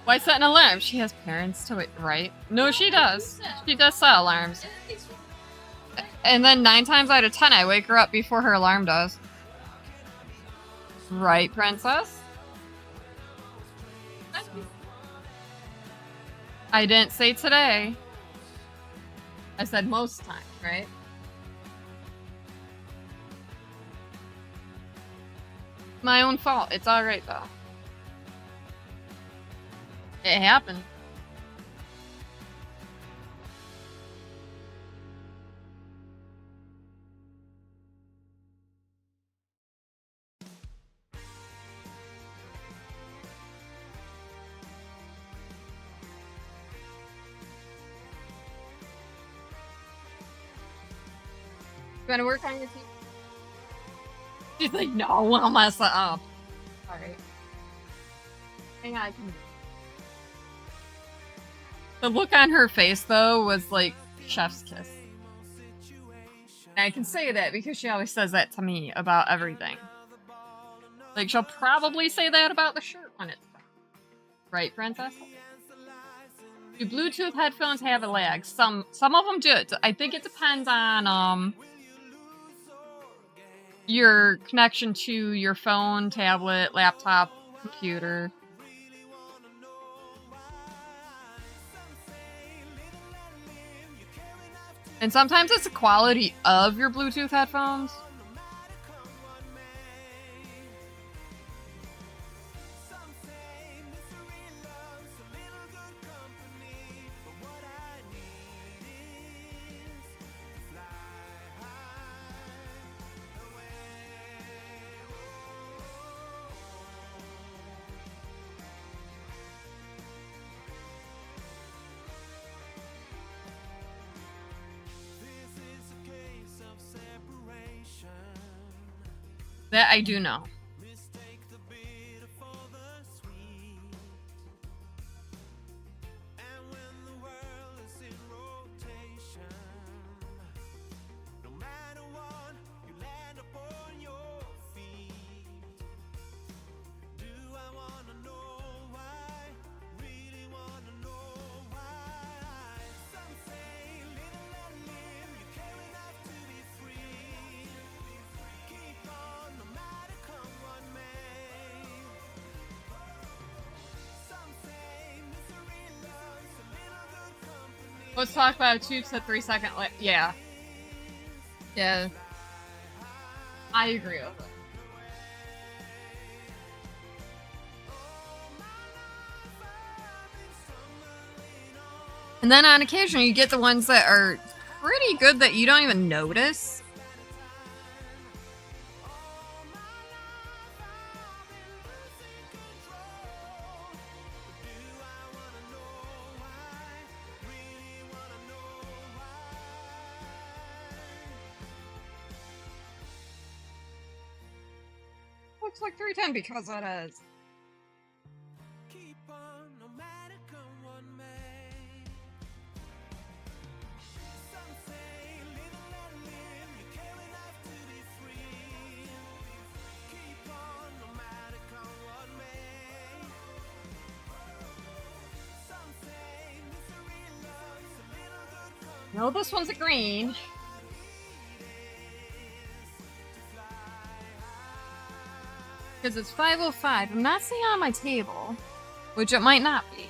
Why set an alarm? She has parents to wait, right? No, she does. She does set alarms. And then 9 times out of 10, I wake her up before her alarm does. Right, princess? I didn't say today. I said most times, right? My own fault. It's alright, though. It happened. You wanna work on your team? She's like, no, I'll mess it up. Alright. Hang on, I can... The look on her face, though, was like chef's kiss. And I can say that because she always says that to me about everything. Like, she'll probably say that about the shirt when it's done. Right, princess? Do Bluetooth headphones have a lag? Some of them do. I think it depends on your connection to your phone, tablet, laptop, computer. And sometimes it's the quality of your Bluetooth headphones. That I do know. Let's talk about a 2 to 3 second. Yeah. Yeah. I agree with it. And then on occasion, you get the ones that are pretty good that you don't even notice. Looks like 310 because it is. No, this one's a green. Because it's 5:05. I'm not seeing on my table, which it might not be.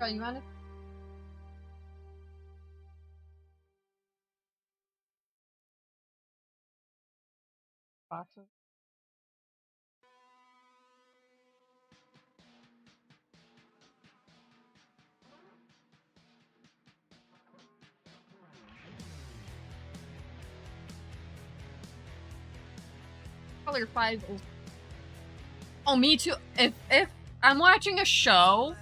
Oh, you want it? Boxes. Color 5. Oh, me too. If I'm watching a show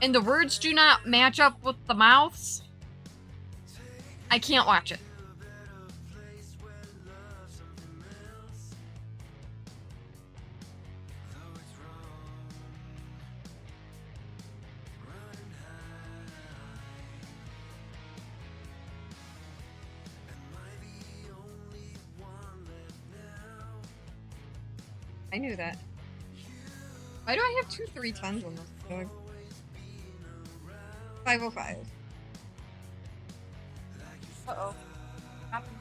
and the words do not match up with the mouths, I can't watch it. I knew that. Why do I have 2 310s on this dog? 505. Uh-oh. Happened.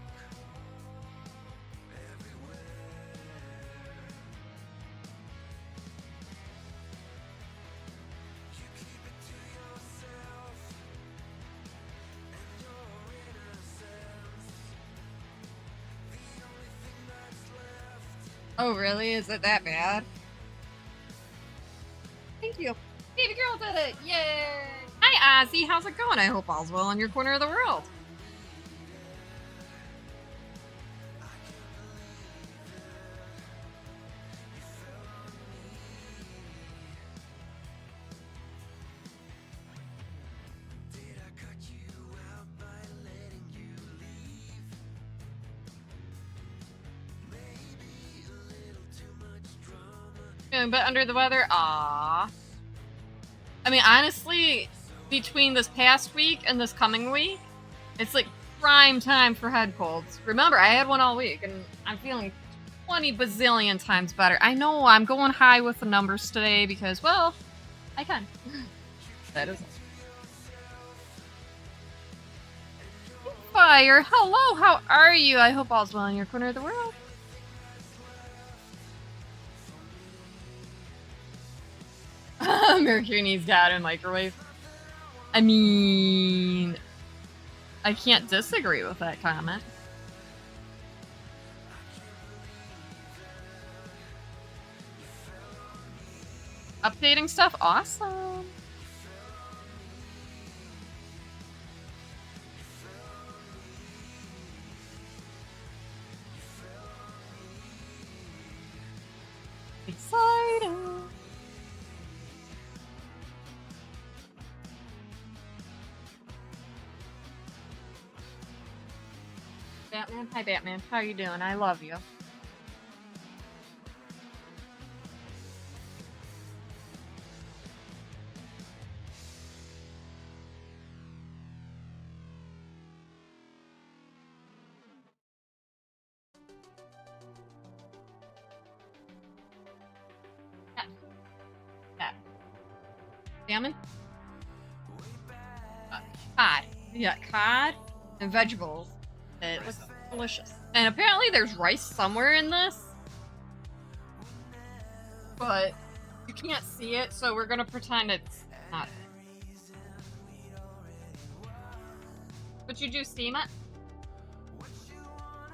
Oh, really? Is it that bad? Thank you. Baby girl did it! Yay! Hi, Ozzy. How's it going? I hope all's well in your corner of the world. Feeling a bit under the weather? Aww. I mean, honestly, between this past week and this coming week, it's like prime time for head colds. Remember, I had one all week, and I'm feeling 20 bazillion times better. I know I'm going high with the numbers today because, well, I can. That is Fire. Hello, how are you? I hope all's well in your corner of the world. Mercury needs data in microwave. I mean, I can't disagree with that comment. Updating stuff? Awesome. Exciting. Batman? Hi, Batman. How you doing? I love you. Yeah. Salmon? Cod. Yeah, cod and vegetables. It was delicious. And apparently there's rice somewhere in this. But you can't see it, so we're gonna pretend it's not. But you do steam it?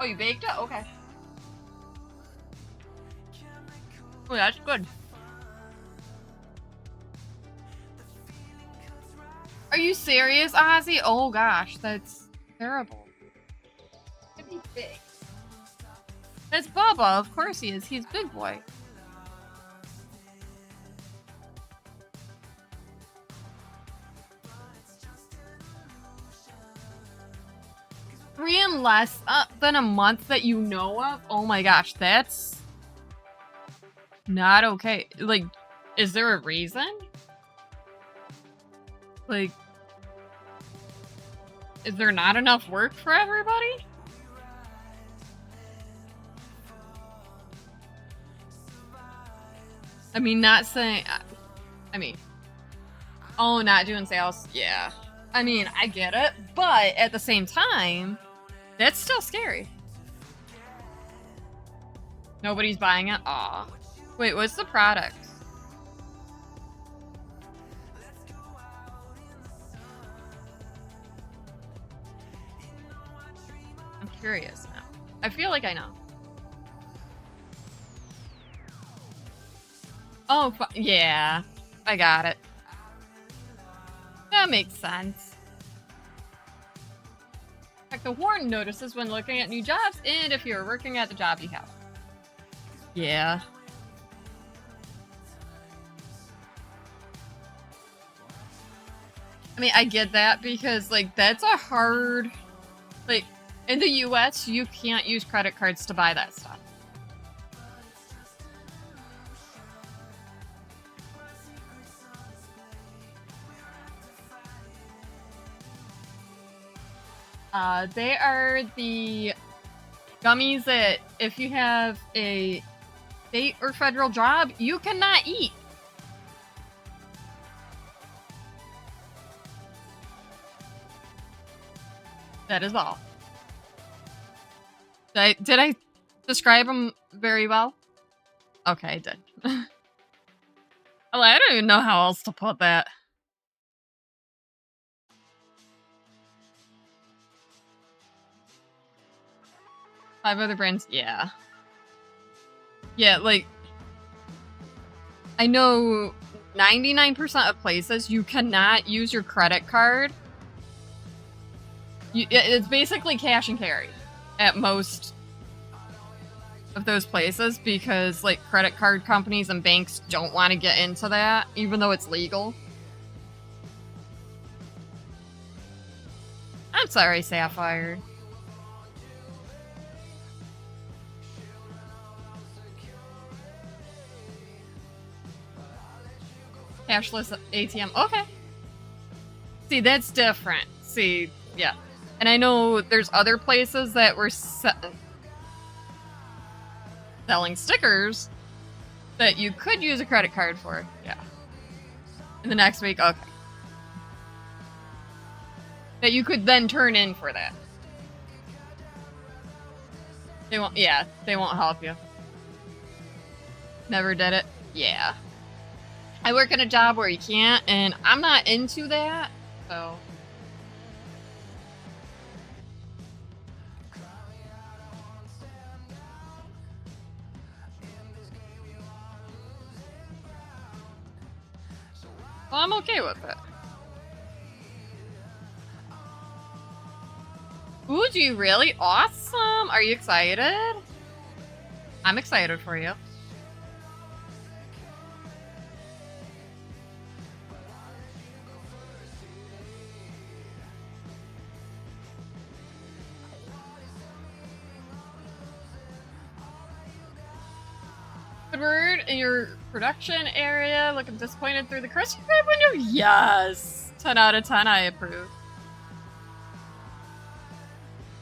Oh, you baked it? Okay. Oh, that's good. Are you serious, Ozzy? Oh gosh, that's terrible. He's big. That's Bubba, of course he is. He's big boy. Three in less than a month that you know of? Oh my gosh, that's not okay. Like, is there a reason? Like, is there not enough work for everybody? I mean, not saying... I mean... Oh, not doing sales? Yeah. I mean, I get it, but at the same time, that's still scary. Nobody's buying it? Aw. Wait, what's the product? I'm curious now. I feel like I know. Oh, yeah. I got it. That makes sense. Check the warn notices when looking at new jobs and if you're working at the job you have. Yeah. I mean, I get that because, like, that's a hard... Like, in the US, you can't use credit cards to buy that stuff. They are the gummies that if you have a state or federal job, you cannot eat. That is all. Did I describe them very well? Okay, I did. Well, I don't even know how else to put that. Five other brands, yeah. Yeah, like, I know 99% of places you cannot use your credit card. It's basically cash and carry at most of those places because, like, credit card companies and banks don't want to get into that, even though it's legal. I'm sorry, Sapphire. Cashless ATM. Okay. See, that's different. See, yeah. And I know there's other places that were selling stickers that you could use a credit card for. Yeah. In the next week, okay. That you could then turn in for that. They won't, yeah, they won't help you. Never did it? Yeah. I work in a job where you can't, and I'm not into that, so. Well, I'm okay with it. Ooh, do you really? Awesome! Are you excited? I'm excited for you. Edward, in your production area, looking disappointed through the Krusty Krab window? Yes! 10 out of 10, I approve.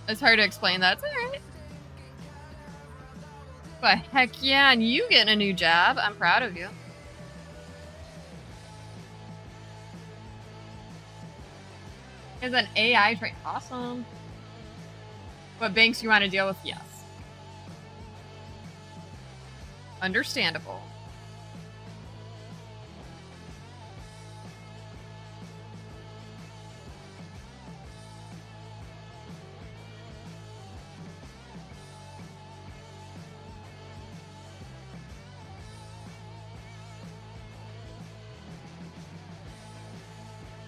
It's hard to explain that. It's alright. But heck yeah, and you getting a new job. I'm proud of you. Is an AI train. Awesome. What banks you want to deal with? Yes. Understandable.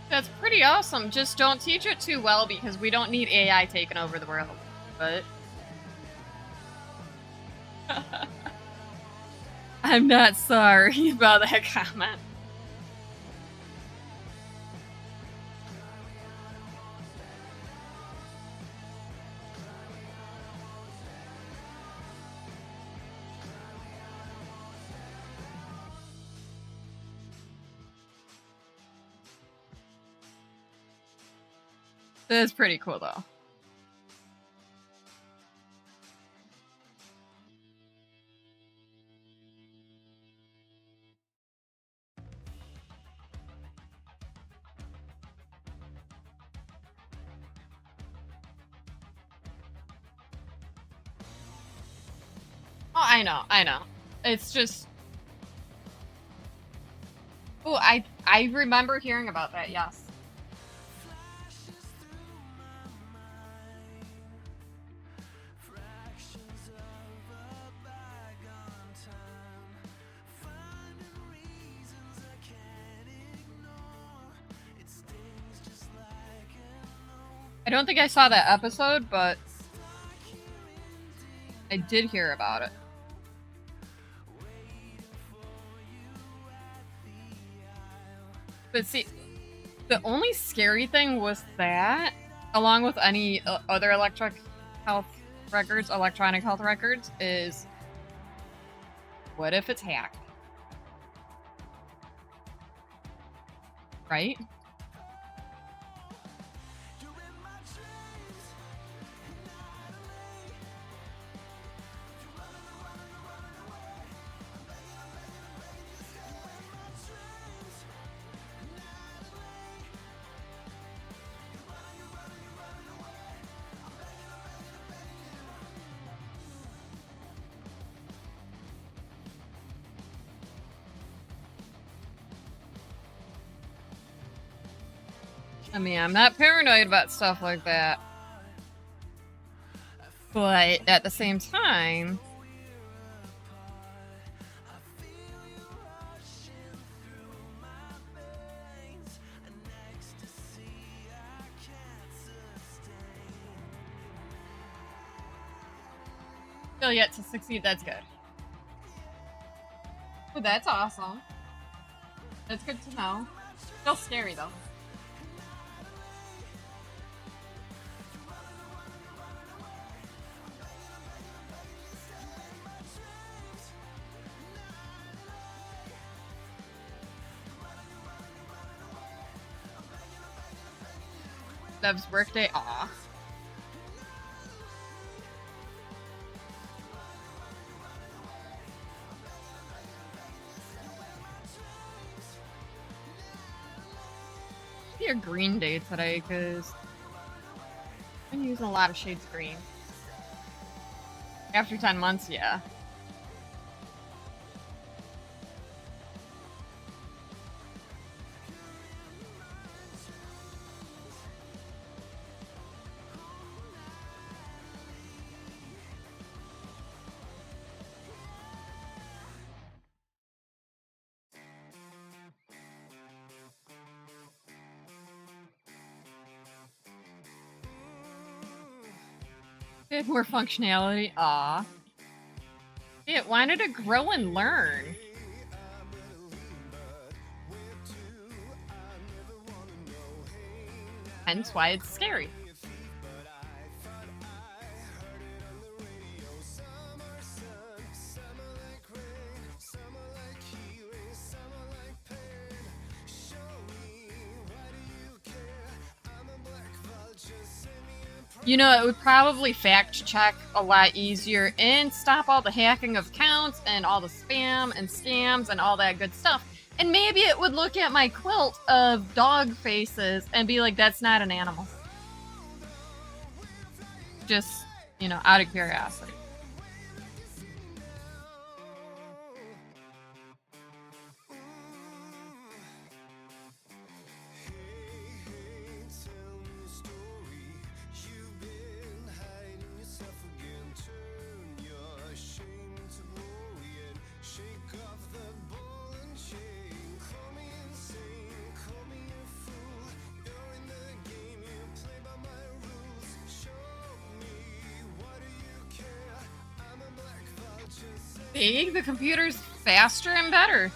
That's pretty awesome. Just don't teach it too well because we don't need AI taking over the world. But I'm not sorry about that comment. That's pretty cool though. Oh, I know. It's just... Oh, I remember hearing about that, yes. I don't think I saw that episode, but I did hear about it. But see, the only scary thing was that, along with any other electronic health records, is what if it's hacked? Right? I mean, I'm not paranoid about stuff like that. But at the same time, still yet to succeed, that's good. Oh, that's awesome. That's good to know. Still scary though. Dev's birthday off. Be a green day today because I'm using a lot of shades of green. After 10 months, yeah. Bit more functionality. Aw. It wanted to grow and learn. Hence why it's scary. You know, it would probably fact check a lot easier and stop all the hacking of accounts and all the spam and scams and all that good stuff. And maybe it would look at my quilt of dog faces and be like, that's not an animal. Just, you know, out of curiosity. See, the computer's faster and better.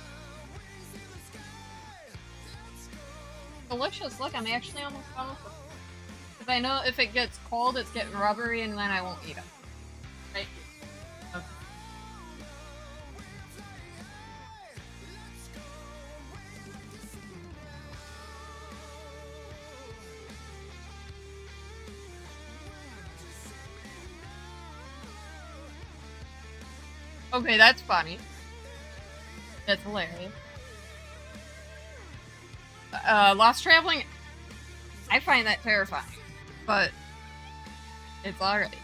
Delicious. Look, I'm actually almost done with it. Because I know if it gets cold, it's getting rubbery, and then I won't eat it. Right? Okay. Okay, that's funny. That's hilarious. Lost traveling, I find that terrifying, but it's alright.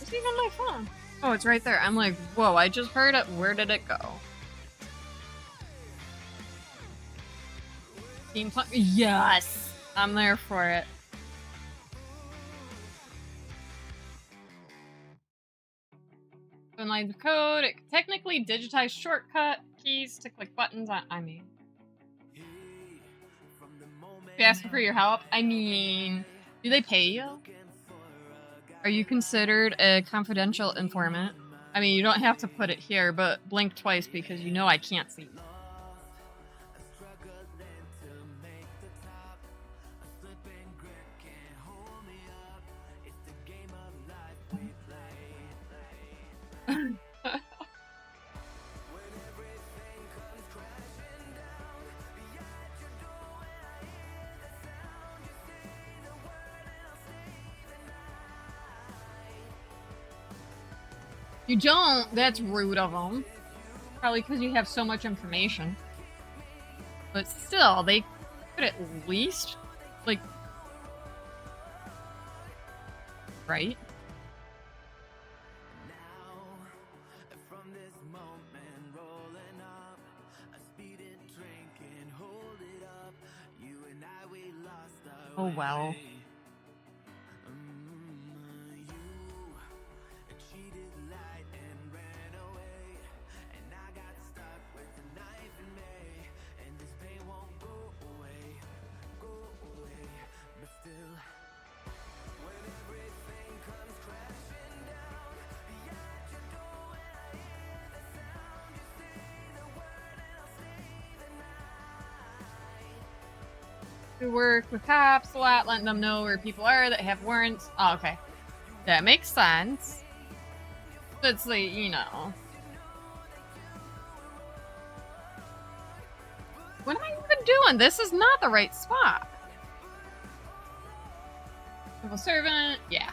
It's even my phone. Oh, it's right there. I'm like, whoa, I just heard it. Where did it go? Steampunk? Yes! I'm there for it. In lines of code, it can technically digitize shortcut keys to click buttons on. I mean, you asking for your help? I mean, do they pay you? Are you considered a confidential informant? I mean, you don't have to put it here, but blink twice because you know I can't see. You don't? That's rude of them. Probably because you have so much information. But still, they could at least, like... Right? Oh well. We work with cops a lot, letting them know where people are that have warrants. Oh, okay. That makes sense. It's like, you know. What am I even doing? This is not the right spot. Civil servant, yeah.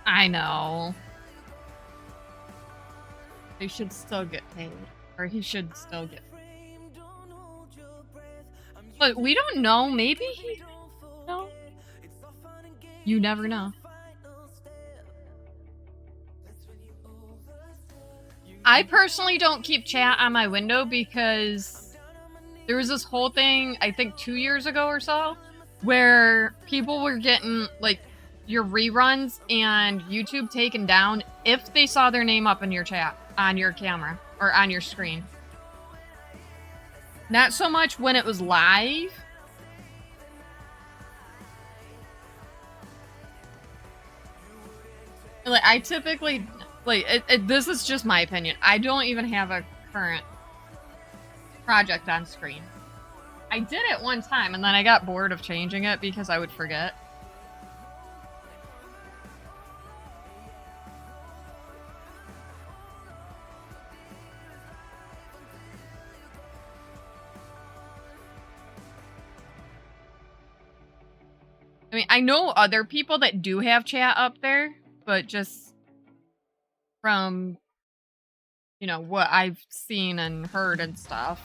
I know. They should still get paid. Or he should still get paid. But we don't know. Maybe he... No. You never know. I personally don't keep chat on my window because there was this whole thing, I think 2 years ago or so, where people were getting, like, your reruns and YouTube taken down if they saw their name up in your chat, on your camera, or on your screen. Not so much when it was live. Like, I typically, like, this is just my opinion. I don't even have a current project on screen. I did it one time, and then I got bored of changing it because I would forget. I mean, I know other people that do have chat up there, but just from, you know, what I've seen and heard and stuff.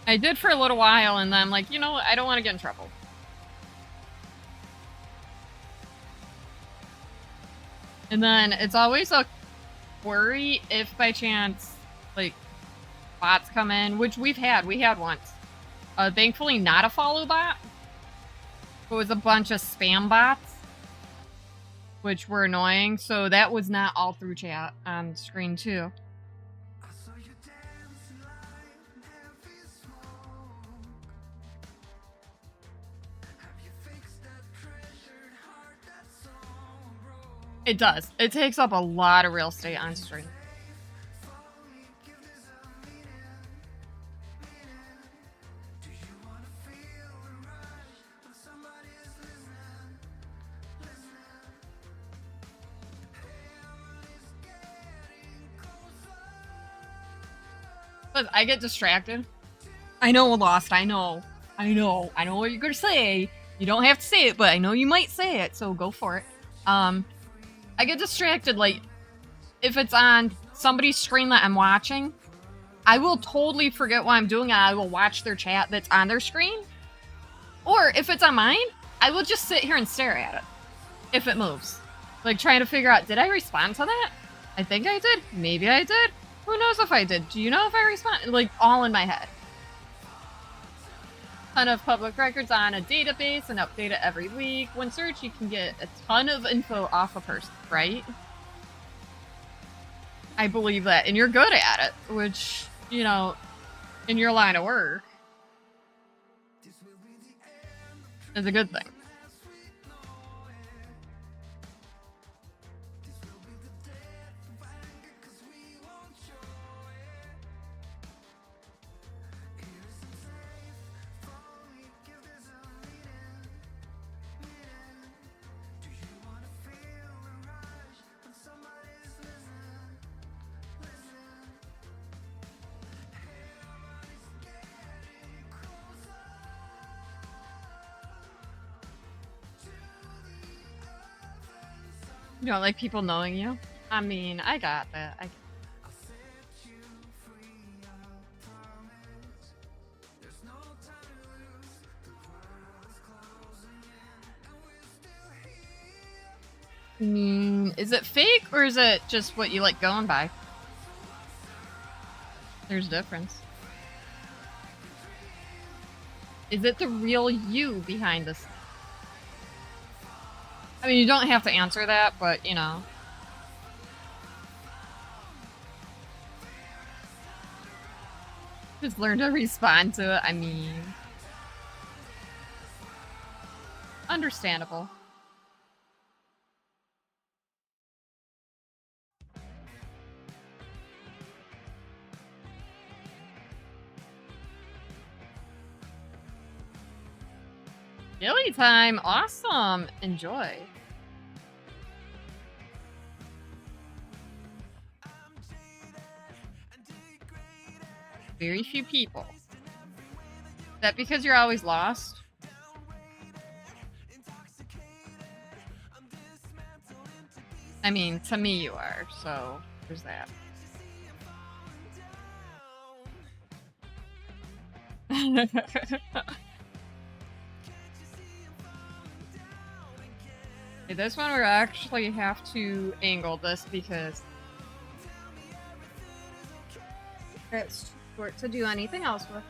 I did for a little while, and then I'm like, you know what? I don't want to get in trouble. And then it's always a worry if by chance, like, bots come in, which we had once. Thankfully not a follow bot. It was a bunch of spam bots, which were annoying. So that was not all through chat on screen too. It does. It takes up a lot of real estate on screen. But I get distracted. I know, Lost. I know what you're gonna say. You don't have to say it, but I know you might say it, so go for it. I get distracted, like, if it's on somebody's screen that I'm watching, I will totally forget what I'm doing and I will watch their chat that's on their screen. Or if it's on mine, I will just sit here and stare at it. If it moves. Like, trying to figure out, did I respond to that? I think I did. Maybe I did. Who knows if I did? Do you know if I responded? Like, all in my head. Ton of public records on a database and update it every week. When search, you can get a ton of info off a person, right? I believe that. And you're good at it, which, you know, in your line of work is a good thing. You don't like people knowing you? I mean, I got that. I mean, is it fake or is it just what you like going by? There's a difference. Is it the real you behind this? I mean, you don't have to answer that, but you know. Just learn to respond to it. I mean, understandable. Daily time, awesome. Enjoy. Very few people. Is that because you're always lost? I mean, to me you are, so there's that. Okay, this one we actually have to angle this because it's too short to do anything else with.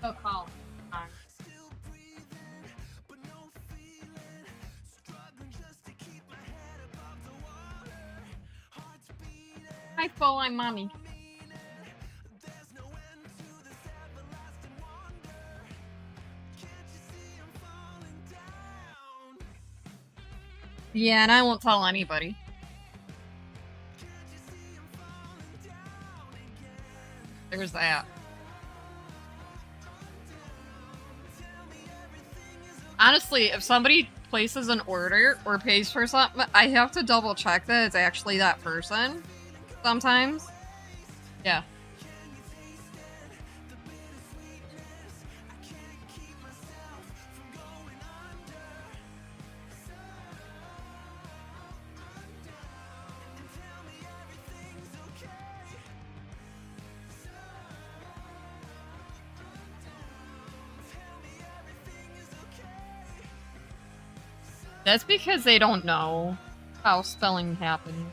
Oh, Colin. Hi, Fo, I'm mommy. Yeah, and I won't tell anybody. There's that. Honestly, if somebody places an order or pays for something, I have to double check that it's actually that person. Sometimes. Yeah. That's because they don't know how spelling happens.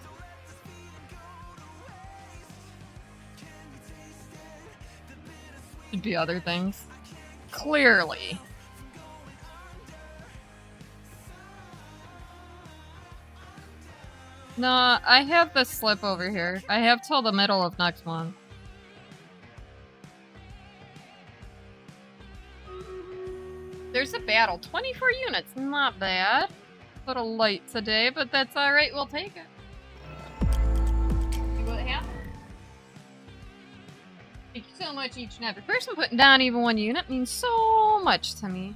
Could be other things. Clearly. No, I have this slip over here. I have till the middle of next month. There's a battle. 24 units. Not bad. A little light today, but that's alright. We'll take it. See what happens. Thank you so much, each and every person. Putting down even one unit means so much to me.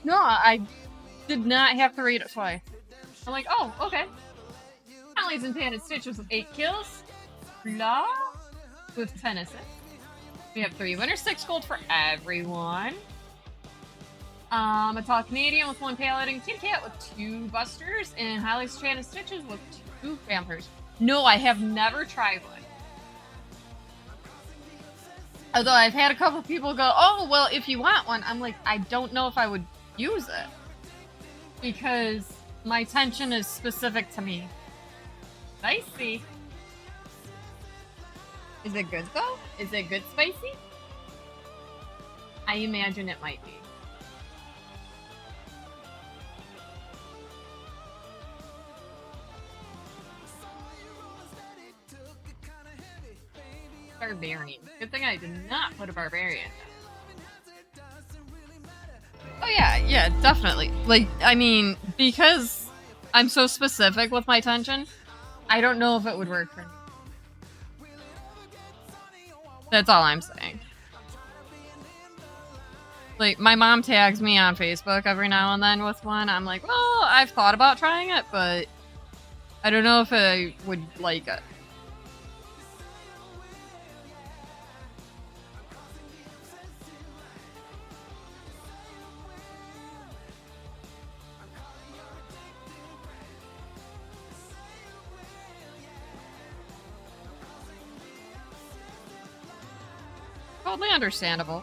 No, I did not have to read it twice. I'm like, oh, okay. Ellie's and Painted Stitches with 8 kills. Blah. With 10 assists. We have 3 winners, 6 gold for everyone. A tall Canadian with 1 paladin, kitty cat with 2 busters, and highlights Chan and Stitches with 2 vampires. No, I have never tried one. Although I've had a couple people go, oh, well, if you want one, I'm like, I don't know if I would use it. Because my tension is specific to me. Spicy. Is it good, though? Is it good spicy? I imagine it might be. Barbarian. Good thing I did not put a barbarian down. Oh yeah, definitely. Like, I mean, because I'm so specific with my tension, I don't know if it would work for me. That's all I'm saying. Like, my mom tags me on Facebook every now and then with one. I'm like, well, I've thought about trying it, but I don't know if I would like it. Totally understandable.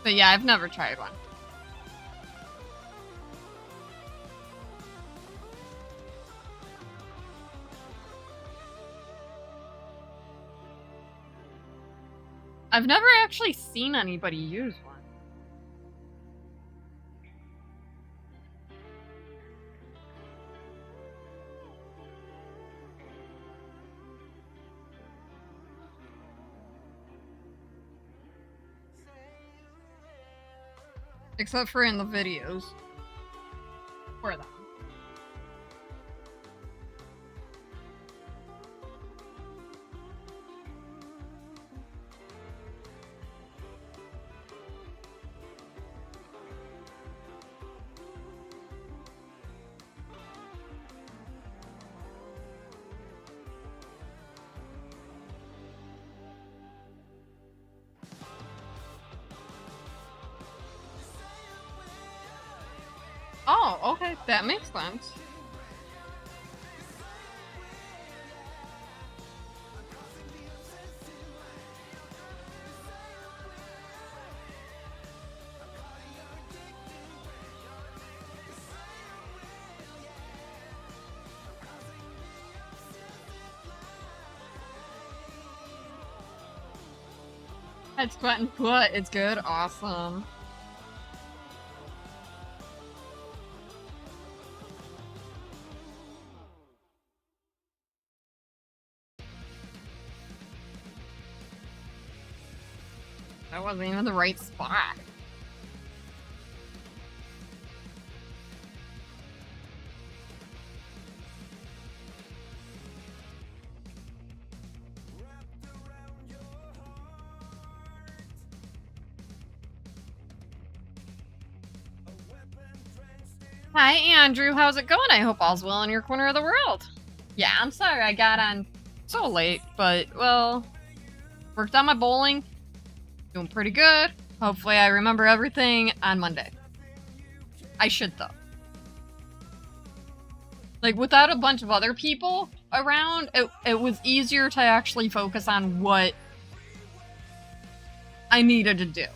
But yeah, I've never tried one. I've never actually seen anybody use one. Except for in the videos. For them. Oh, okay, that makes sense. It's Quentin Foot. It's good. Awesome. That wasn't even the right spot. Hi, Andrew. How's it going? I hope all's well in your corner of the world. Yeah, I'm sorry I got on so late, but, well, worked on my bowling. Doing pretty good. Hopefully I remember everything on Monday. I should, though. Like, without a bunch of other people around, it was easier to actually focus on what I needed to do.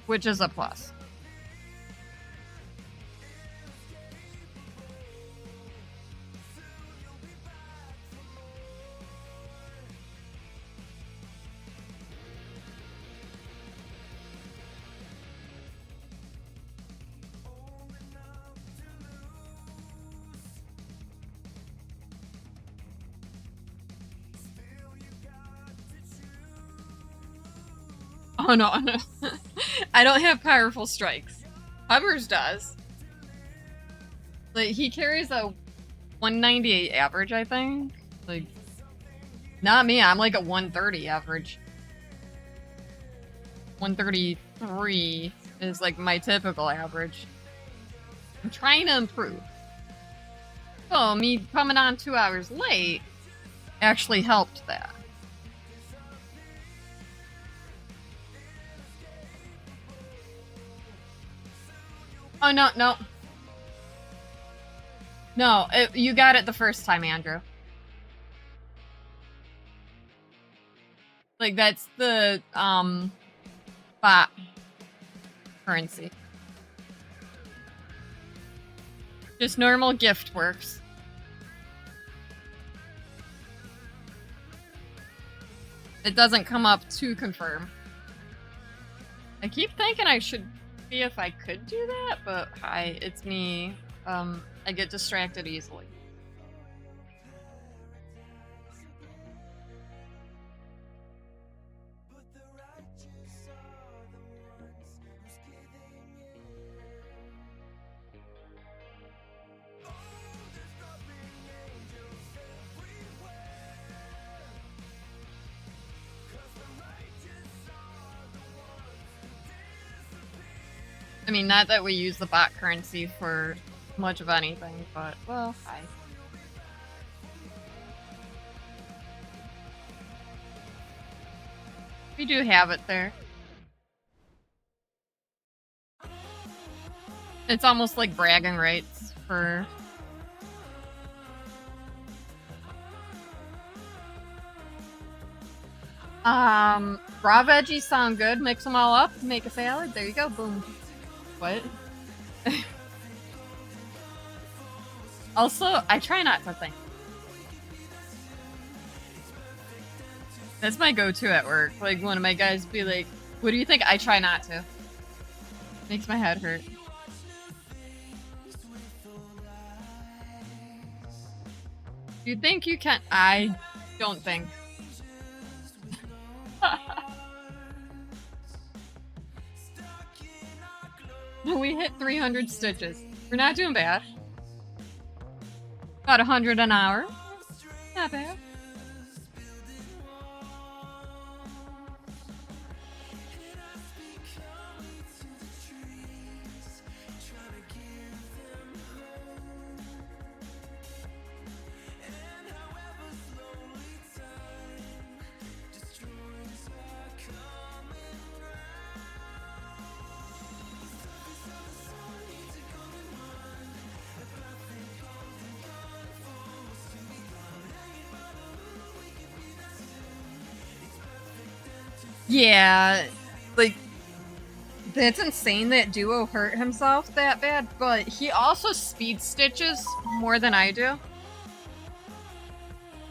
Which is a plus. Oh no, no. I don't have powerful strikes. Hubbers does. Like, he carries a 198 average, I think. Like, not me, I'm like a 130 average. 133. is like my typical average. I'm trying to improve. So me coming on 2 hours late actually helped that. Oh, no, no. No, you got it the first time, Andrew. Like, that's the, bot currency. Just normal gift works. It doesn't come up to confirm. I keep thinking I should see if I could do that, but hi, it's me. I get distracted easily. I mean, not that we use the bot currency for much of anything, but, well, hi. We do have it there. It's almost like bragging rights for... raw veggies sound good. Mix them all up, make a salad. There you go, boom. What? Also, I try not to think. That's my go-to at work. Like, one of my guys be like, what do you think? I try not to. Makes my head hurt. You think you can? I don't think. We hit 300 stitches. We're not doing bad. About 100 an hour. Not bad. Yeah, like, that's insane that Duo hurt himself that bad, but he also speed stitches more than I do.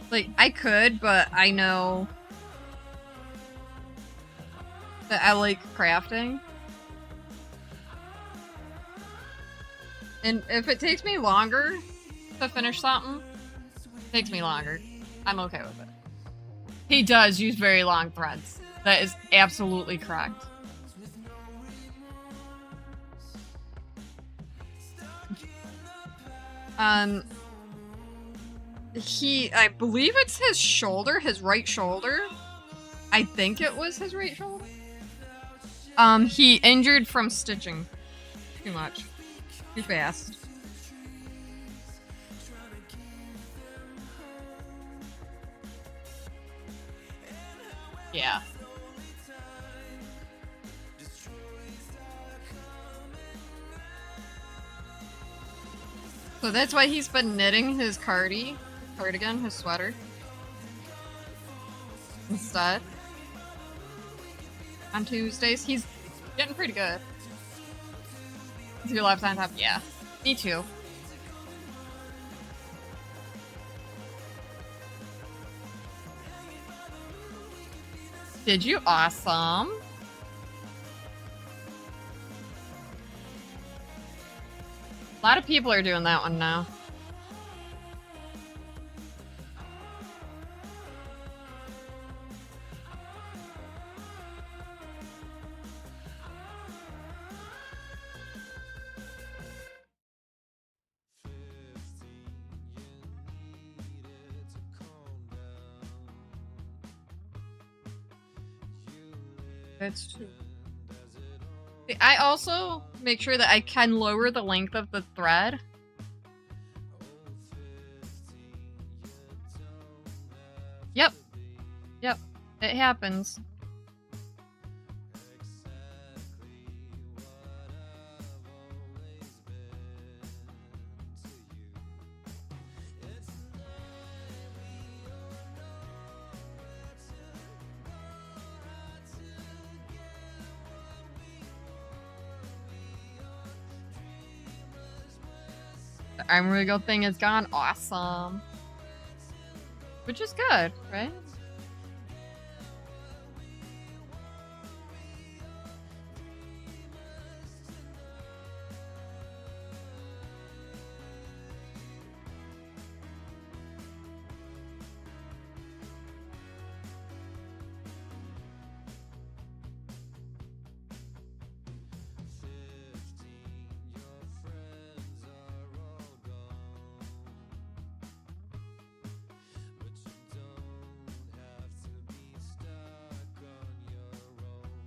Like, I could, but I know that I like crafting. And if it takes me longer to finish something, it takes me longer. I'm okay with it. He does use very long threads. That is absolutely correct. I believe it's his shoulder, his right shoulder. I think it was his right shoulder. He injured from stitching too much, too fast. Yeah. So that's why he's been knitting his cardigan, his sweater, instead. On Tuesdays, he's getting pretty good. Is your left on top? Yeah. Me too. Did you? Awesome. A lot of people are doing that one now. That's true. I also make sure that I can lower the length of the thread. Yep. Yep. It happens. The arm wiggle thing is gone. Awesome. Which is good, right?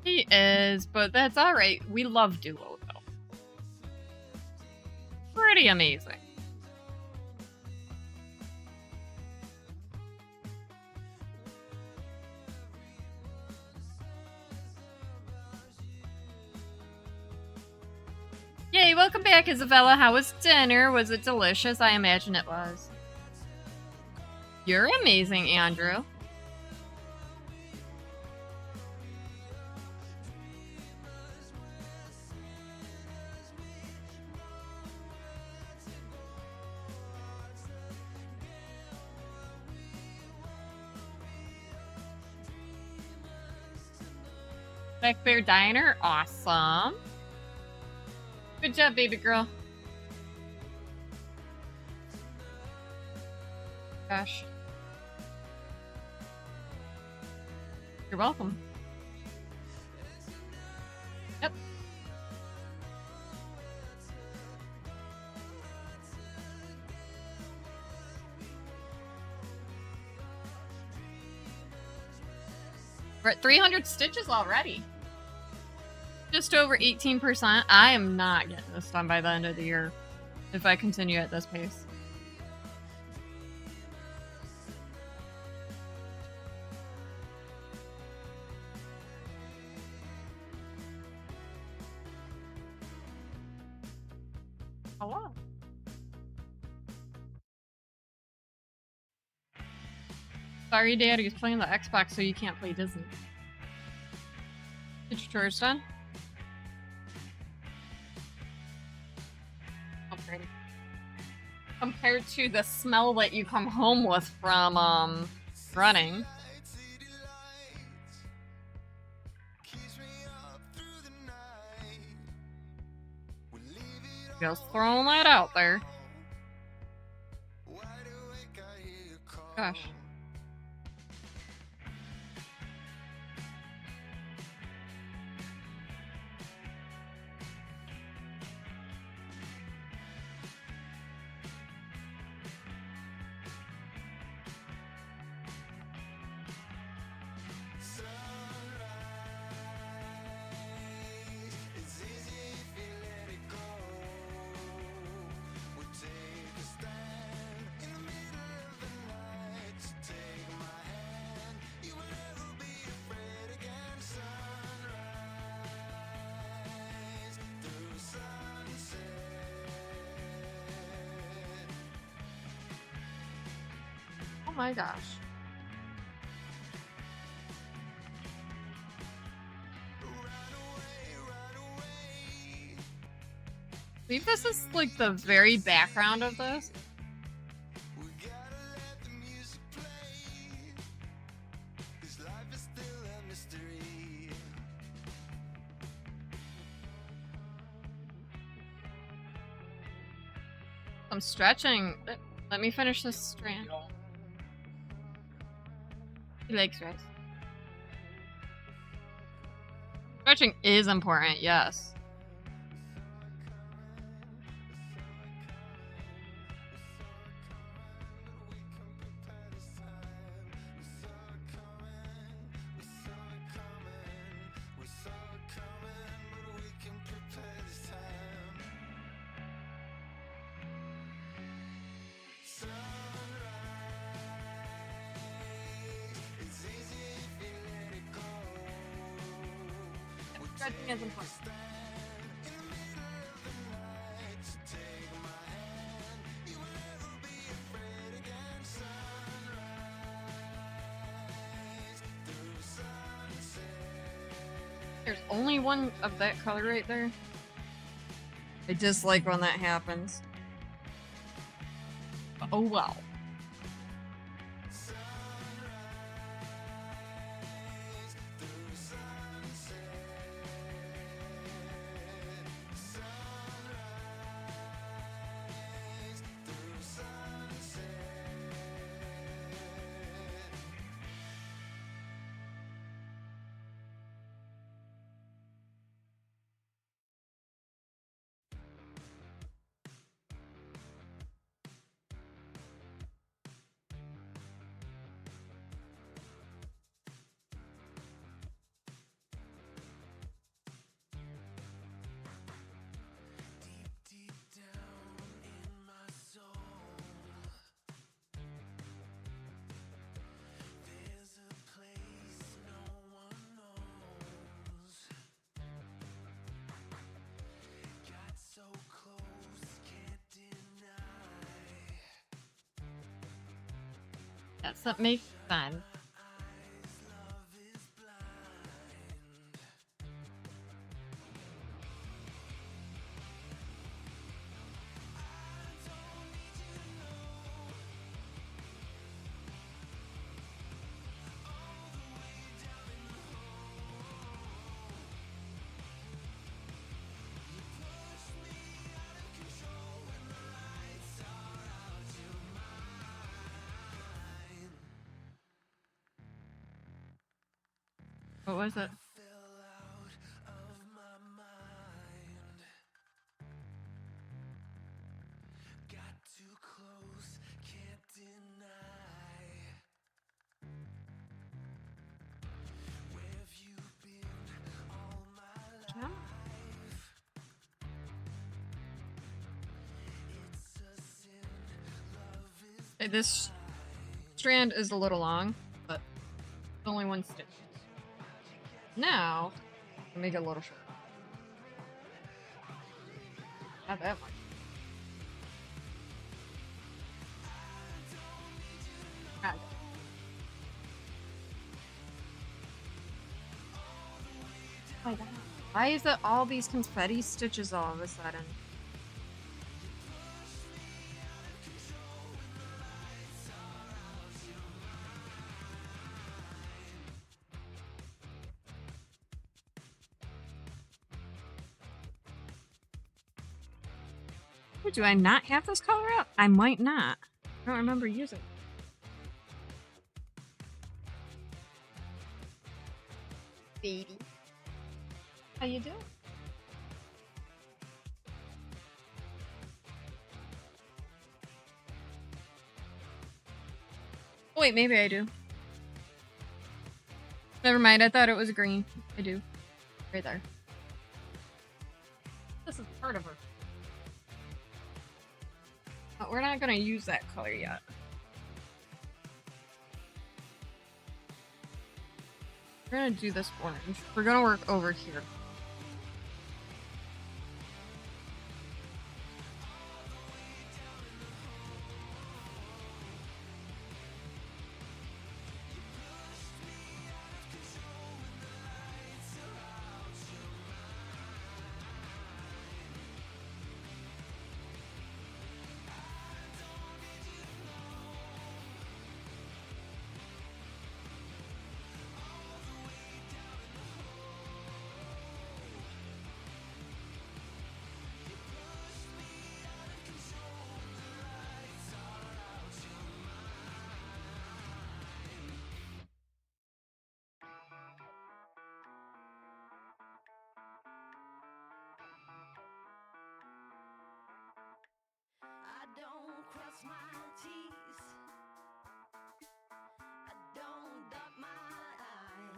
He is, but that's alright. We love Duo, though. Pretty amazing. Yay, welcome back, Isabella. How was dinner? Was it delicious? I imagine it was. You're amazing, Andrew. Black Bear Diner, awesome. Good job, baby girl. Gosh. You're welcome. Yep. We're at 300 stitches already. Just over 18%. I am not getting this done by the end of the year if I continue at this pace. Hello. Sorry, Daddy's playing the Xbox, so you can't play Disney. Get your chores done? Oh, pretty. Compared to the smell that you come home with from, running. Just throwing that out there. Gosh. Oh my gosh. I believe this is like the very background of this. I'm stretching. Let me finish this strand. He likes rice. Stretching is important, yes. Stretching is important. There's only one of that color right there. I dislike when that happens. Oh well. Deep down in my soul, there's a place no one knows. Got so close, can't deny. Yes, that makes sense. Love is blind. What was it? Fell out of my mind. Got too close, can't deny. Where've you been all my life? It's a sin, love is This strand is a little long, but it's only one stitch. Now, I'll make it a little shorter. Not that much. Ah, oh my God. Why is it all these confetti stitches all of a sudden? Or do I not have this color up? I might not. I don't remember using it. Baby. How you doing? Oh, wait, maybe I do. Never mind, I thought it was green. I do. Right there. This is part of her. But we're not gonna use that color yet. We're gonna do this orange. We're gonna work over here. I don't cross my T's. I don't dot my I's.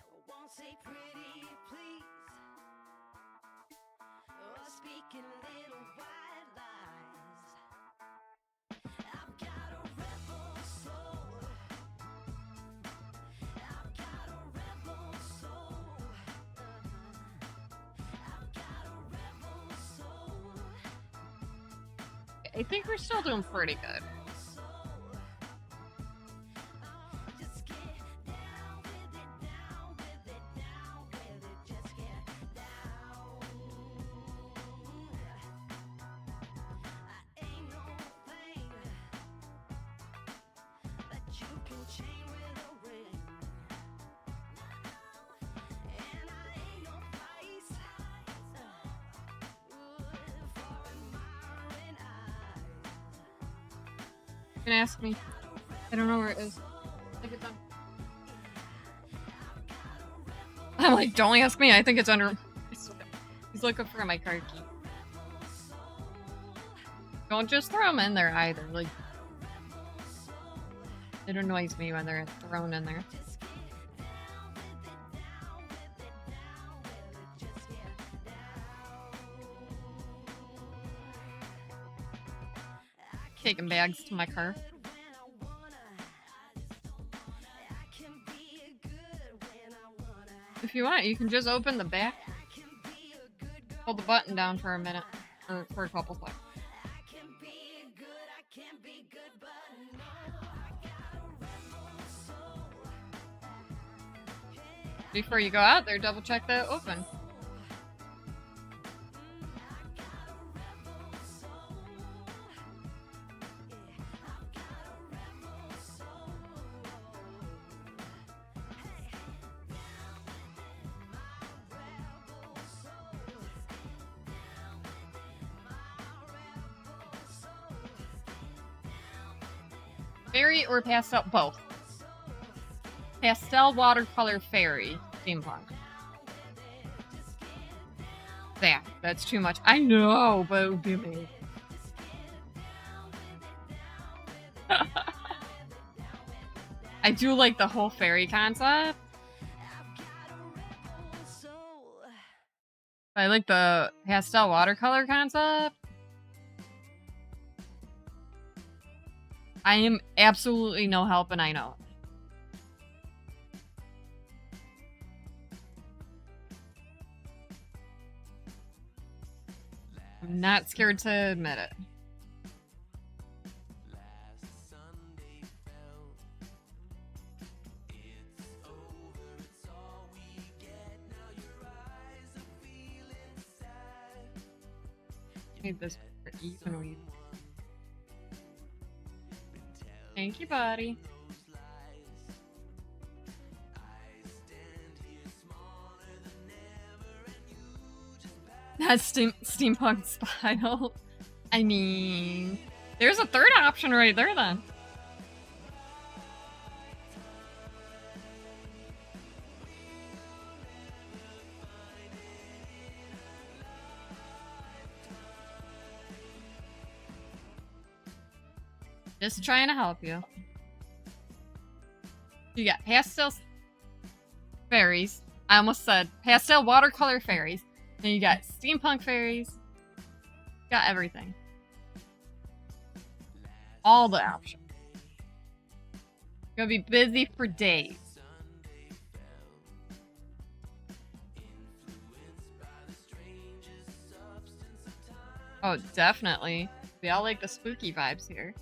I won't say pretty please or speaking little white lies. I've got a rebel soul. I've got a rebel soul. I think we're still doing pretty good. You can ask me. I don't know where it is. I think it's on. I'm like, don't ask me. I think it's under. He's looking for my card key. Don't just throw them in there either. Like, it annoys me when they're thrown in there. Taking bags to my car. If you want, you can just open the back. Hold the button down for a minute. Or for a couple seconds. Before you go out there, double check that open. Fairy or pastel? Both. Pastel watercolor fairy steampunk. That's too much. I know, but it would be me. I do like the whole fairy concept. I like the pastel watercolor concept. I am absolutely no help, and I know. I'm not scared to admit it. Need this for even weed. Thank you, buddy. That's steampunk style. I mean, there's a third option right there then. Just trying to help you. You got pastel fairies. I almost said pastel watercolor fairies. Then you got steampunk fairies. Got everything. All the options. Gonna be busy for days. Oh, definitely. We all like the spooky vibes here.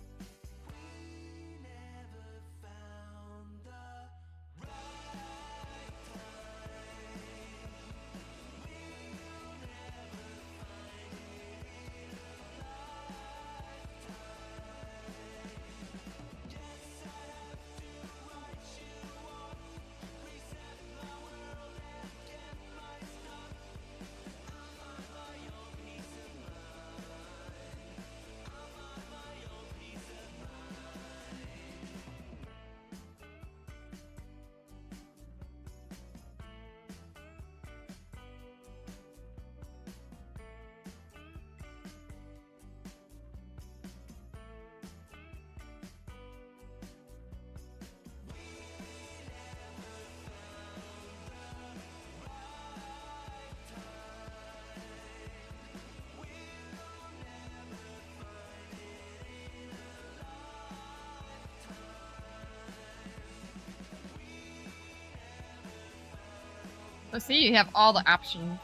So see, you have all the options.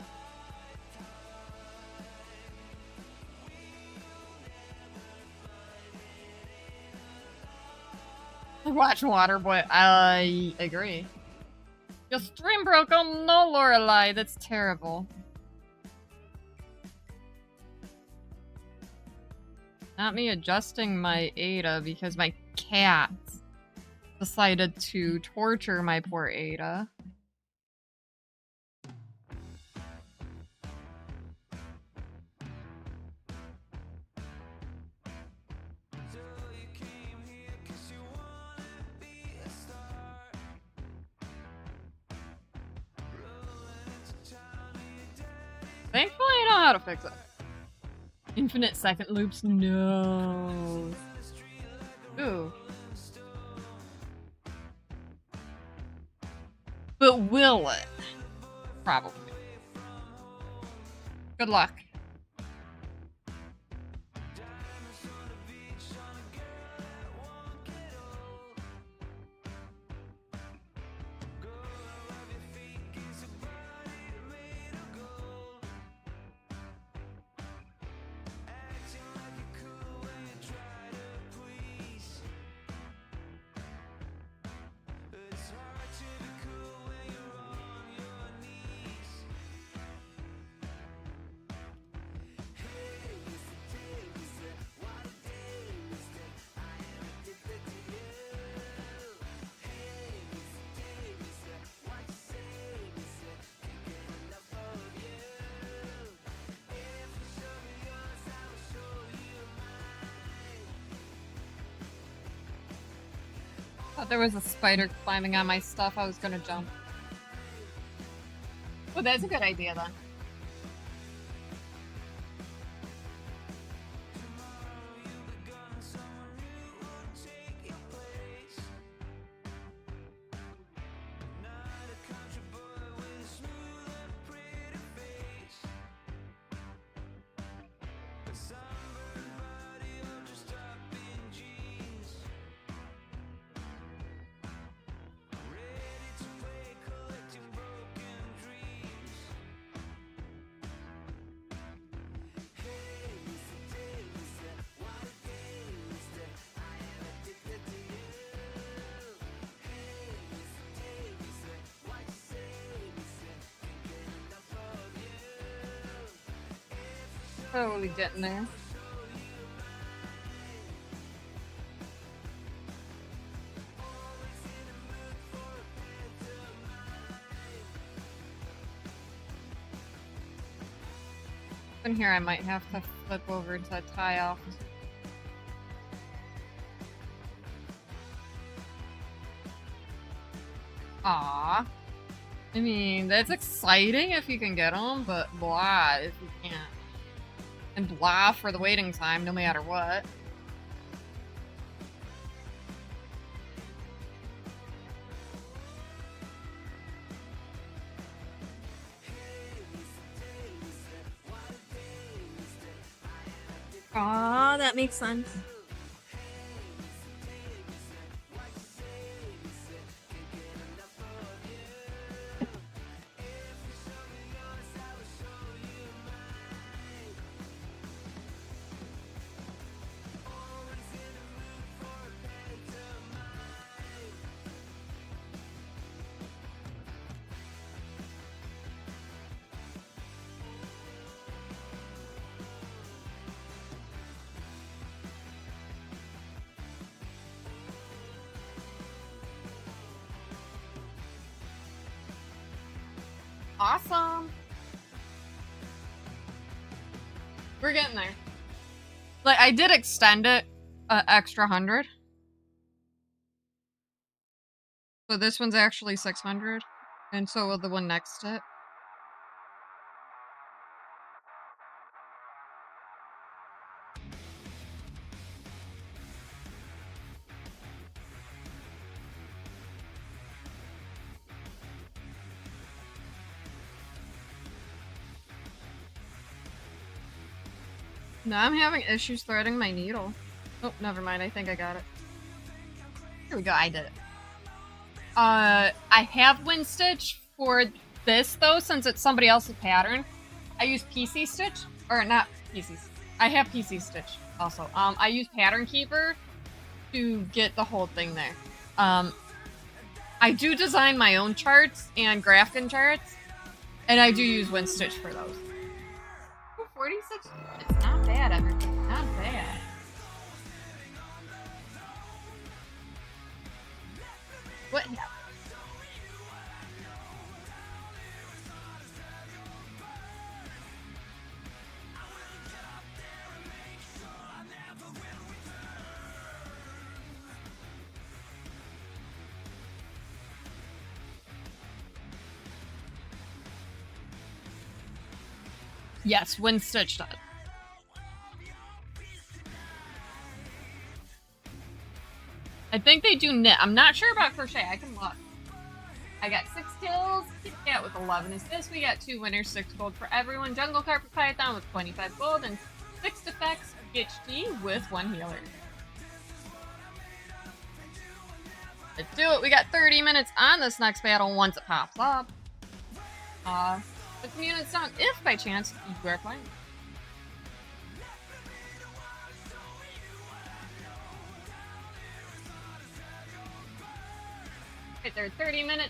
Watch Waterboy. I agree. Your stream broke. Oh no, Lorelai. That's terrible. Not me adjusting my Ada because my cat decided to torture my poor Ada. Thankfully, I know how to fix it. Infinite second loops? No. Ooh. But will it? Probably. Good luck. Thought there was a spider climbing on my stuff. I was gonna jump. Well, that's a good idea then. Totally getting there. In here, I might have to flip over to tie off. Aww. I mean, that's exciting if you can get them, but blah if you can't. And blah for the waiting time, no matter what. Aw, that makes sense. Awesome. We're getting there. Like, I did extend it an extra 100. So this one's actually 600. And so will the one next to it. No, I'm having issues threading my needle. Oh, never mind. I think I got it. Here we go. I did it. I have Wind Stitch for this, though, since it's somebody else's pattern. I use PC Stitch. Or not PC. I have PC Stitch also. I use Pattern Keeper to get the whole thing there. I do design my own charts and Grafton charts, and I do use WinStitch for those. 46 minutes, not bad, everybody, not bad. What happened? Yes, WinStitch does. I think they do knit. I'm not sure about crochet. I can look. I got 6 kills. Kit Kat with 11 assists. We got 2 winners, 6 gold for everyone. Jungle Carpet Python with 25 gold and 6 defects. PhD with 1 healer. Let's do it. We got 30 minutes on this next battle once it pops up. The community sound if by chance you are playing. Right there, 30 minutes.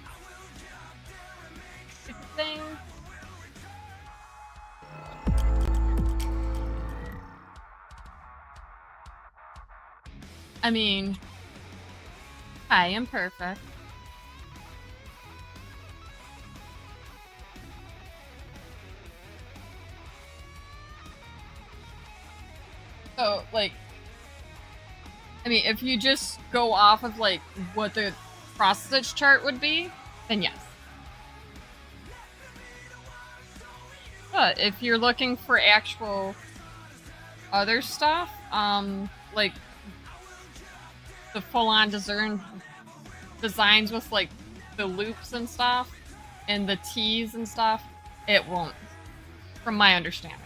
It's a thing. I mean, I am perfect. So, like, I mean, if you just go off of, like, what the cross-stitch chart would be, then yes. But if you're looking for actual other stuff, like the full-on designs with, like, the loops and stuff, and the T's and stuff, it won't, from my understanding.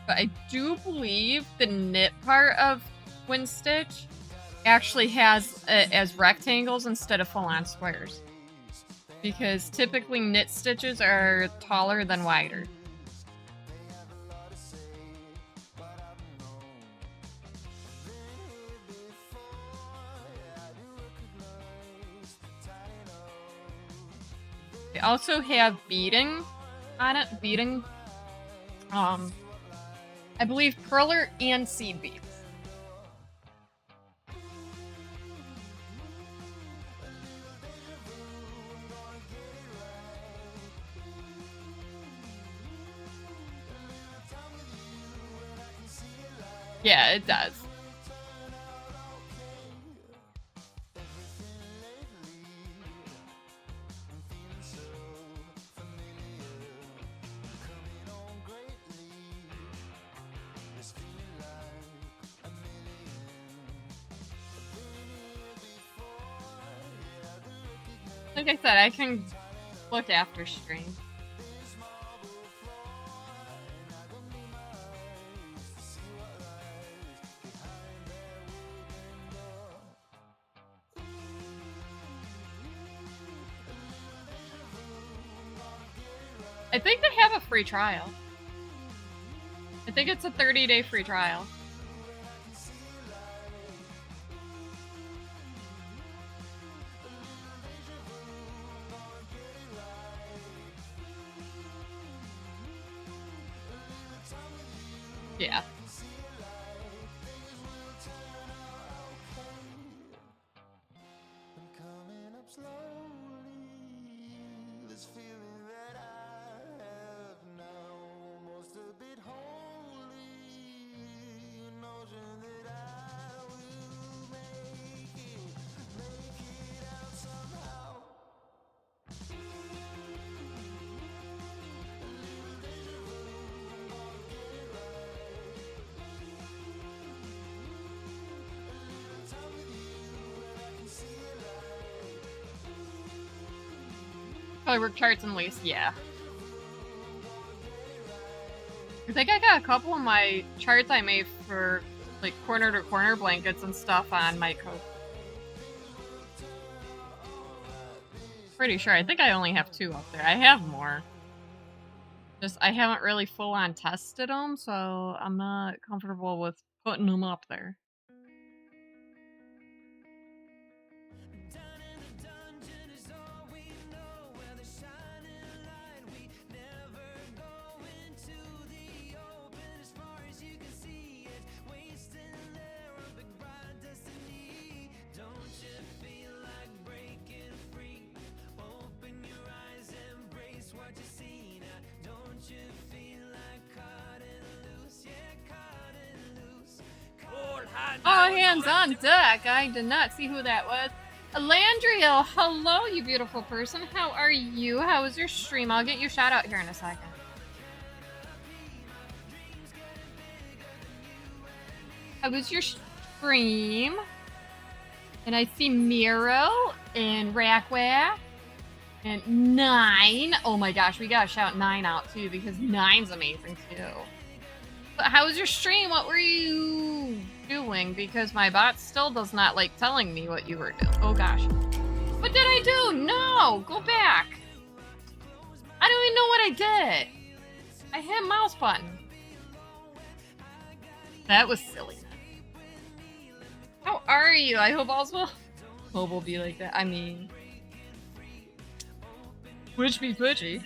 But I do believe the knit part of WinStitch actually has it as rectangles instead of full-on squares. Because typically knit stitches are taller than wider. They also have beading on it. Beading. I believe perler and seed beads. Yeah, it does. Like I said, I can look after stream. I think they have a free trial. I think it's a 30-day free trial. Yeah. I work charts and lace, yeah. I think I got a couple of my charts I made for like corner to corner blankets and stuff on my coat. Pretty sure. I think I only have 2 up there. I have more. Just I haven't really full on tested them, so I'm not comfortable with putting them up there. All hands on deck. I did not see who that was. Landriel, hello, you beautiful person. How are you? How was your stream? I'll get you shout out here in a second. How was your stream? And I see Miro and Rackwack and 9. Oh my gosh, we gotta shout 9 out too because 9's amazing too. But how was your stream? What were you doing? Because my bot still does not like telling me what you were doing. Oh gosh. What did I do? No! Go back! I don't even know what I did! I hit mouse button. That was silly. How are you? I hope all's well. Hope will be like that. I mean... Which be Pudgy.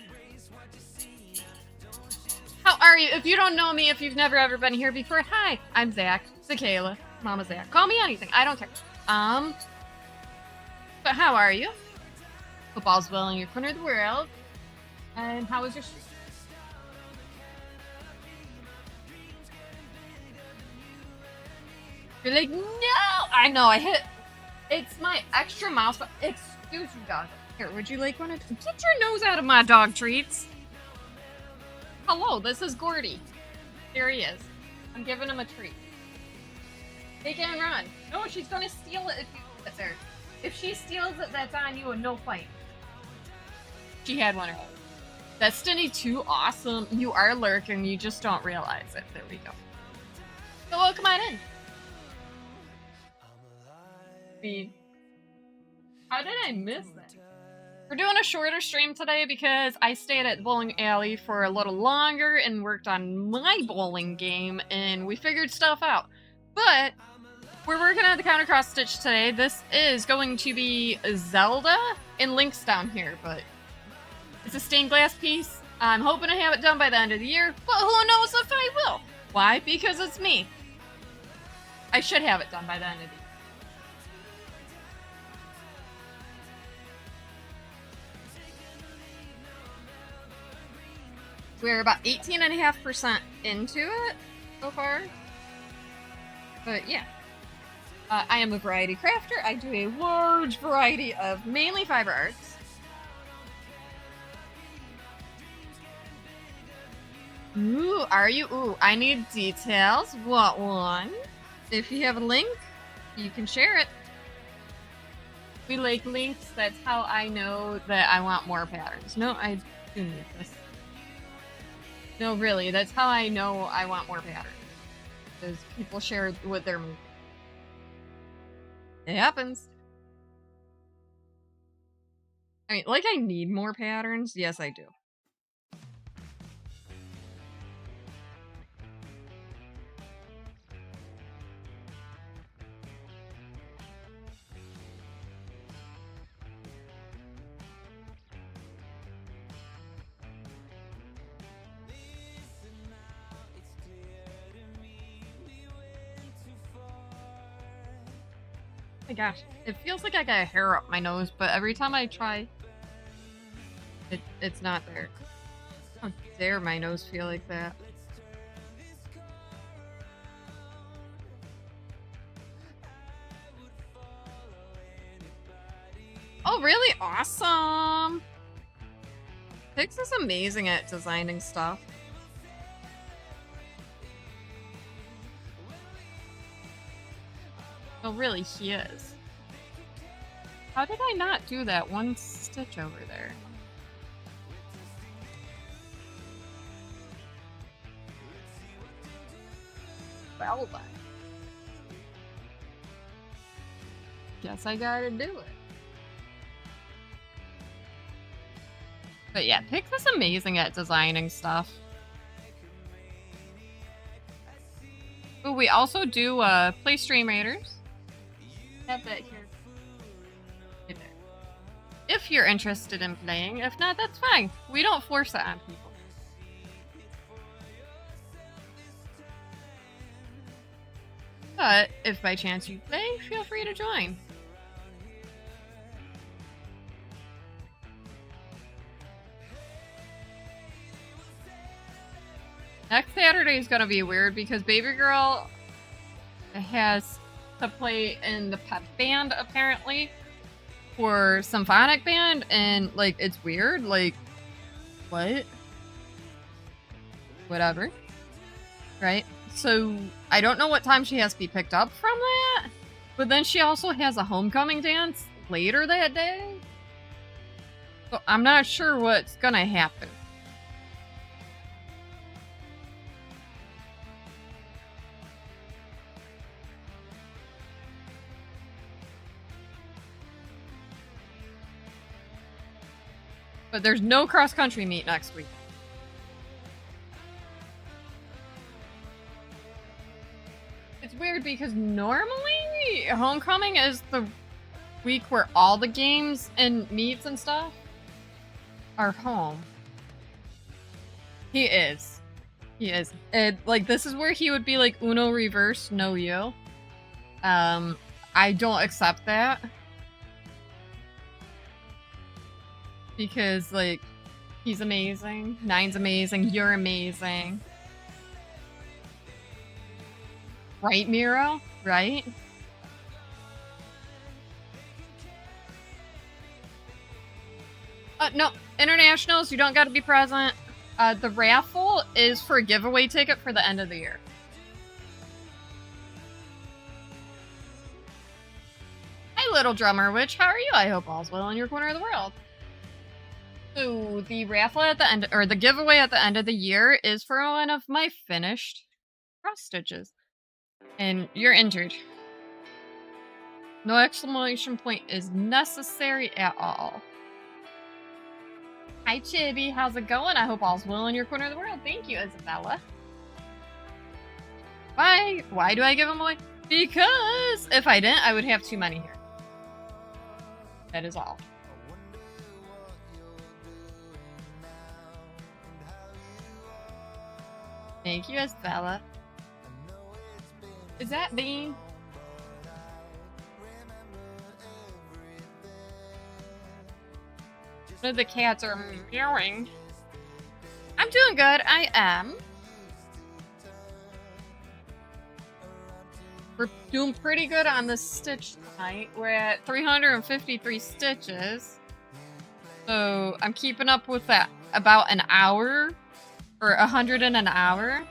How are you? If you don't know me, if you've never ever been here before, hi, I'm Zach. Zakayla. Mama Zach. Call me anything. I don't care. But how are you? Hope all's well in your corner of the world. And how was your stream? You're like, no! I know, I hit... It's my extra mouse. Excuse you, dog. Here, would you like one of... Get your nose out of my dog treats. Hello, this is Gordy. There he is. I'm giving him a treat. Take it and run. No, she's gonna steal it if you... That's her. If she steals it, that's on you and no fight. She had one earlier. Destiny 2, awesome. You are lurking, you just don't realize it. There we go. So, come on in. How did I miss that? We're doing a shorter stream today because I stayed at the bowling alley for a little longer and worked on my bowling game, and we figured stuff out. But we're working on the counter cross stitch today. This is going to be Zelda and Link's down here, but it's a stained glass piece. I'm hoping to have it done by the end of the year, but who knows if I will. Why? Because it's me. I should have it done by the end of the year. We're about 18.5% into it so far. But yeah. I am a variety crafter. I do a large variety of mainly fiber arts. Ooh, are you? Ooh, I need details. What one? If you have a link, you can share it. We like links. That's how I know that I want more patterns. No, I do need this. No, really, that's how I know I want more patterns. Because people share what they're moving. It happens. I mean, like I need more patterns? Yes, I do. Oh my gosh, it feels like I got a hair up my nose, but every time I try, it's not there. How dare my nose feel like that? Oh, really? Awesome! Pix is amazing at designing stuff. Oh, really, he is. How did I not do that one stitch over there? Zelda. Guess I gotta do it. But yeah, Pick is amazing at designing stuff. Oh, we also do play Stream Raiders. Have that here. Right there. If you're interested in playing, if not, that's fine. We don't force it on people. But if by chance you play, feel free to join. Next Saturday is gonna be weird because baby girl has to play in the pep band apparently for symphonic band, and like it's weird. Like, what? Whatever. Right? So I don't know what time she has to be picked up from that, but then she also has a homecoming dance later that day. So I'm not sure what's gonna happen. But there's no cross-country meet next week. It's weird because normally homecoming is the week where all the games and meets and stuff are home. He is. He is. Like, this is where he would be like Uno reverse, no you. I don't accept that. Because, like, he's amazing. Nine's amazing. You're amazing. Right, Miro? Right? No. Internationals, you don't gotta be present. The raffle is for a giveaway ticket for the end of the year. Hi, Little Drummer Witch. How are you? I hope all's well in your corner of the world. So the raffle at the end, or the giveaway at the end of the year, is for one of my finished cross stitches. And you're injured. No exclamation point is necessary at all. Hi Chibi, how's it going? I hope all's well in your corner of the world. Thank you, Isabella. Why do I give them away? Because if I didn't, I would have too many here. That is all. Thank you, Isabella. Is that Bean? One of the cats are meowing. I'm doing good. I am. We're doing pretty good on this stitch tonight. We're at 353 stitches. So I'm keeping up with that about an hour. Or 100 in an hour.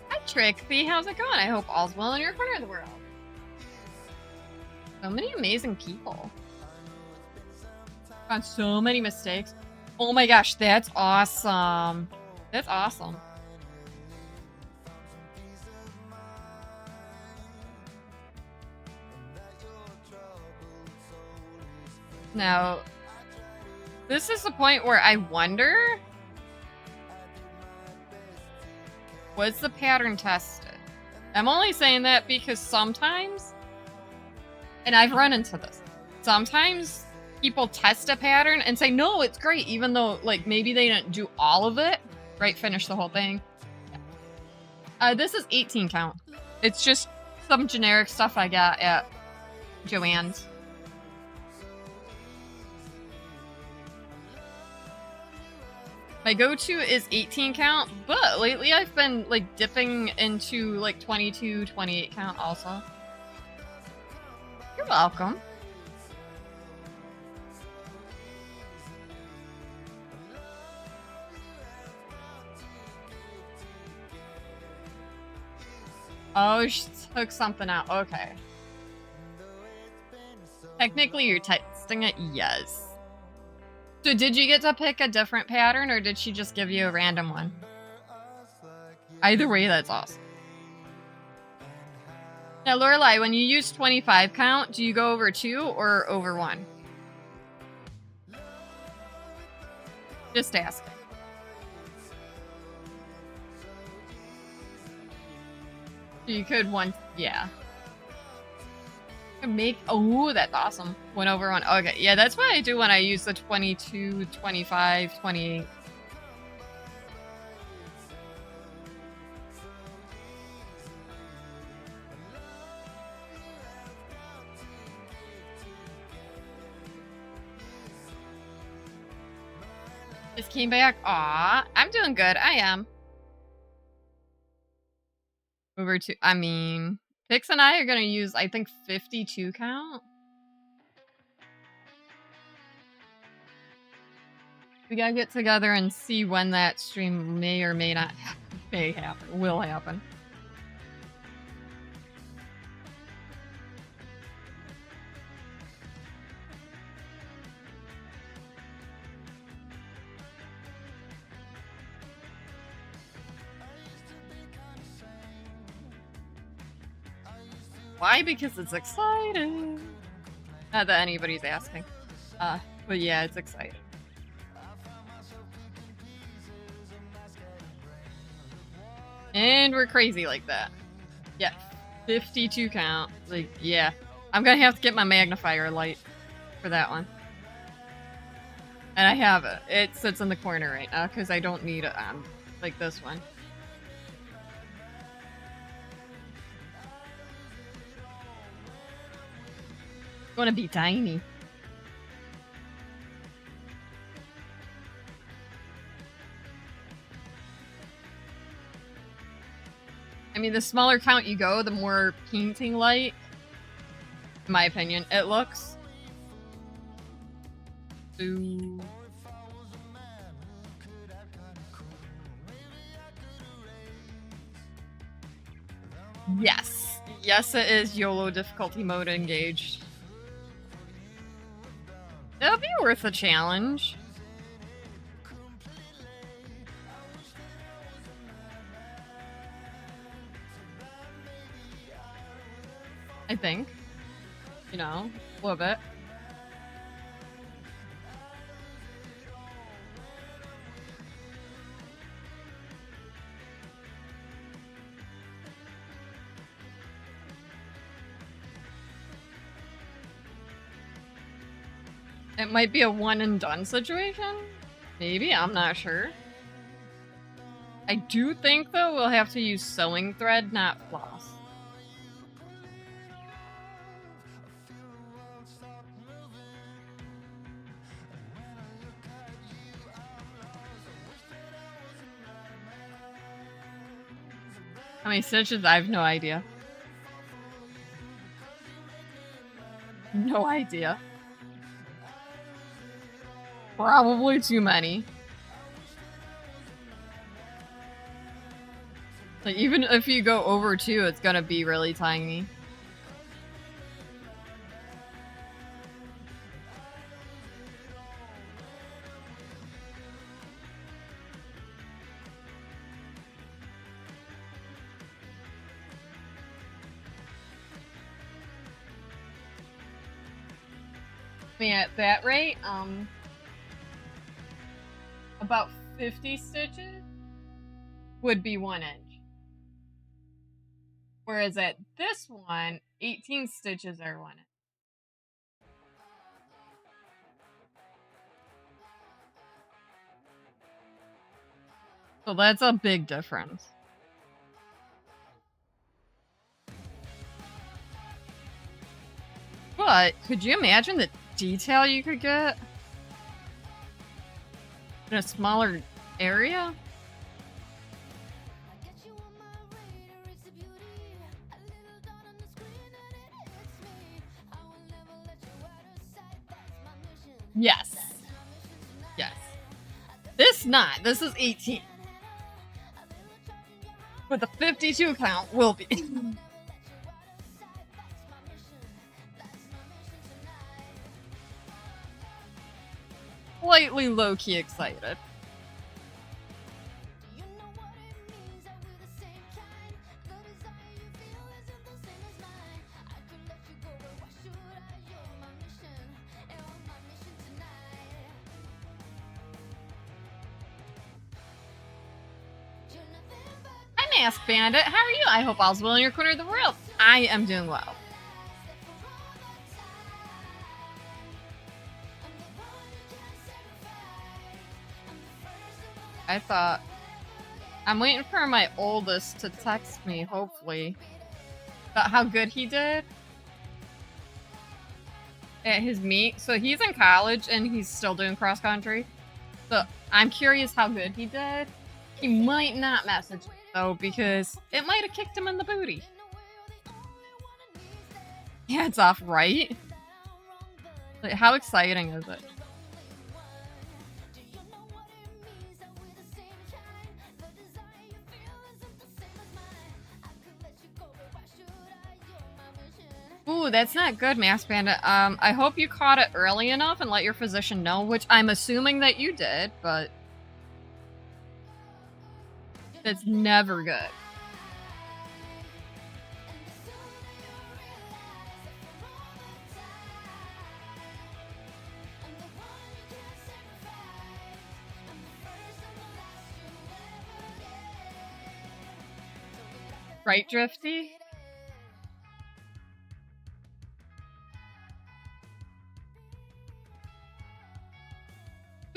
Hi Trixie, how's it going? I hope all's well in your corner of the world. So many amazing people. Found so many mistakes. Oh my gosh, that's awesome. That's awesome. Now, this is the point where I wonder, was the pattern tested? I'm only saying that because sometimes, and I've run into this, sometimes people test a pattern and say, no, it's great, even though, like, maybe they didn't do all of it, right? Finish the whole thing. This is 18 count. It's just some generic stuff I got at Joann's. My go-to is 18 count, but lately I've been like dipping into like 22, 28 count also. You're welcome. Oh, she took something out. Okay. Technically, you're testing it? Yes. So did you get to pick a different pattern, or did she just give you a random one? Either way, that's awesome. Now, Lorelai, when you use 25 count, do you go over 2 or over 1? Just asking. You could one, yeah. Make, oh, that's awesome. 1 over 1. Okay, yeah, that's what I do when I use the 22, 25, 28. Just came back. Aw, I'm doing good. I am. Over to, I mean, Pix and I are going to use, I think, 52 count. We got to get together and see when that stream may or may not happen, will happen. Why? Because it's exciting. Not that anybody's asking. But yeah, it's exciting. And we're crazy like that. Yeah, 52 count. Like, yeah. I'm gonna have to get my magnifier light for that one. And I have it. It sits in the corner right now because I don't need it on like this one. Want to be tiny. I mean, the smaller count you go, the more painting light, in my opinion, it looks. Ooh. Yes. Yes, it is YOLO difficulty mode engaged. It'll be worth a challenge. I think. You know, a little bit. It might be a one and done situation. Maybe, I'm not sure. I do think, though, we'll have to use sewing thread, not floss. How many stitches? I have no idea. No idea. Probably too many. Like, even if you go over 2, it's gonna be really tiny. I mean, at that rate, about 50 stitches would be 1 inch. Whereas at this one, 18 stitches are 1 inch. So that's a big difference. But could you imagine the detail you could get in a smaller area? Yes. Yes. This not. This is 18. But the 52 count will be. slightly low-key excited. Hi, Mask Bandit. How are you? I hope all's well in your corner of the world. I am doing well. I thought... I'm waiting for my oldest to text me, hopefully, about how good he did at his meet. So he's in college and he's still doing cross country. So I'm curious how good he did. He might not message me though, because it might have kicked him in the booty. Yeah, it's off, right? Like, how exciting is it? Ooh, that's not good, Mask Bandit. I hope you caught it early enough and let your physician know, which I'm assuming that you did, but that's never good. Right, Drifty?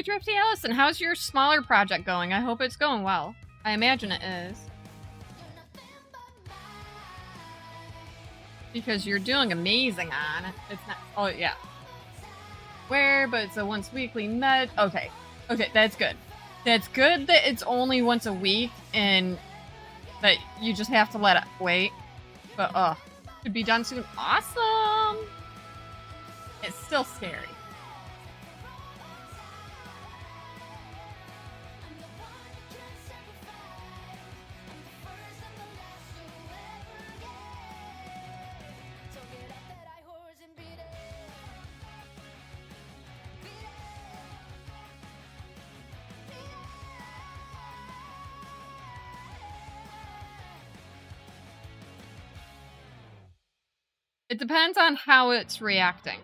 Drifty Allison, how's your smaller project going? I hope it's going well. I imagine it is. Because you're doing amazing on it. It's not. Oh, yeah. Where, but it's a once weekly med. Okay. Okay, that's good. That's good that it's only once a week and that you just have to let it wait. But, should be done soon. Awesome! It's still scary. It depends on how it's reacting.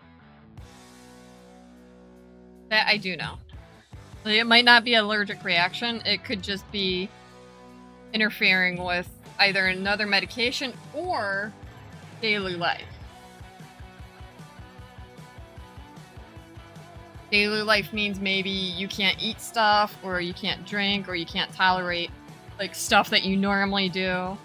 That I do know. Like, it might not be an allergic reaction. It could just be interfering with either another medication or daily life. Daily life means maybe you can't eat stuff, or you can't drink, or you can't tolerate like stuff that you normally do.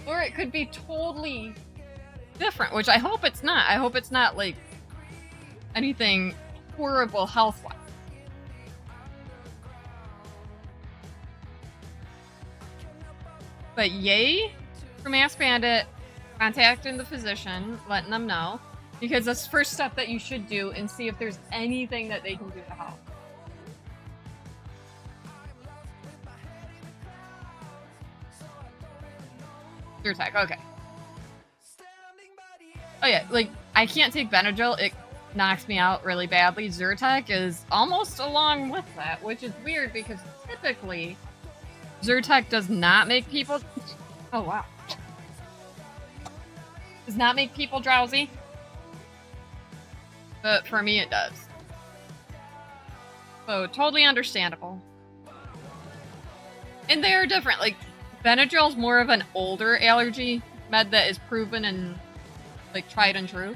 Or it could be totally different, which I hope it's not. I hope it's not, like, anything horrible health-wise. But yay for Mask Bandit contacting the physician, letting them know. Because that's the first step that you should do, and see if there's anything that they can do to help. Zyrtec, okay. Oh yeah, like, I can't take Benadryl, it knocks me out really badly. Zyrtec is almost along with that, which is weird because typically Zyrtec does not make people... Oh wow. Does not make people drowsy. But for me it does. So, totally understandable. And they are different, like... Benadryl is more of an older allergy med that is proven and, like, tried and true.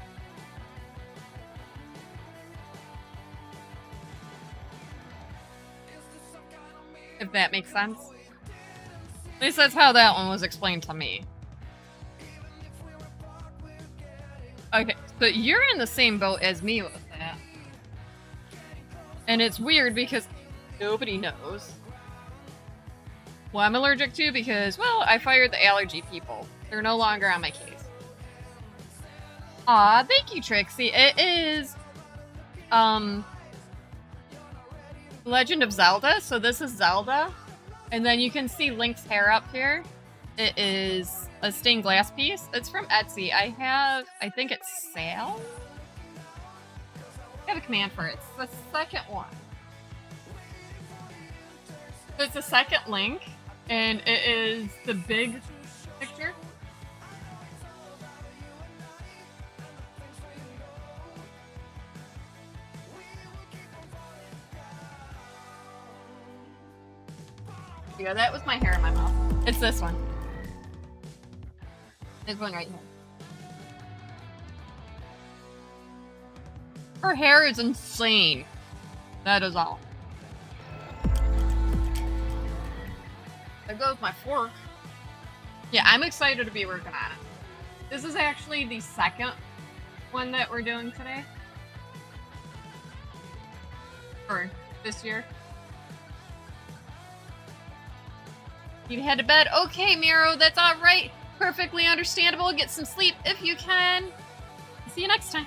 If that makes sense. At least that's how that one was explained to me. Okay, so you're in the same boat as me with that. And it's weird because nobody knows what I'm allergic to because, well, I fired the allergy people. They're no longer on my case. Aw, thank you, Trixie. It is, Legend of Zelda. So this is Zelda. And then you can see Link's hair up here. It is a stained glass piece. It's from Etsy. I think it's sale. I have a command for it. It's the second one. So it's the second link, and it is the big picture. Yeah, that was my hair in my mouth. It's this one. This one right here. Her hair is insane. That is all. There goes my fork. Yeah, I'm excited to be working on it. This is actually the second one that we're doing today. Or this year. You head to bed. Okay, Miro, that's alright. Perfectly understandable. Get some sleep if you can. See you next time.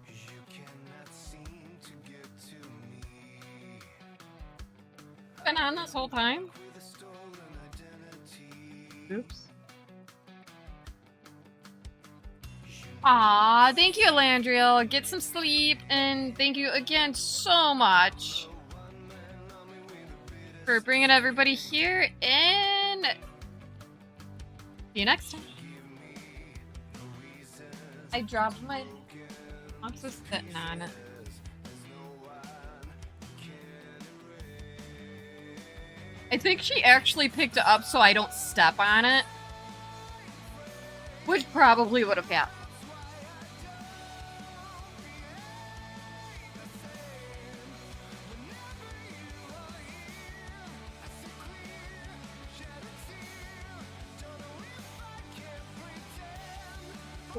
You cannot seem to get to me Been on this whole time. with a stolen identity. Oops. Aw, thank you, Landriel. Get some sleep, and thank you again so much for bringing everybody here, and see you next time. I dropped my... I'm just sitting on it. I think she actually picked it up so I don't step on it, which probably would have happened.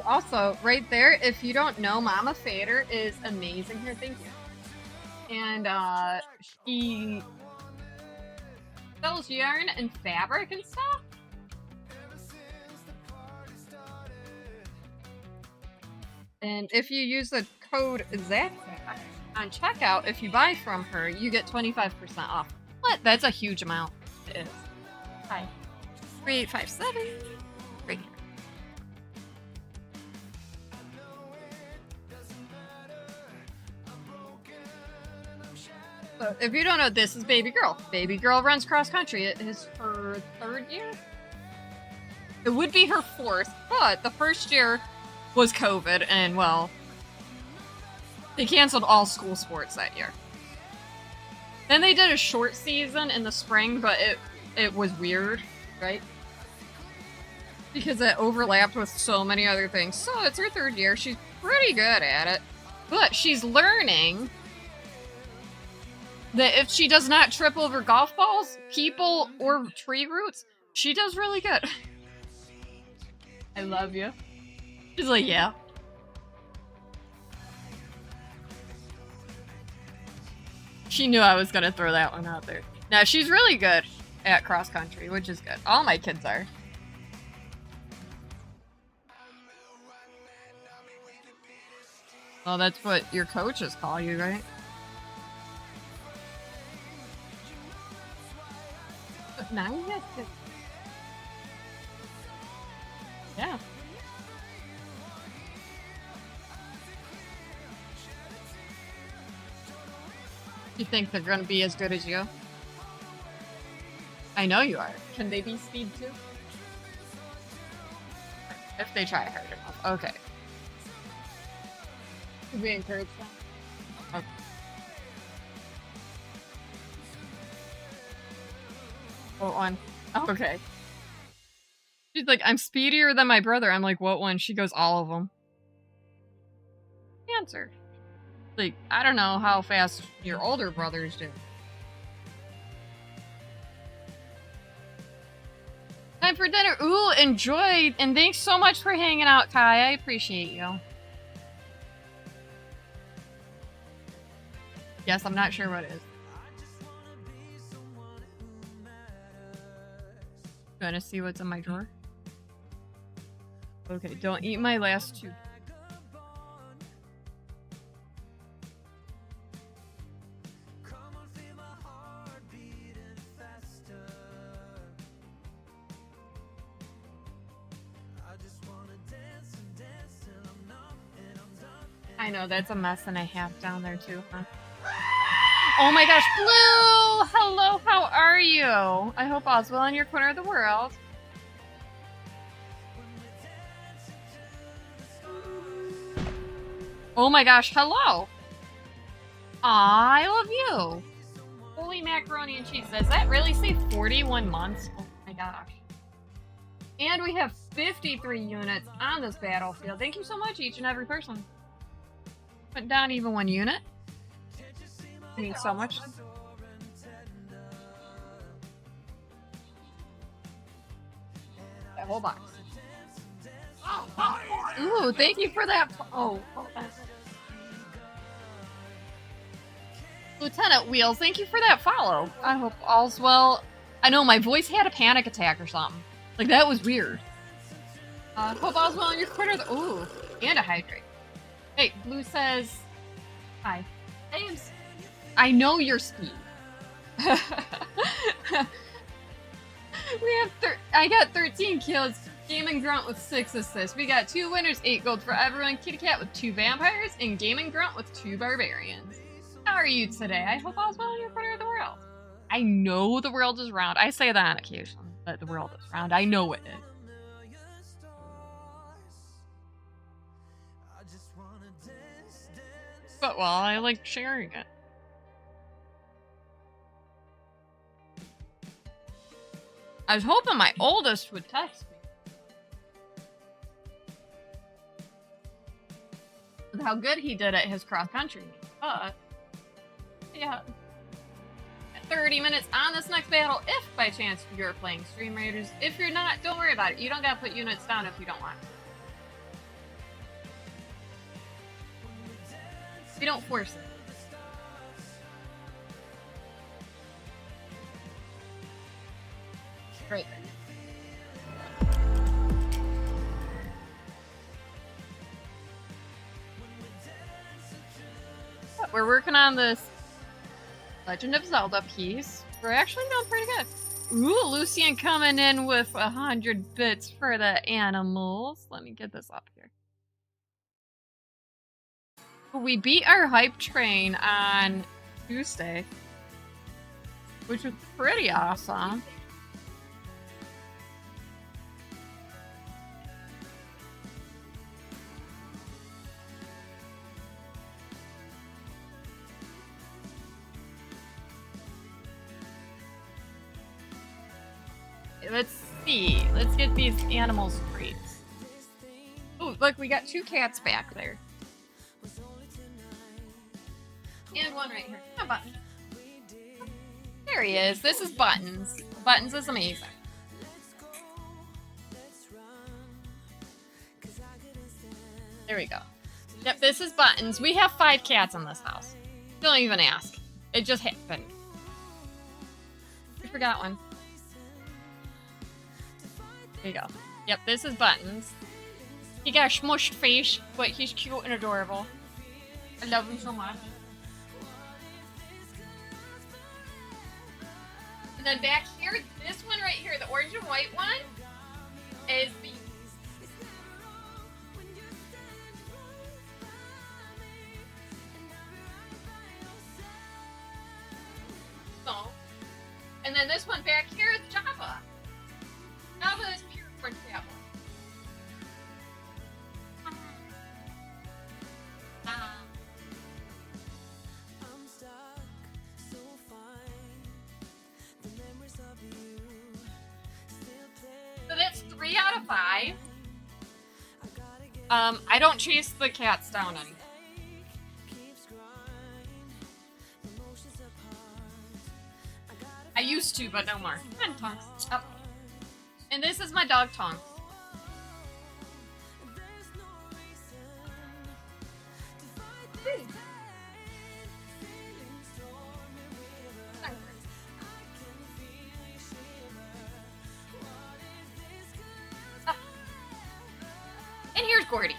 Also, right there, if you don't know, Mama Fader is amazing here. Thank you. And she sells yarn and fabric and stuff. And if you use the code ZACK on checkout, if you buy from her, you get 25% off. What? That's a huge amount. It is. Hi. 3857. Right here. So if you don't know, this is Baby Girl. Baby Girl runs cross country. It is her 3rd year. It would be her 4th, but the 1st year was COVID, and well, they canceled all school sports that year. Then they did a short season in the spring, but it was weird, right? Because it overlapped with so many other things. So it's her 3rd year. She's pretty good at it, but she's learning that if she does not trip over golf balls, people, or tree roots, she does really good. I love you. She's like, yeah. She knew I was gonna throw that one out there. Now, she's really good at cross country, which is good. All my kids are. Well, that's what your coaches call you, right? But now you have to... Yeah. You think they're gonna be as good as you? I know you are. Can they be speed too? If they try hard enough. Okay. We encourage them. Okay. What one? Oh, okay. She's like, I'm speedier than my brother. I'm like, what one? She goes, all of them. Answer. Like, I don't know how fast your older brothers do. Time for dinner. Ooh, enjoy. And thanks so much for hanging out, Kai. I appreciate you. Yes, I'm not sure what it is. Gonna see what's in my drawer. Okay, don't eat my last two. I know, that's a mess and a half down there too, huh? Oh my gosh, Blue! Hello, how are you? I hope all's well in your corner of the world. Oh my gosh, hello! Aw, I love you! Holy macaroni and cheese. Does that really say 41 months? Oh my gosh. And we have 53 units on this battlefield. Thank you so much, each and every person. Put down even one unit. I mean, so much. That whole box. Ooh, thank you for that. Oh, hold on. Lieutenant Wheels, thank you for that follow. I hope all's well. I know my voice had a panic attack or something. Like, that was weird. Hope all's well in your corner. Ooh, and a hydrate. Hey, Blue says, hi. I know your speed. I got 13 kills. Gaming Grunt with 6 assists. We got 2 winners, 8 gold for everyone. Kitty Cat with 2 vampires, and Gaming Grunt with 2 barbarians. How are you today? I hope all's well in your corner of the world. I know the world is round. I say that on occasion, that the world is round. I know it is. But well, I like sharing it. I was hoping my oldest would text me. With how good he did at his cross country meet. But yeah. 30 minutes on this next battle if by chance you're playing Stream Raiders. If you're not, don't worry about it. You don't gotta put units down if you don't want. You don't force it. Great. We're working on this Legend of Zelda piece. We're actually doing pretty good. Ooh, Lucian coming in with 100 bits for the animals. Let me get this up here. We beat our hype train on Tuesday, which was pretty awesome. Let's see. Let's get these animals treats. Oh, look, we got 2 cats back there. And one right here. Oh, Button. There he is. This is Buttons. Buttons is amazing. There we go. Yep, this is Buttons. We have 5 cats in this house. Don't even ask. It just happened. We forgot one. There you go. Yep, this is Buttons. He got a smushed face, but he's cute and adorable. I love him so much. And then back here, this one right here, the orange and white one, is the... So, and then this one back here is Java. Java is pure for tablet. 5. I don't chase the cats down anymore. I used to, but no more. Come on, Tonks. Up. And this is my dog, Tonks. And here's Gordy.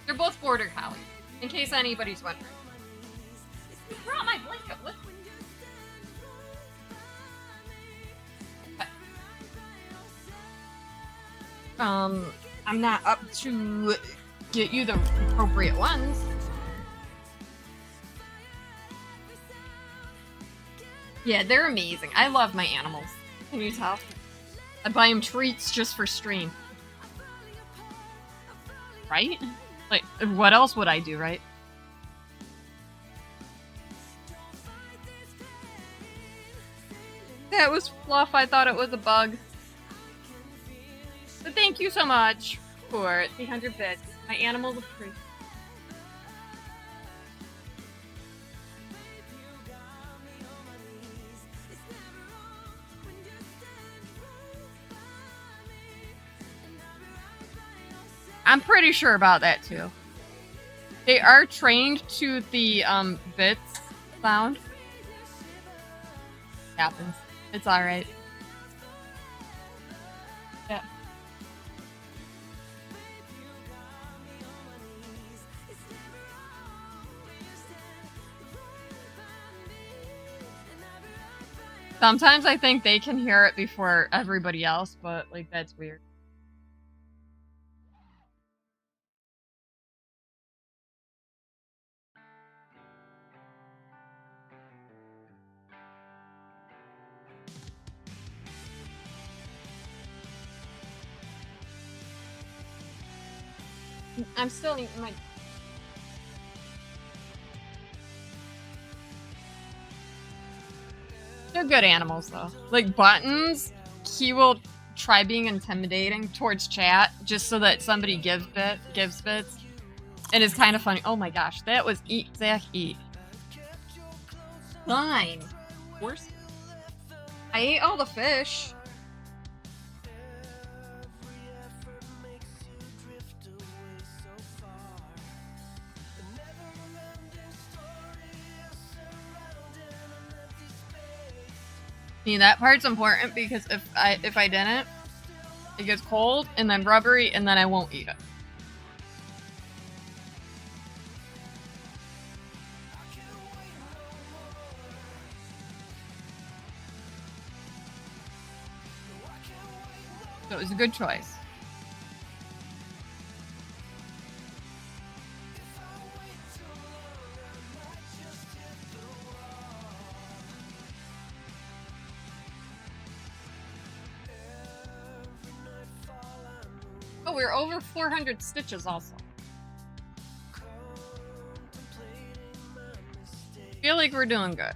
They're both border collies, in case anybody's wondering. You brought my blanket with me. I'm not up to get you the appropriate ones. Yeah, they're amazing. I love my animals. Can you tell? I buy them treats just for stream. Right? Like, what else would I do, right? That was fluff. I thought it was a bug. But thank you so much for 300 bits. My animals are free. I'm pretty sure about that too. They are trained to the bits sound. Happens. It's alright. Yeah. Sometimes I think they can hear it before everybody else, but like that's weird. I'm still eating my... They're good animals, though. Like, Buttons, he will try being intimidating towards chat just so that somebody gives bits. It is kind of funny. Oh my gosh, that was eat, Zach, eat. Fine. Of course. I ate all the fish. See, that part's important because if I didn't, it gets cold and then rubbery and then I won't eat it. So it was a good choice. Oh, we're over 400 stitches also. Feel like we're doing good.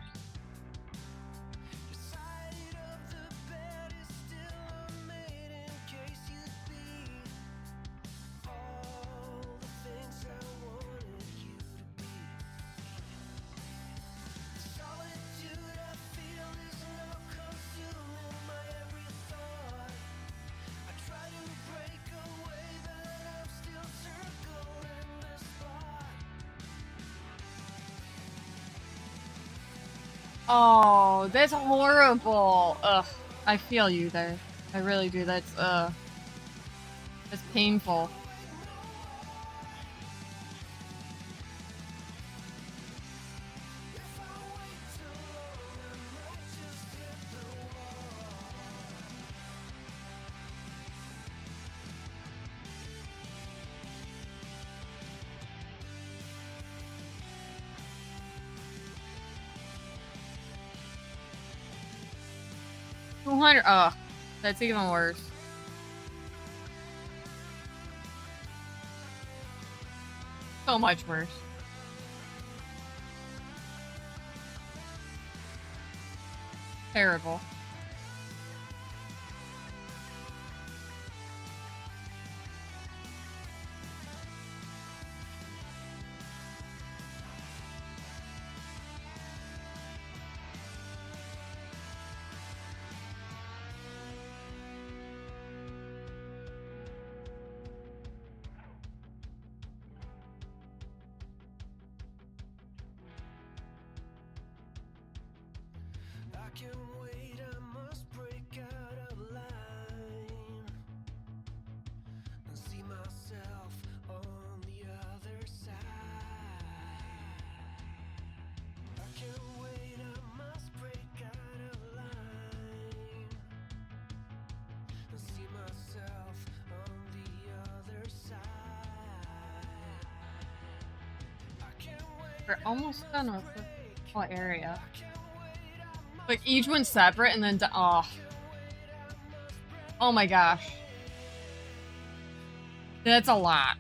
Oh, that's horrible. Ugh, I feel you there. I really do. That's painful. Oh, that's even worse. So much worse. Terrible. can't wait, I must break out of line and see myself on the other side. I can't wait, I must break out of line and see myself on the other side. I can't wait. We're almost done with this whole area. Like each one's separate and then oh my gosh. That's a lot.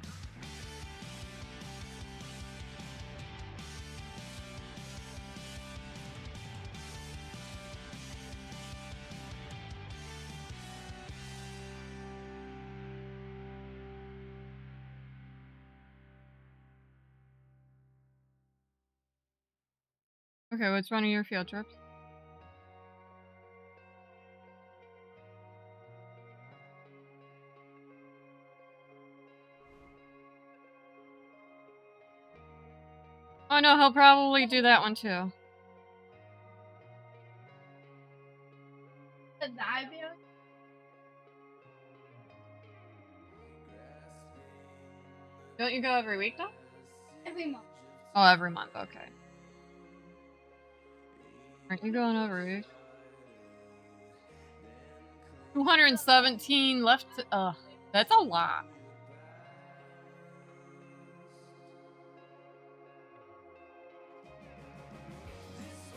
Okay, what's one of your field trips? Oh no, he'll probably do that one too. The diving. Don't you go every week though? Every month. Oh, every month, okay. Aren't you going every week? 217 left. That's a lot.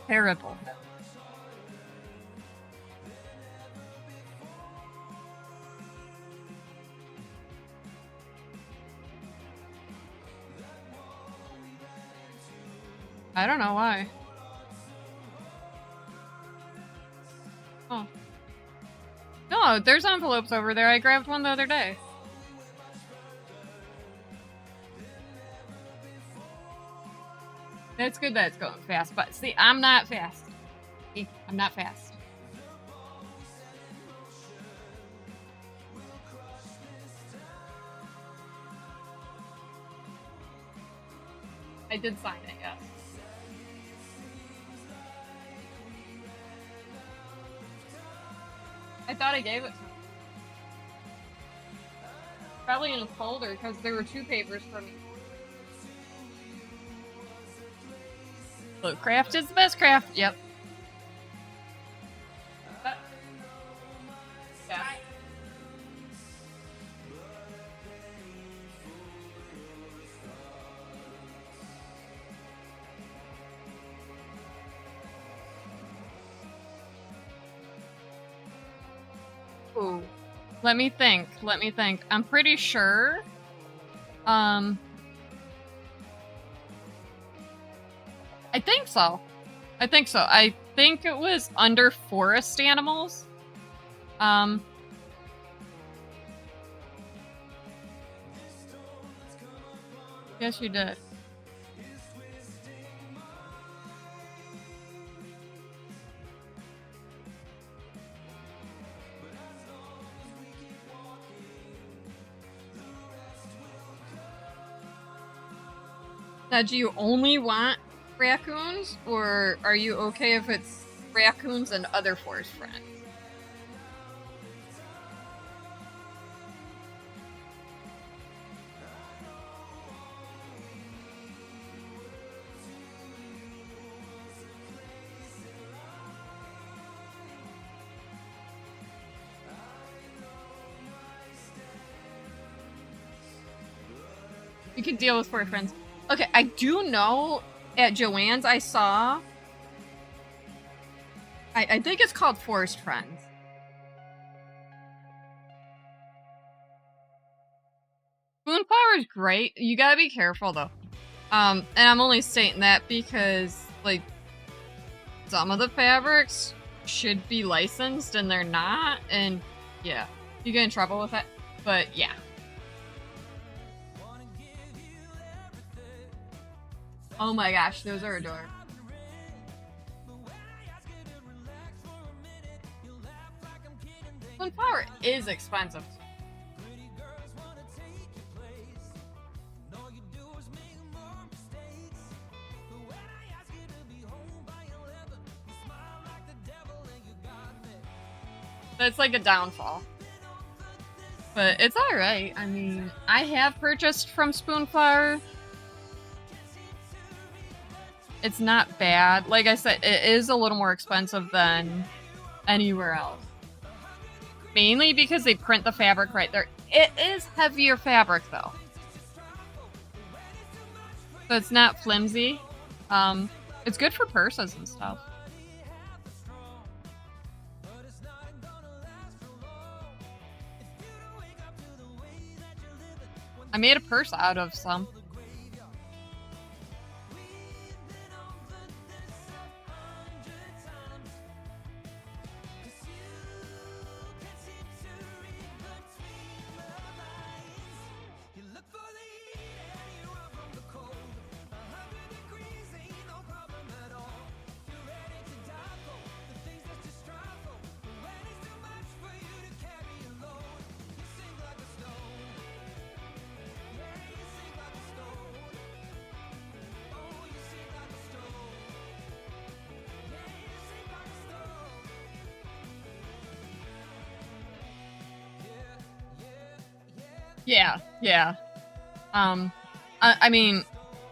Terrible. I don't know why. Oh. No, there's envelopes over there. I grabbed one the other day. It's good that it's going fast, but see, I'm not fast. See, I'm not fast. I did sign it, yes. I thought I gave it to him. Probably in a folder, because there were 2 papers for me. Look, craft is the best craft. Yep. Yeah. Ooh. Let me think. I'm pretty sure. I think so. I think it was under forest animals. Yes, you did. Now, do you only want raccoons, or are you okay if it's raccoons and other forest friends? You can deal with forest friends. Okay, I do know at Joanne's I saw. I think it's called Forest Friends. Moonflower is great. You gotta be careful though. And I'm only stating that because like some of the fabrics should be licensed and they're not, and yeah, you get in trouble with it. But yeah. Oh my gosh, those are adorable. Moonflower is expensive. That's like a downfall. But it's alright. I mean, I have purchased from Spoonflower. It's not bad. Like I said, it is a little more expensive than anywhere else. Mainly because they print the fabric right there. It is heavier fabric though. So it's not flimsy. It's good for purses and stuff. I made a purse out of some. Yeah. I mean,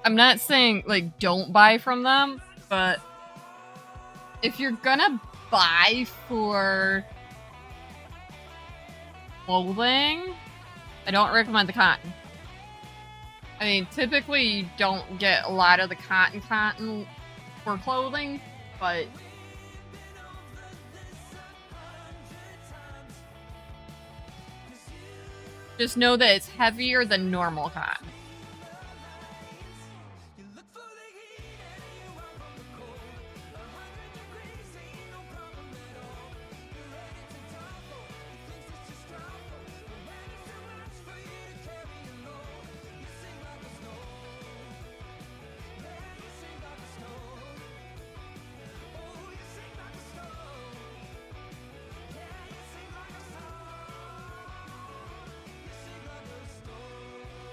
I'm not saying, like, don't buy from them, but if you're gonna buy for clothing, I don't recommend the cotton. I mean, typically you don't get a lot of the cotton for clothing, but just know that it's heavier than normal cotton.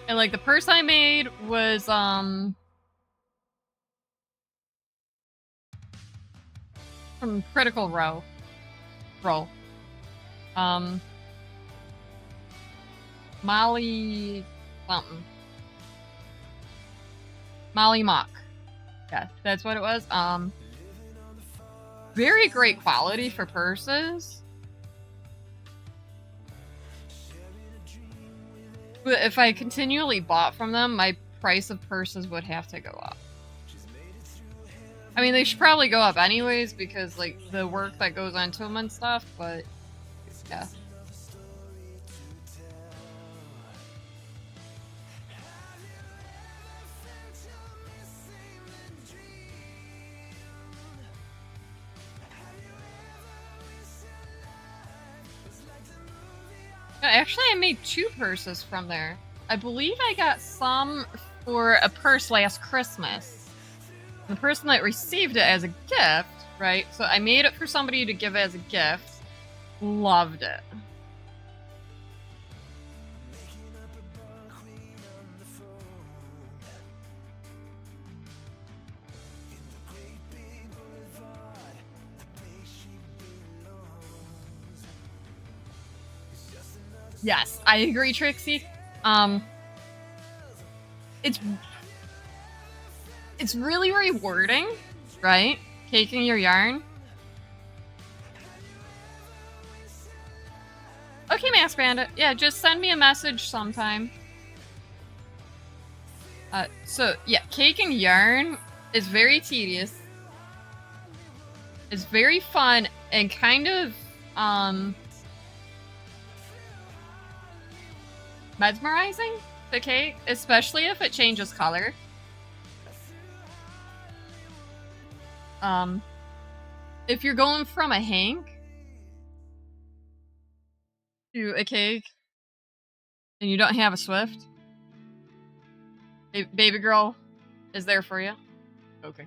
And like the purse I made was from Critical Role. Molly something. Molly Mock. Yeah, that's what it was. Very great quality for purses. But if I continually bought from them, my price of purses would have to go up. I mean, they should probably go up anyways because, like, the work that goes into them and stuff, but yeah. Actually, I made 2 purses from there. I believe I got some for a purse last Christmas. The person that received it as a gift, right? So I made it for somebody to give as a gift. Loved it. Yes, I agree, Trixie. It's really rewarding, right? Caking your yarn. Okay, Mask Bandit. Yeah, just send me a message sometime. So yeah, caking yarn is very tedious. It's very fun and kind of mesmerizing to cake, especially if it changes color. If you're going from a hank to a cake and you don't have a Swift, baby girl is there for you. Okay.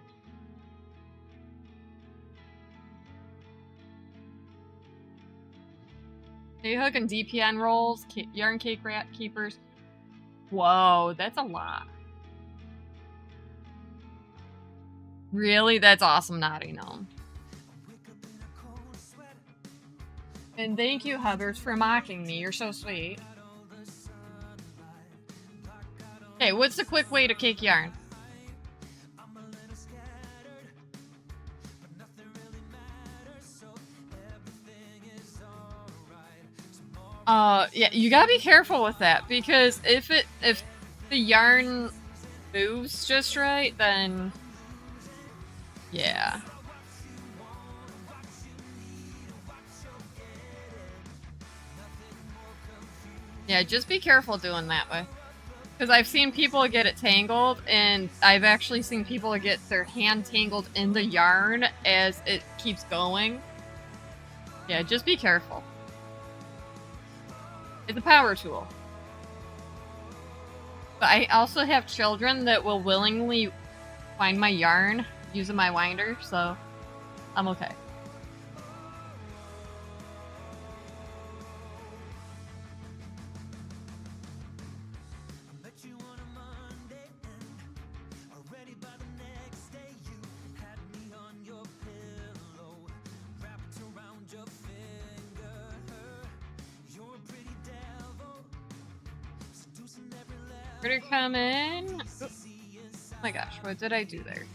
They hook and DPN rolls, yarn cake rat keepers. Whoa, that's a lot. Really? That's awesome, Naughty Gnome. And thank you, Hubbard, for mocking me. You're so sweet. Okay, what's the quick way to cake yarn? Yeah, you gotta be careful with that because if the yarn moves just right, then yeah. Yeah, just be careful doing that way. Because I've seen people get it tangled, and I've actually seen people get their hand tangled in the yarn as it keeps going. Yeah, just be careful. It's a power tool. But I also have children that will willingly find my yarn using my winder, so I'm okay. Critter come in. Oh my gosh, what did I do there?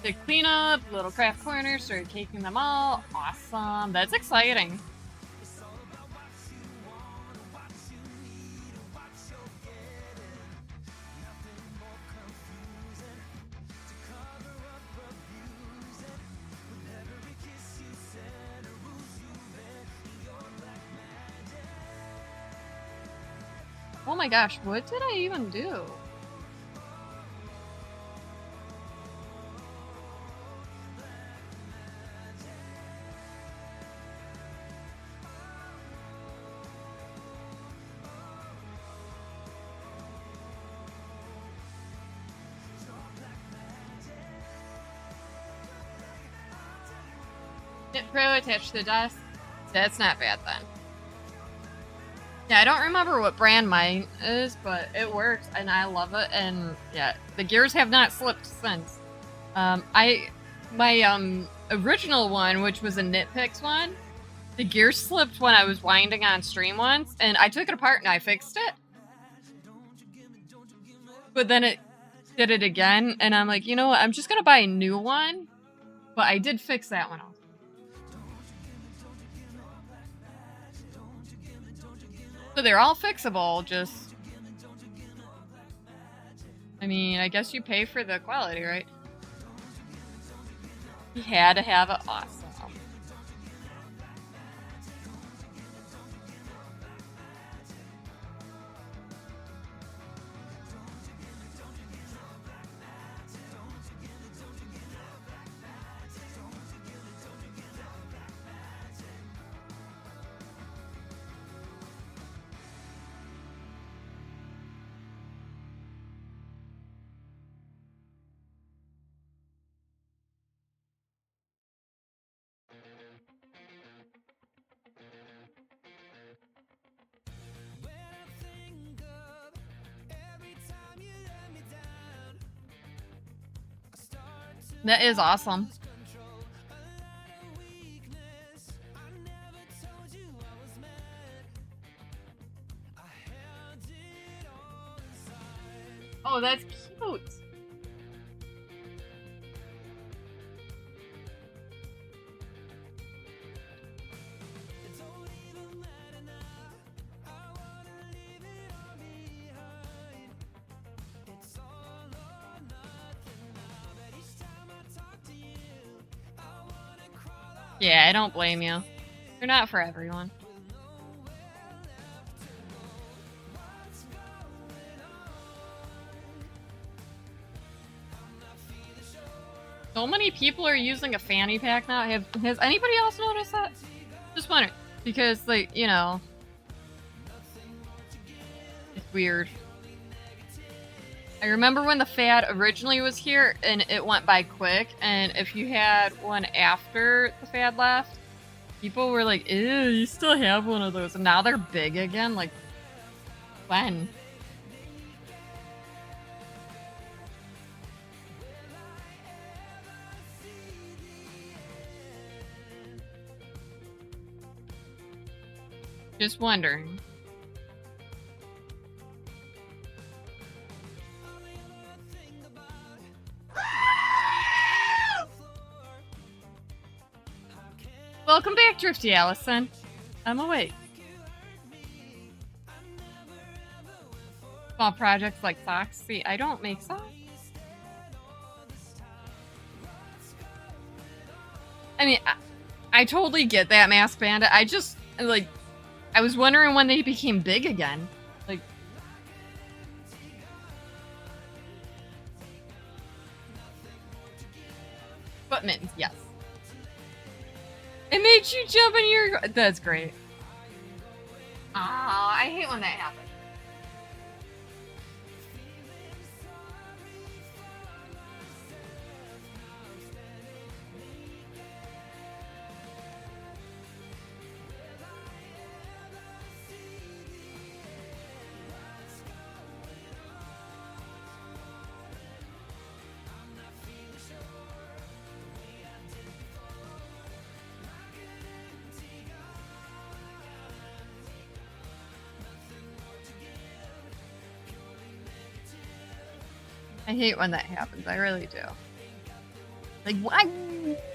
Did clean up, little craft corners, started caking them all. Awesome. That's exciting. Oh my gosh, what did I even do? Get Pro attached to the desk. That's not bad then. Yeah, I don't remember what brand mine is, but it works and I love it. And yeah, the gears have not slipped since. My original one, which was a Knitpicks one, the gear slipped when I was winding on stream once, and I took it apart and I fixed it. But then it did it again, and I'm like, you know what? I'm just gonna buy a new one. But I did fix that one also. So they're all fixable, just... I mean, I guess you pay for the quality, right? You had to have it awesome. That is awesome. Oh, that's cute. Yeah, I don't blame you. They're not for everyone. So many people are using a fanny pack now. Has anybody else noticed that? Just wondering. Because, like, you know... It's weird. I remember when the fad originally was here, and it went by quick, and if you had one after the fad left, people were like, ew, you still have one of those. And now they're big again, like, when? Just wondering. Welcome back, Drifty Allison. I'm awake. Small projects like socks. See, I don't make socks. I mean, I totally get that, Mask Bandit. I just, like, I was wondering when they became big again. Like, foot mittens, yes. It made you jump in your... That's great. Ah, I hate when that happens. I hate when that happens. I really do. Like, why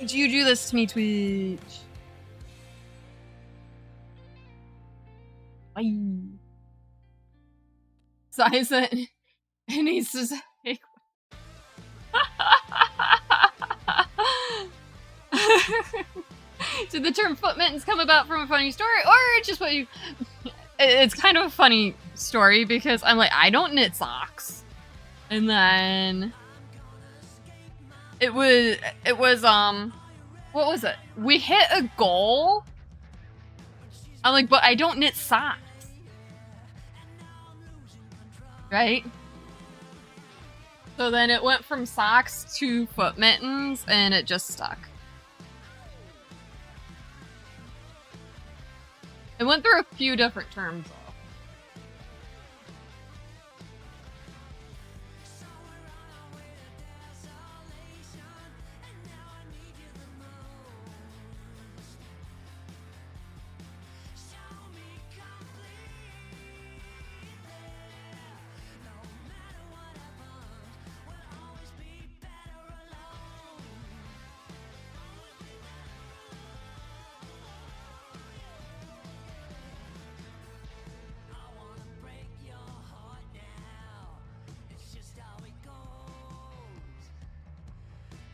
did you do this to me, Twitch? Why? Size it. It needs to say. Did the term foot mittens come about from a funny story, or just what you... It's kind of a funny story because I'm like, I don't knit socks. And then it was what was it? We hit a goal. I'm like, but I don't knit socks. Right? So then it went from socks to foot mittens and it just stuck. It went through a few different terms though.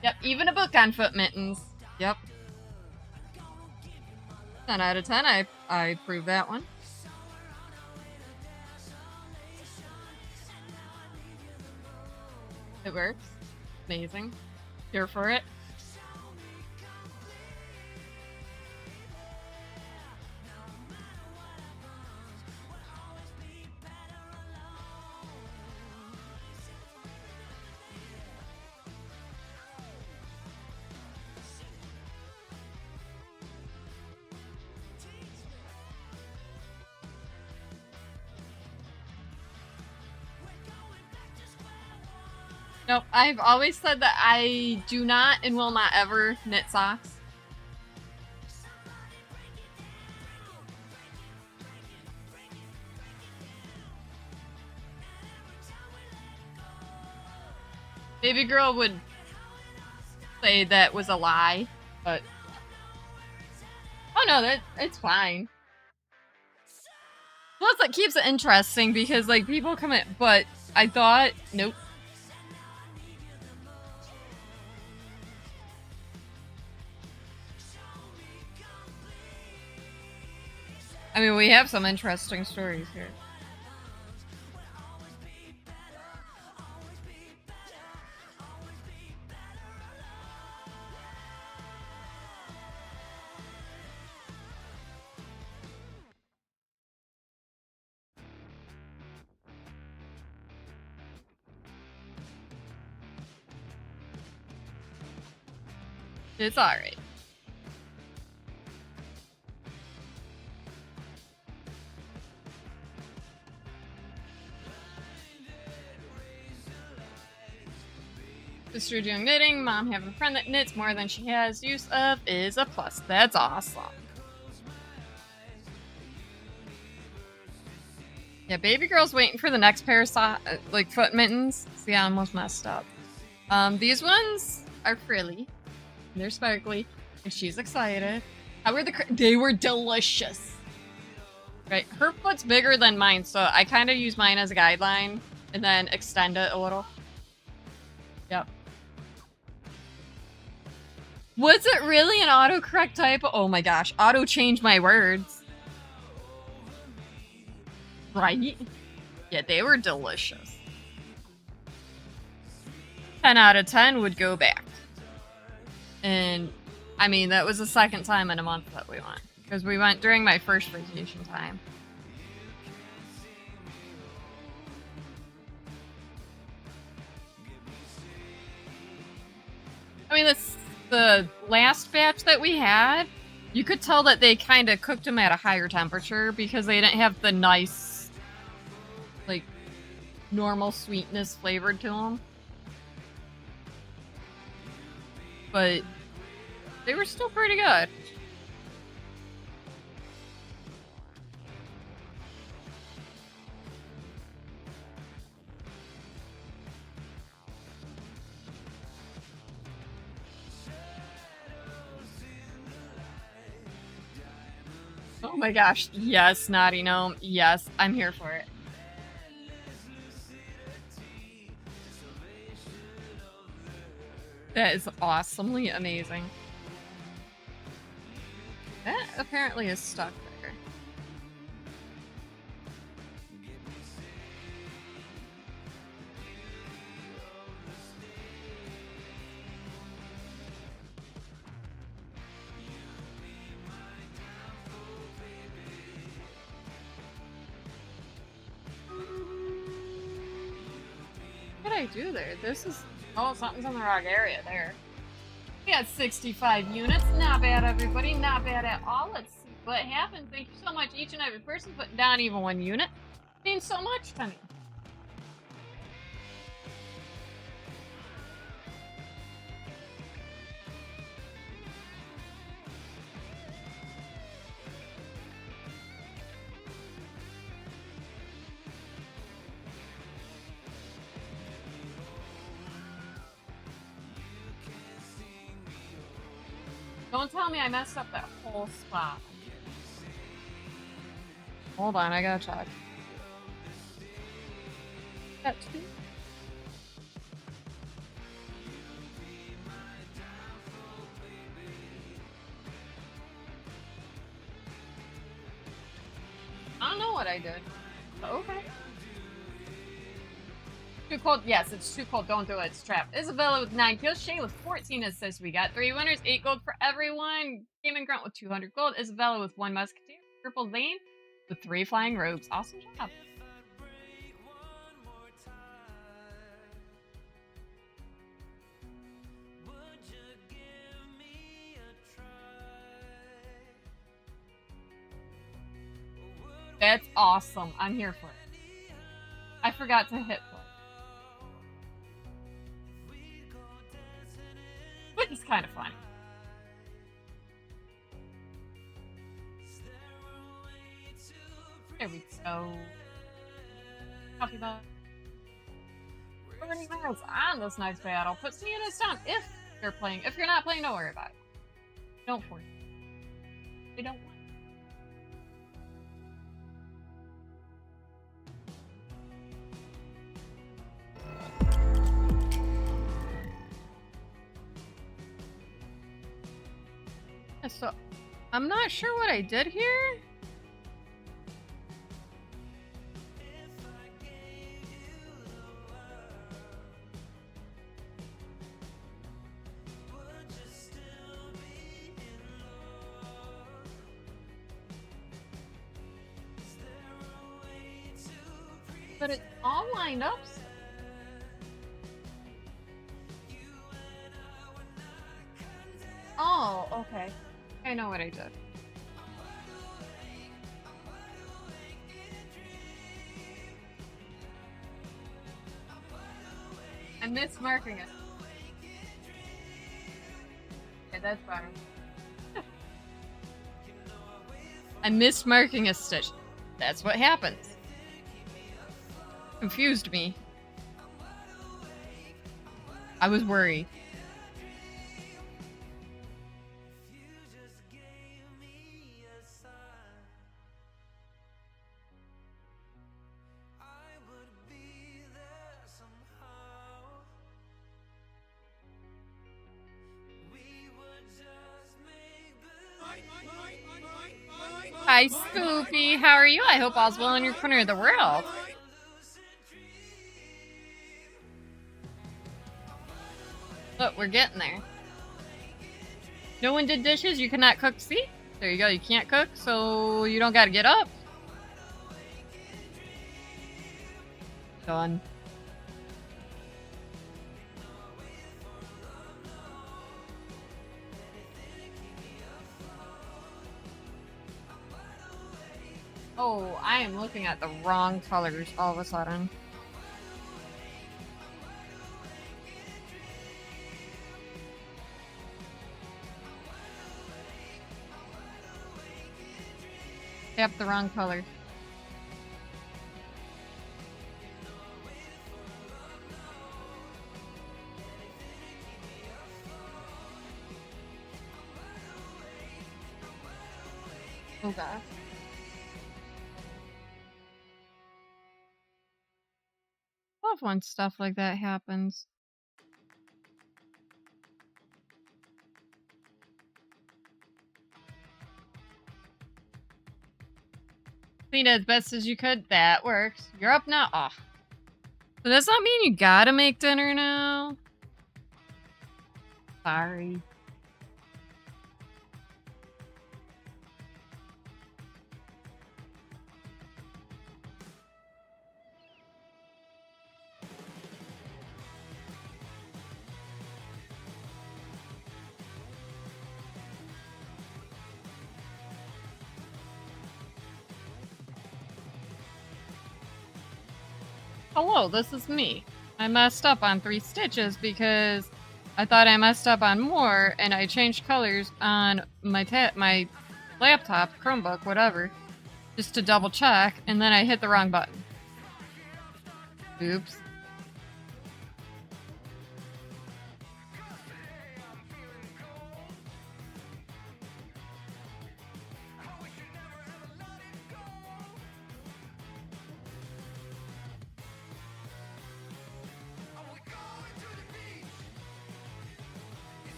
Yep, even a book on foot mittens. Yep. 10 out of 10, I approve that one. It works. Amazing. Here for it. Nope, I've always said that I do not and will not ever knit socks. Baby girl would say that was a lie, but oh no, it's fine. Plus, it keeps it interesting because like people come in, but I thought nope. I mean, we have some interesting stories here. It's alright. Sister doing knitting, mom having a friend that knits more than she has use of is a plus. That's awesome. Yeah, baby girl's waiting for the next pair of like foot mittens. See, I almost messed up. These ones are frilly. They're sparkly, and she's excited. How were they were delicious. Right, her foot's bigger than mine, so I kind of use mine as a guideline and then extend it a little. Yep. Was it really an autocorrect type? Oh my gosh, auto changed my words. Right? Yeah, they were delicious. 10 out of 10 would go back. And, I mean, that was the second time in a month that we went. Because we went during my first vacation time. I mean, the last batch that we had, you could tell that they kind of cooked them at a higher temperature because they didn't have the nice, like, normal sweetness flavored to them. But they were still pretty good. Oh my gosh, yes, Naughty Gnome. Yes, I'm here for it. That is awesomely amazing. That apparently is stuck there. What did I do there? This is... Oh, something's in the wrong area there. We got 65 units. Not bad, everybody. Not bad at all. Let's see what happens. Thank you so much, each and every person putting down even one unit. It means so much to me. Don't tell me I messed up that whole spot. Hold on, I gotta check. Got two. I don't know what I did. Okay. Too cold? Yes, it's too cold. Don't do it. It's trapped. Isabella with 9 kills. Shay with 14 assists. We got 3 winners. 8 gold for everyone. Game Grunt with 200 gold. Isabella with 1 musketeer. Purple Zane with 3 flying robes. Awesome job. That's awesome. I'm here for it. I forgot to hit play. But it's kind of funny. There we go. Coffee bug. 40 miles on this next battle puts me in a stump if you're playing. If you're not playing, don't worry about it. Don't force it. They don't want it. So, I'm not sure what I did here. But it's all lined up. Oh, okay. I know what I did. I missed marking it. Okay, that's better. I missed marking a stitch. That's what happens. Confused me. I was worried. Hi, Scoopy. How are you? I hope all's well in your corner of the world. Look, we're getting there. No one did dishes? You cannot cook? See? There you go. You can't cook, so you don't gotta get up. Done. Oh, I am looking at the wrong colors all of a sudden. Yep, the wrong color. Oh gosh. Love when stuff like that happens. Clean it as best as you could. That works. You're up now. Oh. So does that mean you gotta make dinner now? Sorry. Hello, this is me. I messed up on 3 stitches because I thought I messed up on more, and I changed colors on my laptop, Chromebook, whatever, just to double check, and then I hit the wrong button. Oops.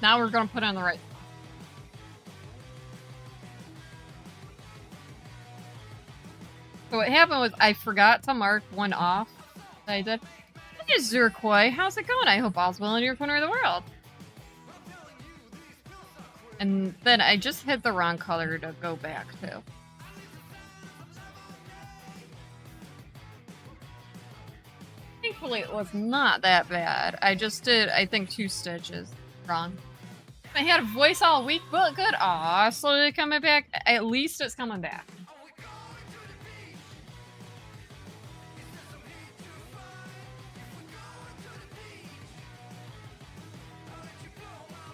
Now we're gonna put on the right. So what happened was I forgot to mark one off. I did. Hey, Zurkoi, how's it going? I hope all's well in your corner of the world. And then I just hit the wrong color to go back to. Thankfully, it was not that bad. I just did, I think, 2 stitches wrong. I had a voice all week, but good. Aw, slowly coming back. At least it's coming back.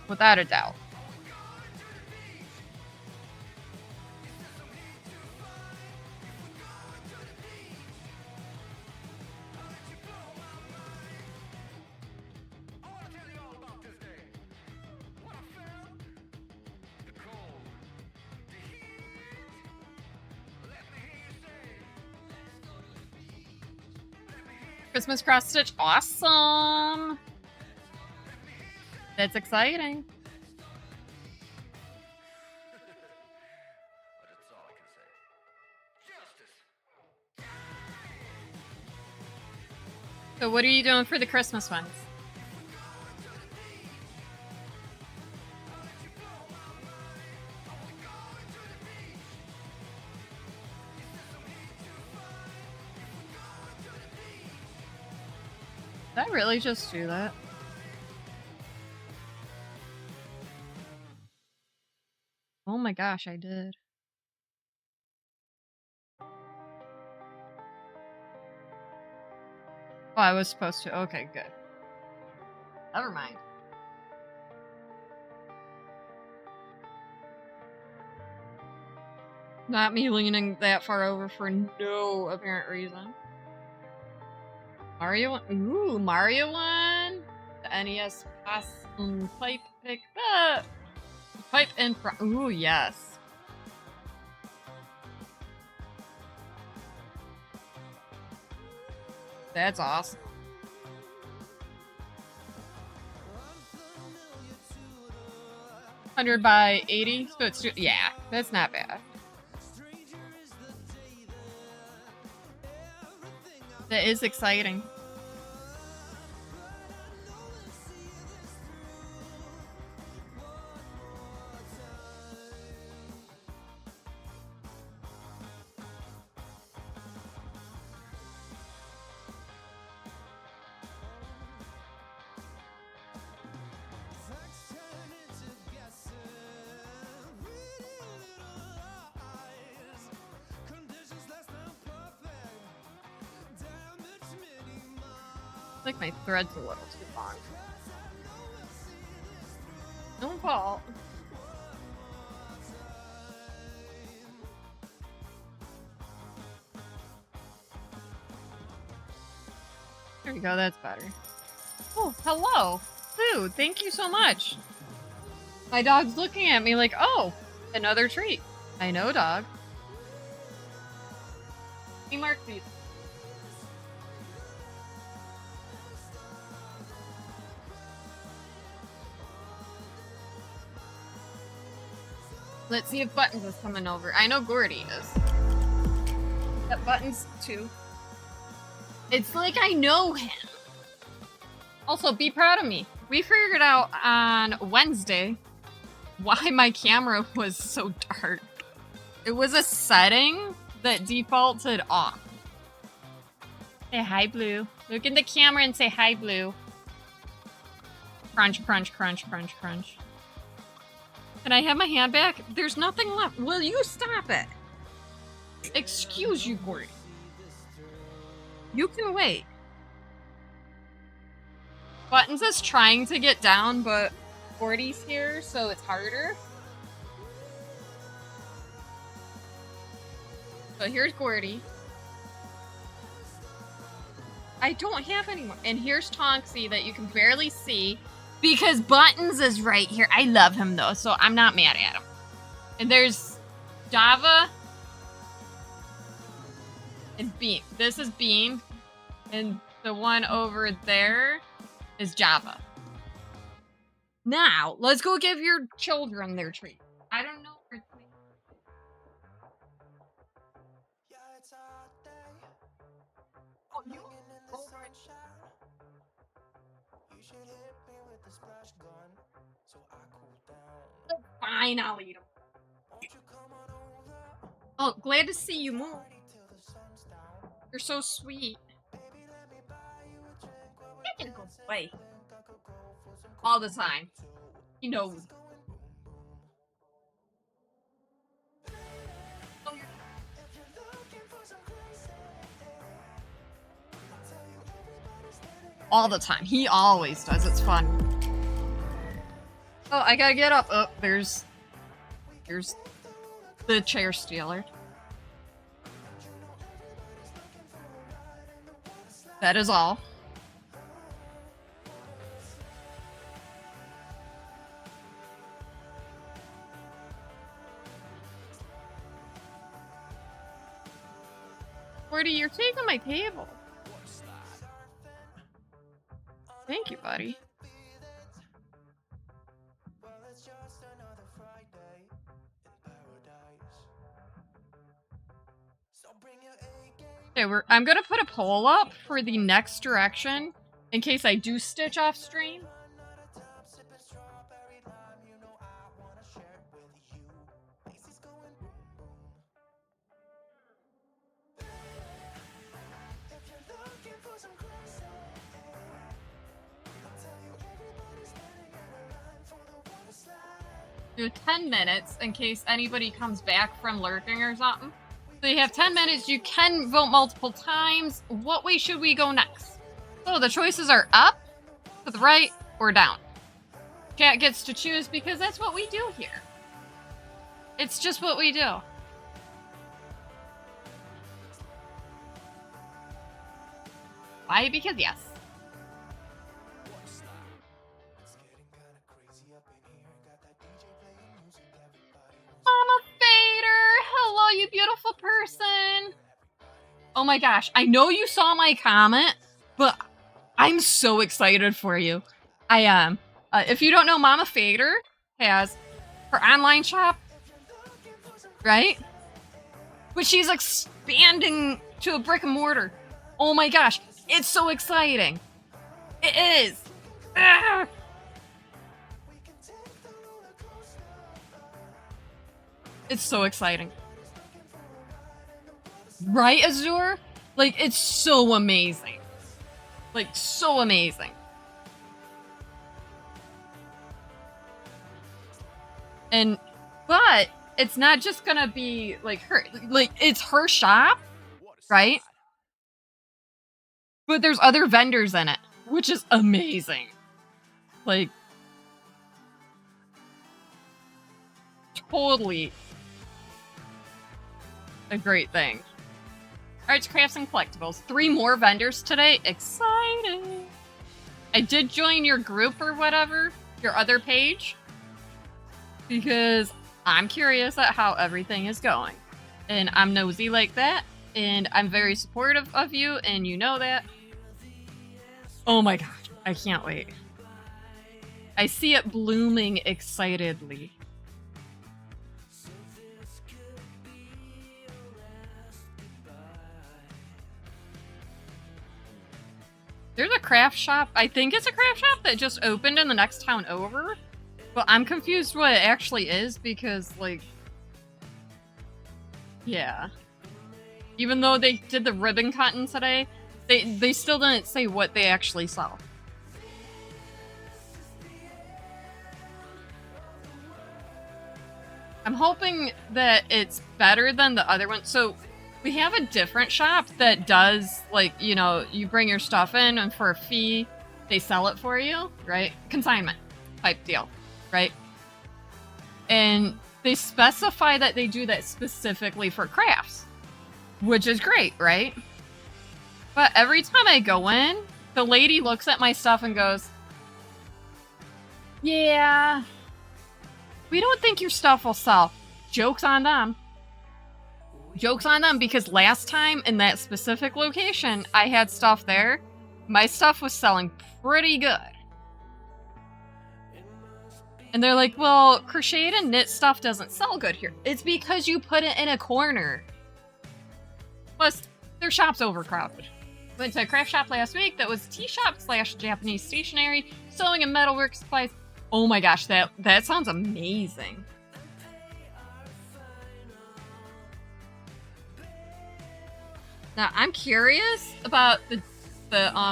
Without a doubt. Christmas cross stitch, awesome! That's exciting. But it's all I can say. Justice. So what are you doing for the Christmas ones? Did I really just do that? Oh my gosh, I did. Oh, I was supposed to. Okay, good. Never mind. Not me leaning that far over for no apparent reason. Mario one. Ooh, Mario one. The NES pass pipe pick up. Pipe in front. Ooh, yes. That's awesome. 100 by 80, so it's yeah, that's not bad. That is exciting. I think my thread's a little too long. No fault. There we go, that's better. Oh, hello! Food, thank you so much! My dog's looking at me like, oh, another treat. I know, dog. He marked these. Let's see if Buttons is coming over. I know Gordy is. That Buttons too. It's like I know him. Also, be proud of me. We figured out on Wednesday why my camera was so dark. It was a setting that defaulted off. Say hi, Blue. Look in the camera and say hi, Blue. Crunch, crunch, crunch, crunch, crunch. Can I have my hand back? There's nothing left. Will you stop it? Excuse you, Gordy. You can wait. Buttons is trying to get down, but Gordy's here, so it's harder. So here's Gordy. I don't have any more. And here's Tonksy that you can barely see. Because Buttons is right here. I love him, though, so I'm not mad at him. And there's Java and Beam. This is Beam. And the one over there is Java. Now, let's go give your children their treat. I don't know where it's going. Oh, you over it. Fine, I'll eat them. Oh, glad to see you more. You're so sweet. I can go play. All the time. He knows. All the time. He always does. It's fun. Oh, I gotta get up. Oh, there's the chair stealer. That is all. Gordy, you're taking my table. Thank you, buddy. Okay, I'm gonna put a poll up for the next direction in case I do stitch off stream. Do 10 minutes in case anybody comes back from lurking or something. So you have 10 minutes, you can vote multiple times. What way should we go next? So the choices are up, to the right, or down. Chat gets to choose because that's what we do here. It's just what we do. Buy it because yes. Mama Fader! Hello, you beautiful person! Oh my gosh, I know you saw my comment, but I'm so excited for you. I am. If you don't know, Mama Fader has her online shop, right? But she's expanding to a brick and mortar. Oh my gosh, it's so exciting. It is. Ah! It's so exciting. Right, Azure? Like, it's so amazing. Like, so amazing. But it's not just gonna be, like, her. Like, it's her shop, right? But there's other vendors in it, which is amazing. Like, totally a great thing. Arts, crafts, and collectibles. 3 more vendors today. Exciting. I did join your group or whatever, your other page, because I'm curious at how everything is going. And I'm nosy like that, and I'm very supportive of you, and you know that. Oh my gosh, I can't wait. I see it blooming excitedly. There's a craft shop. I think it's a craft shop that just opened in the next town over. But I'm confused what it actually is because, like... Yeah. Even though they did the ribbon cutting today, they still didn't say what they actually sell. I'm hoping that it's better than the other one. So... we have a different shop that does, like, you know, you bring your stuff in and for a fee, they sell it for you, right? Consignment type deal, right? And they specify that they do that specifically for crafts, which is great, right? But every time I go in, the lady looks at my stuff and goes, yeah, we don't think your stuff will sell. Joke's on them. Joke's on them, because last time in that specific location, I had stuff there. My stuff was selling pretty good. And they're like, well, crocheted and knit stuff doesn't sell good here. It's because you put it in a corner. Plus, their shop's overcrowded. Went to a craft shop last week that was tea shop / Japanese stationery, sewing and metalwork supplies. Oh my gosh, that sounds amazing. Now, I'm curious about the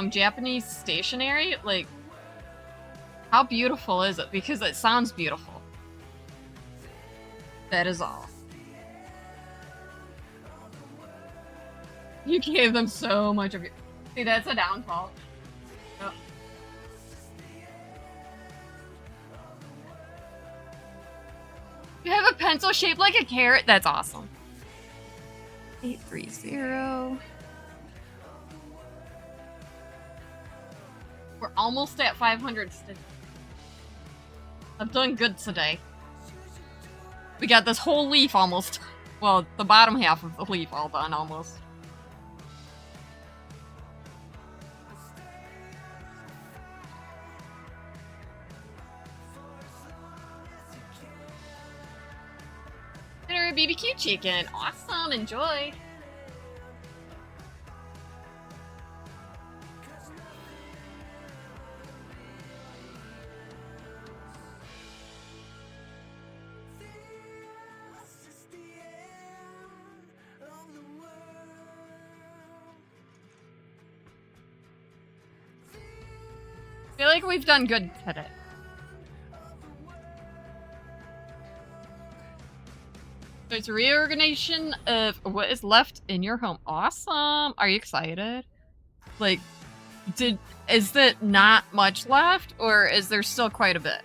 Japanese stationery. Like, how beautiful is it? Because it sounds beautiful. That is all. You gave them so much of your... See, that's a downfall. Oh. You have a pencil shaped like a carrot? That's awesome. 830. We're almost at 500 stitches. I've done good today. We got this whole leaf almost. Well, the bottom half of the leaf all done almost. Dinner BBQ chicken. Awesome, enjoy. I feel like we've done good today. So it's a reorganization of what is left in your home. Awesome. Are you excited? Like, is that not much left, or is there still quite a bit?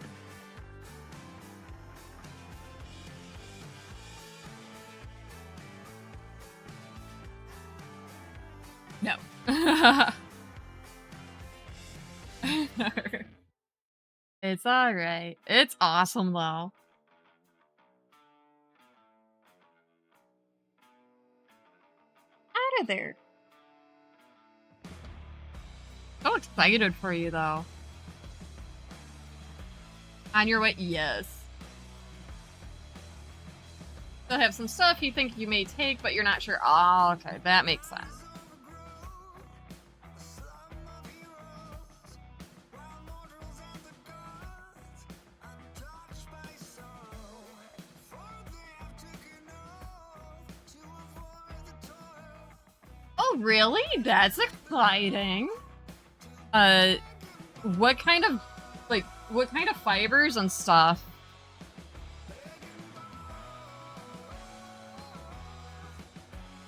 No. It's alright. It's awesome, though. Out of there. So excited for you, though. On your way? Yes. Still have some stuff you think you may take, but you're not sure. Oh, okay. That makes sense. Oh, really? That's exciting. What kind of fibers and stuff?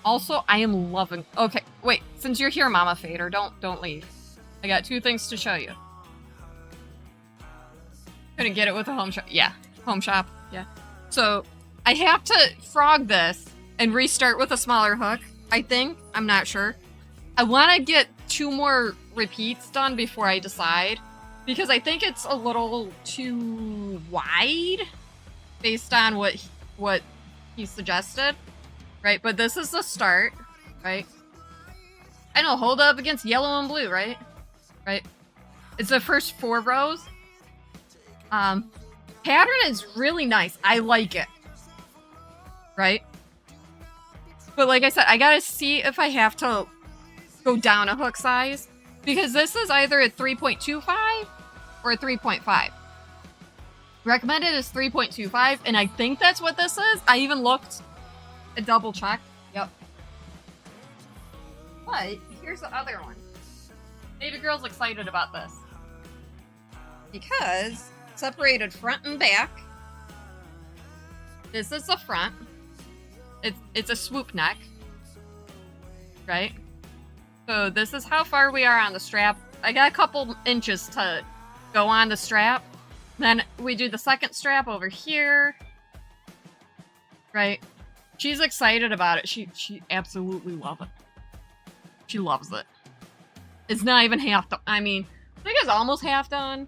Also, I am loving. Okay, wait. Since you're here, Mama Fader, don't leave. I got 2 things to show you. Couldn't get it with a home shop. Yeah, home shop. Yeah. So I have to frog this and restart with a smaller hook. I think. I'm not sure. I want to get 2 more repeats done before I decide, because I think it's a little too wide based on what he suggested. Right, but this is the start, right? I know, hold up against yellow and blue, right? Right? It's the first 4 rows. Pattern is really nice. I like it. Right? But like I said, I gotta see if I have to go down a hook size, because this is either a 3.25 or a 3.5. Recommended is 3.25, and I think that's what this is. I even looked. A double check. Yep. But here's the other one. Baby girl's excited about this because separated front and back. This is the front. It's a swoop neck, right? So this is how far we are on the strap. I got a couple inches to go on the strap. Then we do the second strap over here, right? She's excited about it. She absolutely loves it. She loves it. It's not even half done. I mean, I think it's almost half done.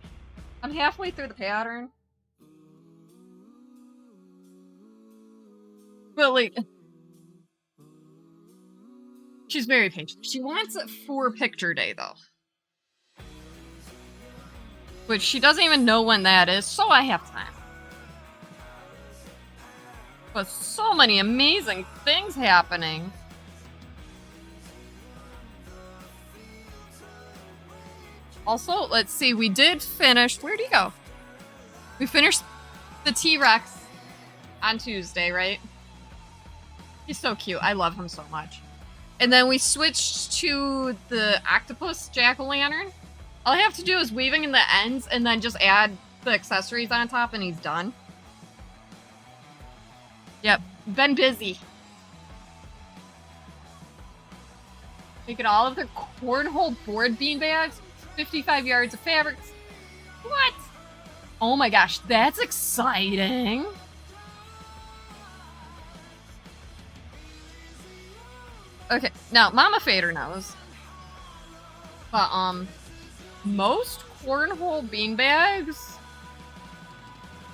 I'm halfway through the pattern. But like, she's very patient. She wants it for picture day though. Which she doesn't even know when that is, so I have time. But so many amazing things happening. Also, let's see, we did finish... Where'd he go? We finished the T-Rex on Tuesday, right? He's so cute. I love him so much. And then we switched to the octopus jack-o'-lantern. All I have to do is weaving in the ends and then just add the accessories on top and he's done. Yep, been busy. Making all of their cornhole board beanbags, 55 yards of fabrics. What? Oh my gosh, that's exciting. Okay, now Mama Fader knows. But most cornhole beanbags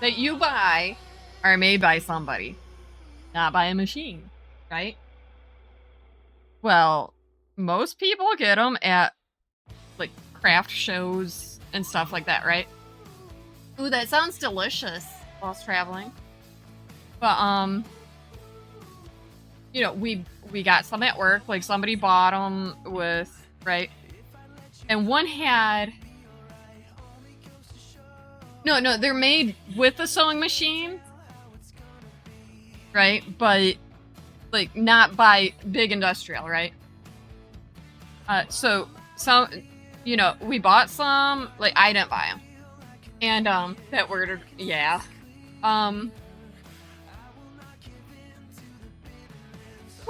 that you buy are made by somebody. Not by a machine, right? Well, most people get them at, like, craft shows and stuff like that, right? Ooh, that sounds delicious whilst traveling. But, you know, we got some at work. Like, somebody bought them with, right? And one had... No, they're made with a sewing machine. Right? But, like, not by big industrial, right? So, some, you know, we bought some, like, I didn't buy them. And, that word, yeah. Oh,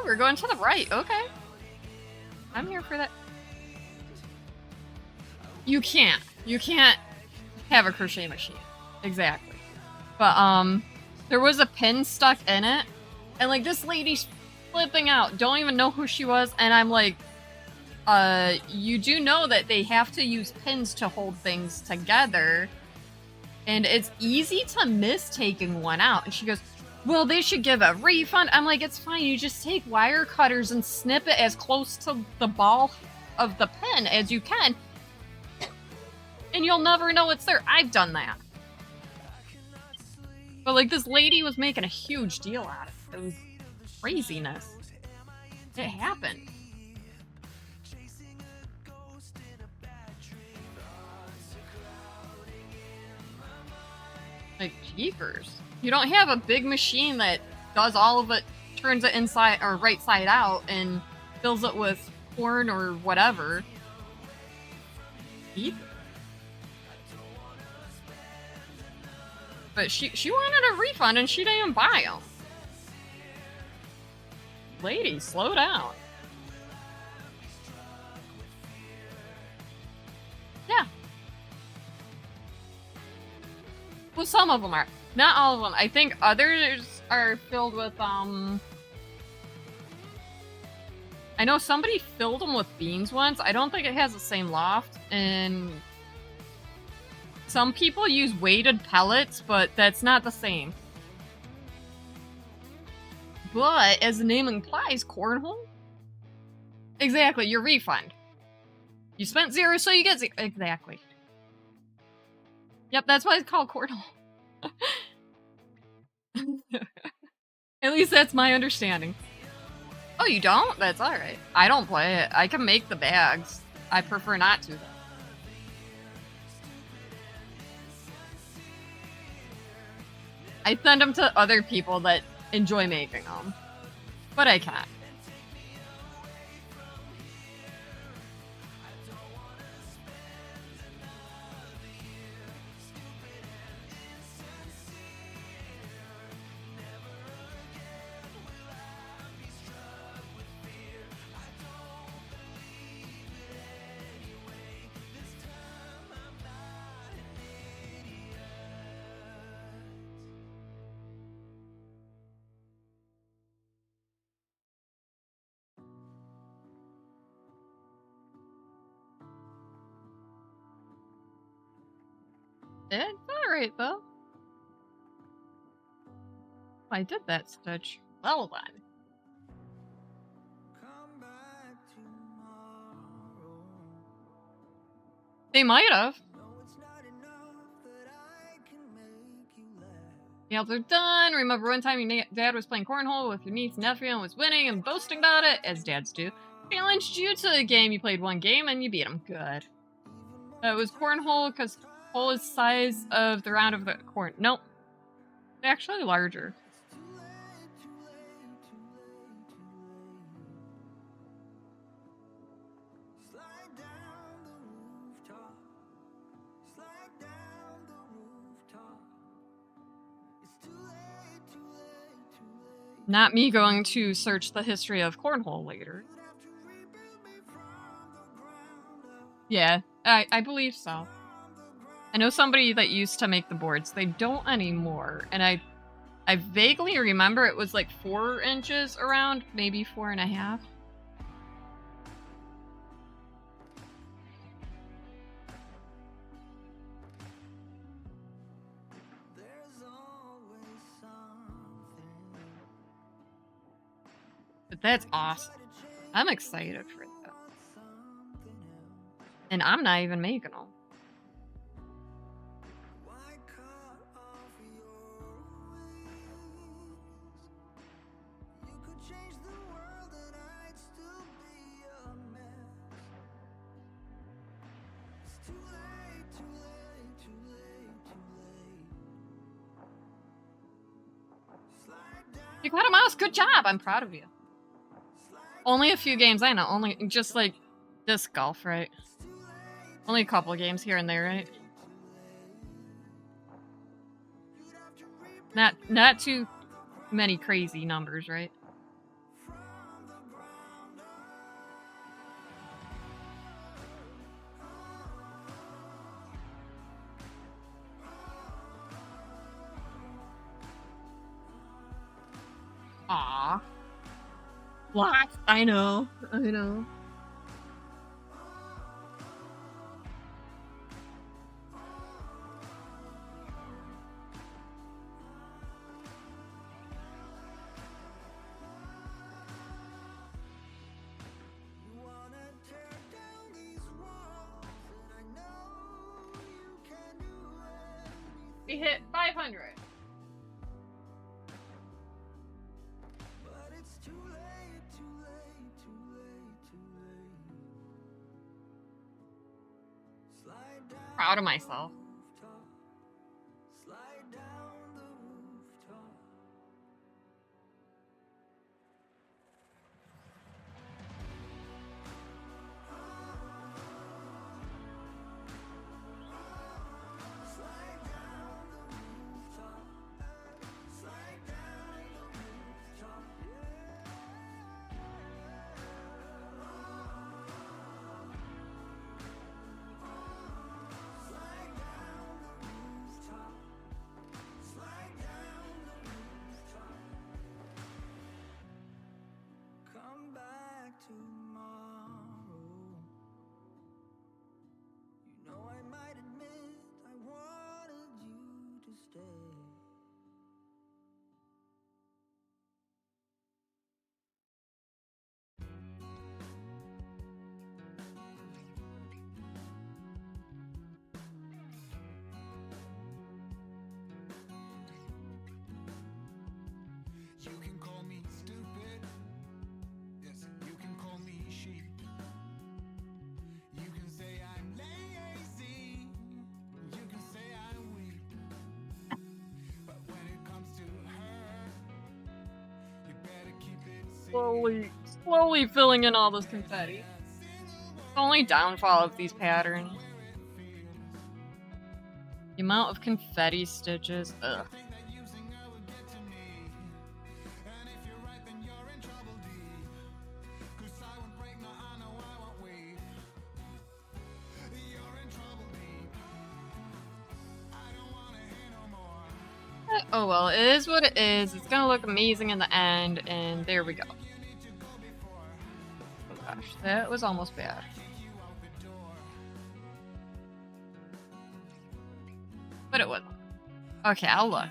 we're going to the right, okay. I'm here for that. You can't have a crochet machine. Exactly. But, there was a pin stuck in it, and, like, this lady's flipping out. Don't even know who she was, and I'm like, you do know that they have to use pins to hold things together. And it's easy to miss taking one out. And she goes, well, they should give a refund. I'm like, it's fine. You just take wire cutters and snip it as close to the ball of the pin as you can. And you'll never know it's there. I've done that. But like this lady was making a huge deal out of it. It was craziness. It happened. Like, jeepers. You don't have a big machine that does all of it, turns it inside or right side out, and fills it with corn or whatever. Jeepers. But she wanted a refund and she didn't even buy them. Lady, slow down. Yeah. Well, some of them are. Not all of them. I think others are filled with, I know somebody filled them with beans once. I don't think it has the same loft. And some people use weighted pellets, but that's not the same. But, as the name implies, cornhole? Exactly, your refund. You spent 0, so you get 0. Exactly. Yep, that's why it's called cornhole. At least that's my understanding. Oh, you don't? That's alright. I don't play it. I can make the bags. I prefer not to, though. I send them to other people that enjoy making them. But I can't. It's alright, though. I did that stitch. Well then. Come back tomorrow. They might have. No, it's not enough that I can make you laugh. Nails are done. Remember one time your dad was playing cornhole with your niece and nephew and was winning and boasting about it, as dads do. Challenged you to a game. You played one game and you beat him. Good. It was cornhole because hole is size of the round of the corn. Nope. They're actually larger. Too late, too late, too late, too late. Slide down the rooftop. Slide down the rooftop. It's too late, too late, too late. Not me going to search the history of cornhole later. You'd have to rebuild me from the ground up. Yeah, I believe so. I know somebody that used to make the boards. They don't anymore. And I vaguely remember it was like 4 inches around, maybe 4.5. There's always something. But that's awesome. I'm excited for that. Something else. And I'm not even making them. Why cut off your wings? You could change the world and I'd still be a mess. It's too late, too late, too late, too late. Slide down, You got a mouse. Good job. I'm proud of you. Only a few games. I know. Only just like disc golf, right? Only a couple of games here and there, right? Not too many crazy numbers, right? Aw. Lots. I know. We hit 500. But it's too late, too late, too late, too late. Slide down Proud of myself. the rooftop. Slide down the rooftop. Slide down the rooftop. Slide down the rooftop. Slide down the rooftop. Slide down the rooftop. Come back tomorrow. You know I might admit I wanted you to stay. You can call me stupid. Yes, you can call me sheep. You can say I'm lazy. You can say I'm weak. But when it comes to her, you better keep it Slowly filling in all this confetti. The only downfall of these patterns. The amount of confetti stitches. Ugh. Oh well, it is what it is. It's gonna look amazing in the end, and there we go. Oh gosh, that was almost bad. But it wasn't. Okay, I'll look.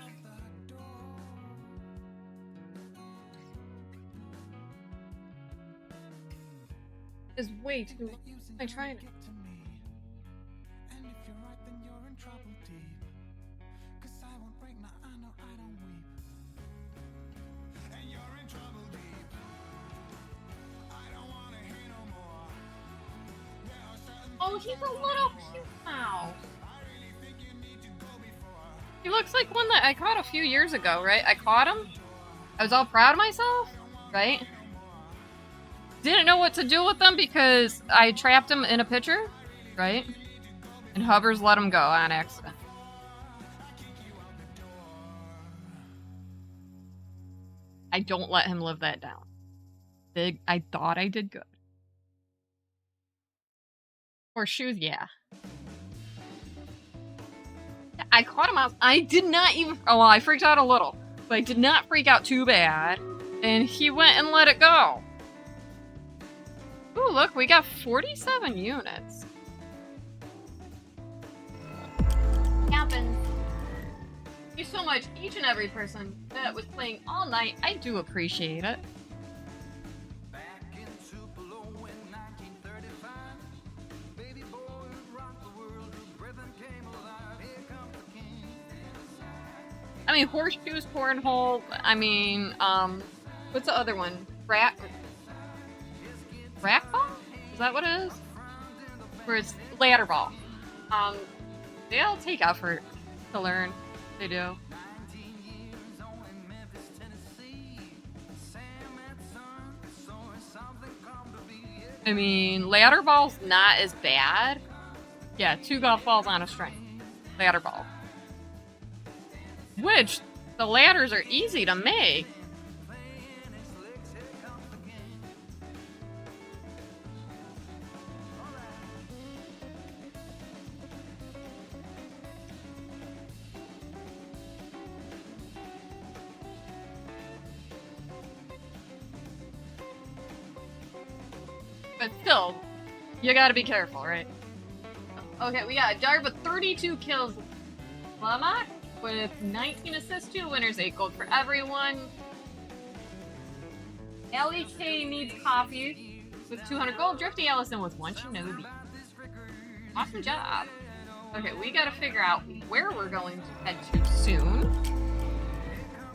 It's way too long. I'm trying to. And if you're right, then you're in trouble deep. 'Cause I won't break, now I know I don't weep. And you're in trouble deep. I don't wanna hear no more. There are certain Oh, he's a little cute now. He looks like one that I caught a few years ago, right? I caught him. I was all proud of myself, right? Didn't know what to do with them because I trapped him in a pitcher, right? And Hubbers let him go on accident. I don't let him live that down. I thought I did good. Horseshoes, yeah. I caught him out. I did not even. Oh, well, I freaked out a little, but I did not freak out too bad. And he went and let it go. Ooh, look, we got 47 units. Happens. Thank you so much, each and every person that was playing all night. I do appreciate it. Back in Tupelo in 1935, baby boy who rocked the world, whose rhythm came alive. Here comes the king. I mean, horseshoes, cornhole. I mean, what's the other one? Rackball? Is that what it is? Where it's ladder ball. They all take effort to learn. They do. 19 years old in Memphis, Tennessee. Sam and son, so something come to be. I mean, ladder ball's not as bad. Yeah, 2 golf balls on a string. Ladder ball. Which, the ladders are easy to make. But still, you gotta be careful, right? Okay, we got a Dart with 32 kills. Lamak with 19 assists, 2 winners, 8 gold for everyone. Ellie K needs coffee with 200 gold. Drifty Ellison with 1 shinobi. Awesome job. Okay, we gotta figure out where we're going to head to soon.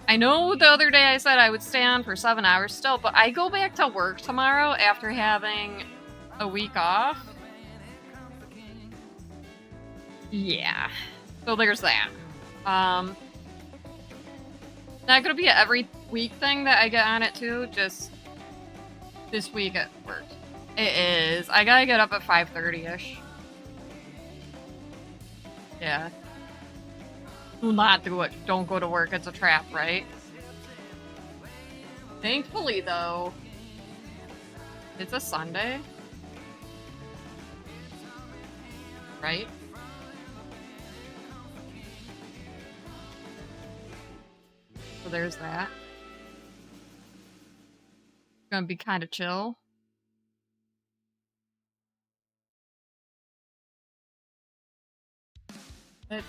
I know the other day I said I would stay on for 7 hours still, but I go back to work tomorrow after having a week off. Yeah. So there's that. Not gonna be an every week thing that I get on it too, just this week at work. It is. I gotta get up at 5:30-ish. Yeah. Do not do it. Don't go to work. It's a trap, right? Thankfully, though, it's a Sunday. Right? So there's that. Gonna be kind of chill. But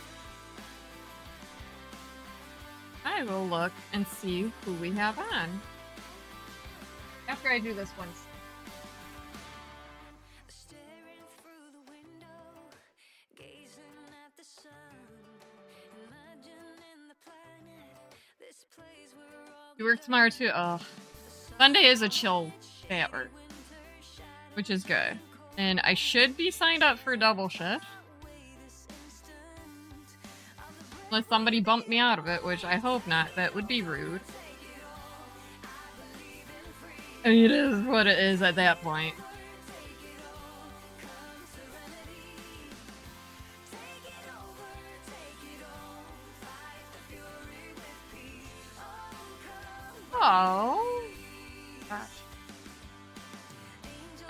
I will look and see who we have on. After I do this one. Staring through the window, gazing at the sun, imagining the planet, this place we're all You work tomorrow too? Oh. Sunday is a chill day at work, which is good. And I should be signed up for double shift. Unless somebody bumped me out of it, which I hope not. That would be rude. I mean, it is what it is at that point. Oh. Gosh.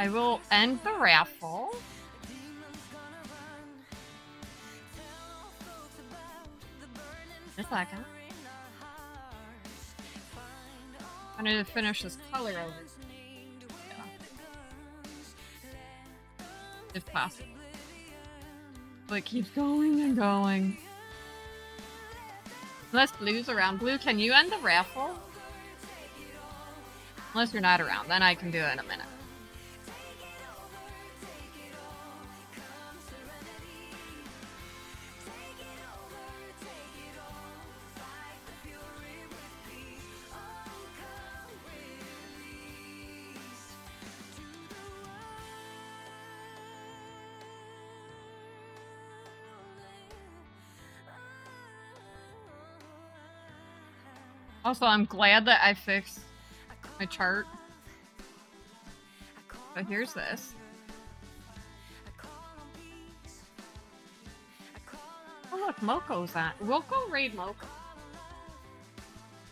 I will end the raffle. A second. I need to finish this color over. Yeah. If possible. But it keeps going and going. Unless Blue's around. Blue, can you end the raffle? Unless you're not around, then I can do it in a minute. Also, I'm glad that I fixed my chart. But here's this. Oh look, Moko's on. We'll go raid Moko.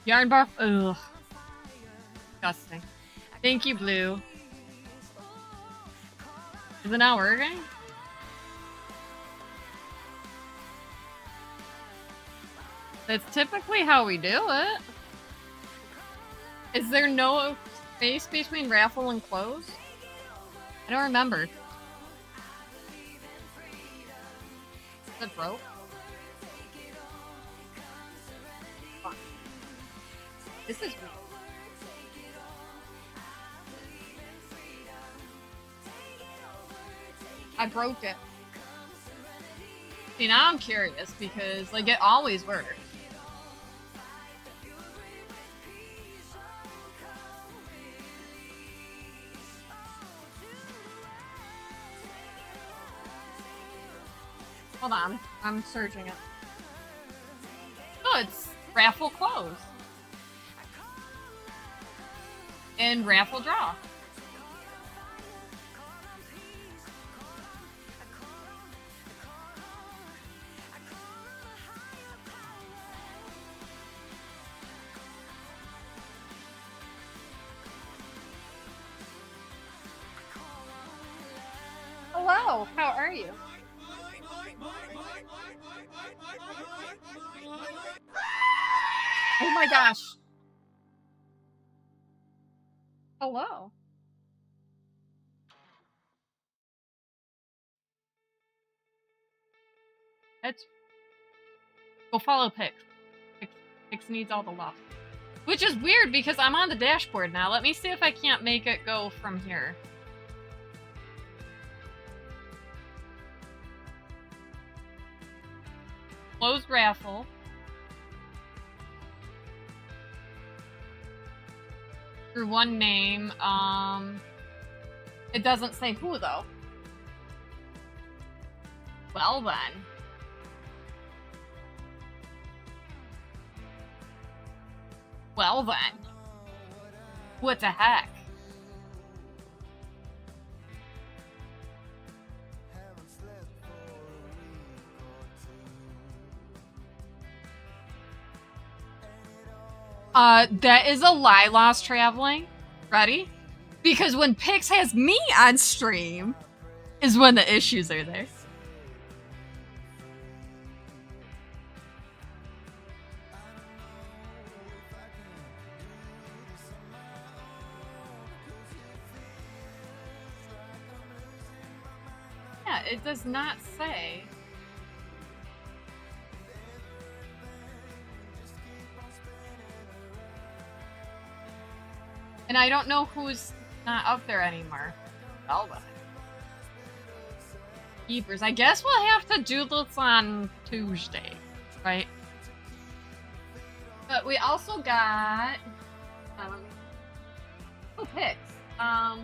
Yarn bar. Ugh. Disgusting. Thank you, Blue. Is it not working? That's typically how we do it. Is there no space between raffle and close? I don't remember. Is it broke? Fuck. This is weird. I broke it. See, now I'm curious because, like, it always works. Hold on, I'm searching it. Oh, it's raffle close. And raffle draw. Hello, how are you? Oh my gosh. Hello. Let's go follow Pix. Pix needs all the love. Which is weird because I'm on the dashboard now. Let me see if I can't make it go from here. Closed raffle. Through one name. It doesn't say who though. Well then. Well then. What the heck? That is a lie, Lost Traveling. Ready? Because when Pix has me on stream is when the issues are there. Yeah, it does not say. And I don't know who's not up there anymore. Zelda. Keepers. I guess we'll have to do this on Tuesday, right? But we also got picks. I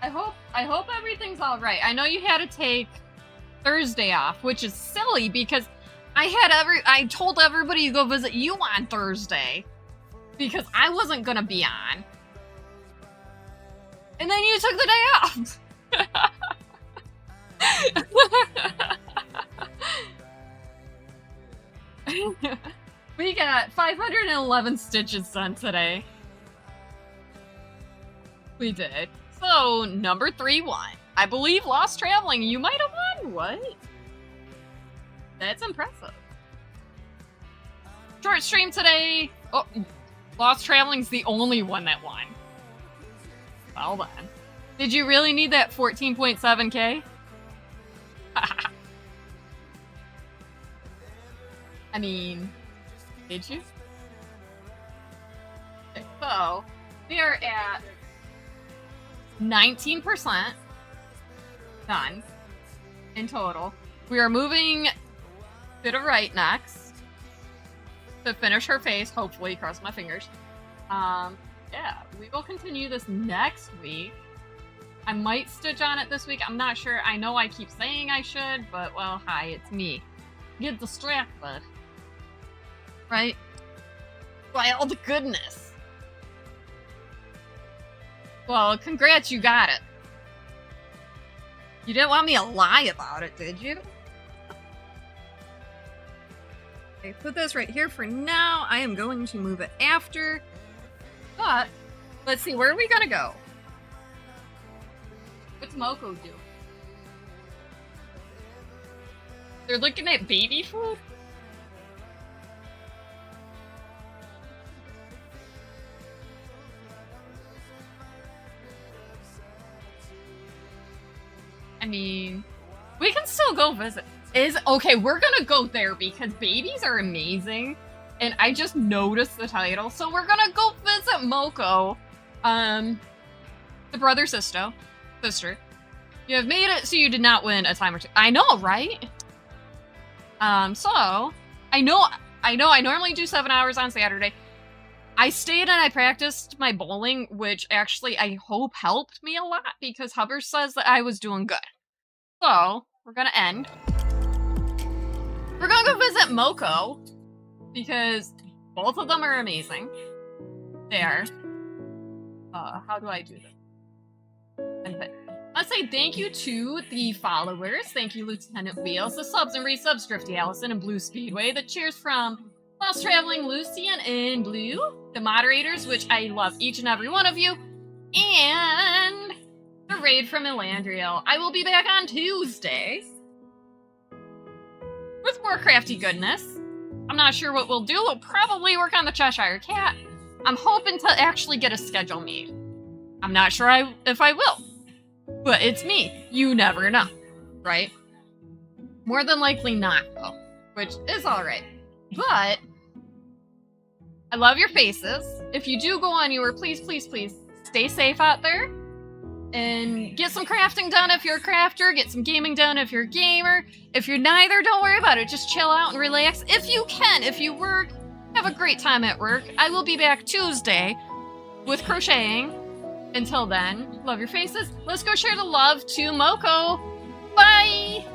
hope everything's all right. I know you had to take Thursday off, which is silly because I told everybody to go visit you on Thursday because I wasn't gonna be on. And then you took the day off. We got 511 stitches done today. We did. So, number 3 won. I believe Lost Traveling, you might have won. What? That's impressive. Short stream today. Oh, Lost Traveling's the only one that won. Well then. Did you really need that 14.7k? I mean, did you? Okay, so, we are at 19% done in total. We are moving to the right next to finish her face, hopefully, cross my fingers. Yeah, we will continue this next week. I might stitch on it this week, I'm not sure. I know I keep saying I should, but well, hi, it's me. Get distracted. Right? By all the goodness. Well, congrats, you got it. You didn't want me to lie about it, did you? Okay, put this right here for now. I am going to move it after. But, let's see, where are we gonna go? What's Moko do? They're looking at baby food? I mean, we can still go visit. Okay, we're gonna go there because babies are amazing. And I just noticed the title. So we're gonna go visit Moko. The brother-sister. You have made it so you did not win a time or two. I know, right? So, I know I normally do 7 hours on Saturday. I stayed and I practiced my bowling, which actually I hope helped me a lot because Hubbard says that I was doing good. So, we're gonna end. We're gonna go visit Moko because both of them are amazing. They are. How do I do this? Let's say thank you to the followers. Thank you, Lieutenant Wheels, the subs and resubs, Drifty Allison and Blue Speedway. The cheers from Lost Traveling Lucian in Blue. The moderators, which I love each and every one of you. And the raid from Elandriel. I will be back on Tuesday with more crafty goodness. I'm not sure what we'll do. We'll probably work on the Cheshire Cat. I'm hoping to actually get a schedule made. I'm not sure if I will. But it's me. You never know. Right? More than likely not, though. Which is alright. But I love your faces. If you do go anywhere, please, please, please stay safe out there. and get some crafting done if you're a crafter, get some gaming done if you're a gamer. If you're neither, don't worry about it. Just chill out and relax. If you can, if you work, have a great time at work. I will be back Tuesday with crocheting. Until then, love your faces. Let's go share the love to Moko. Bye!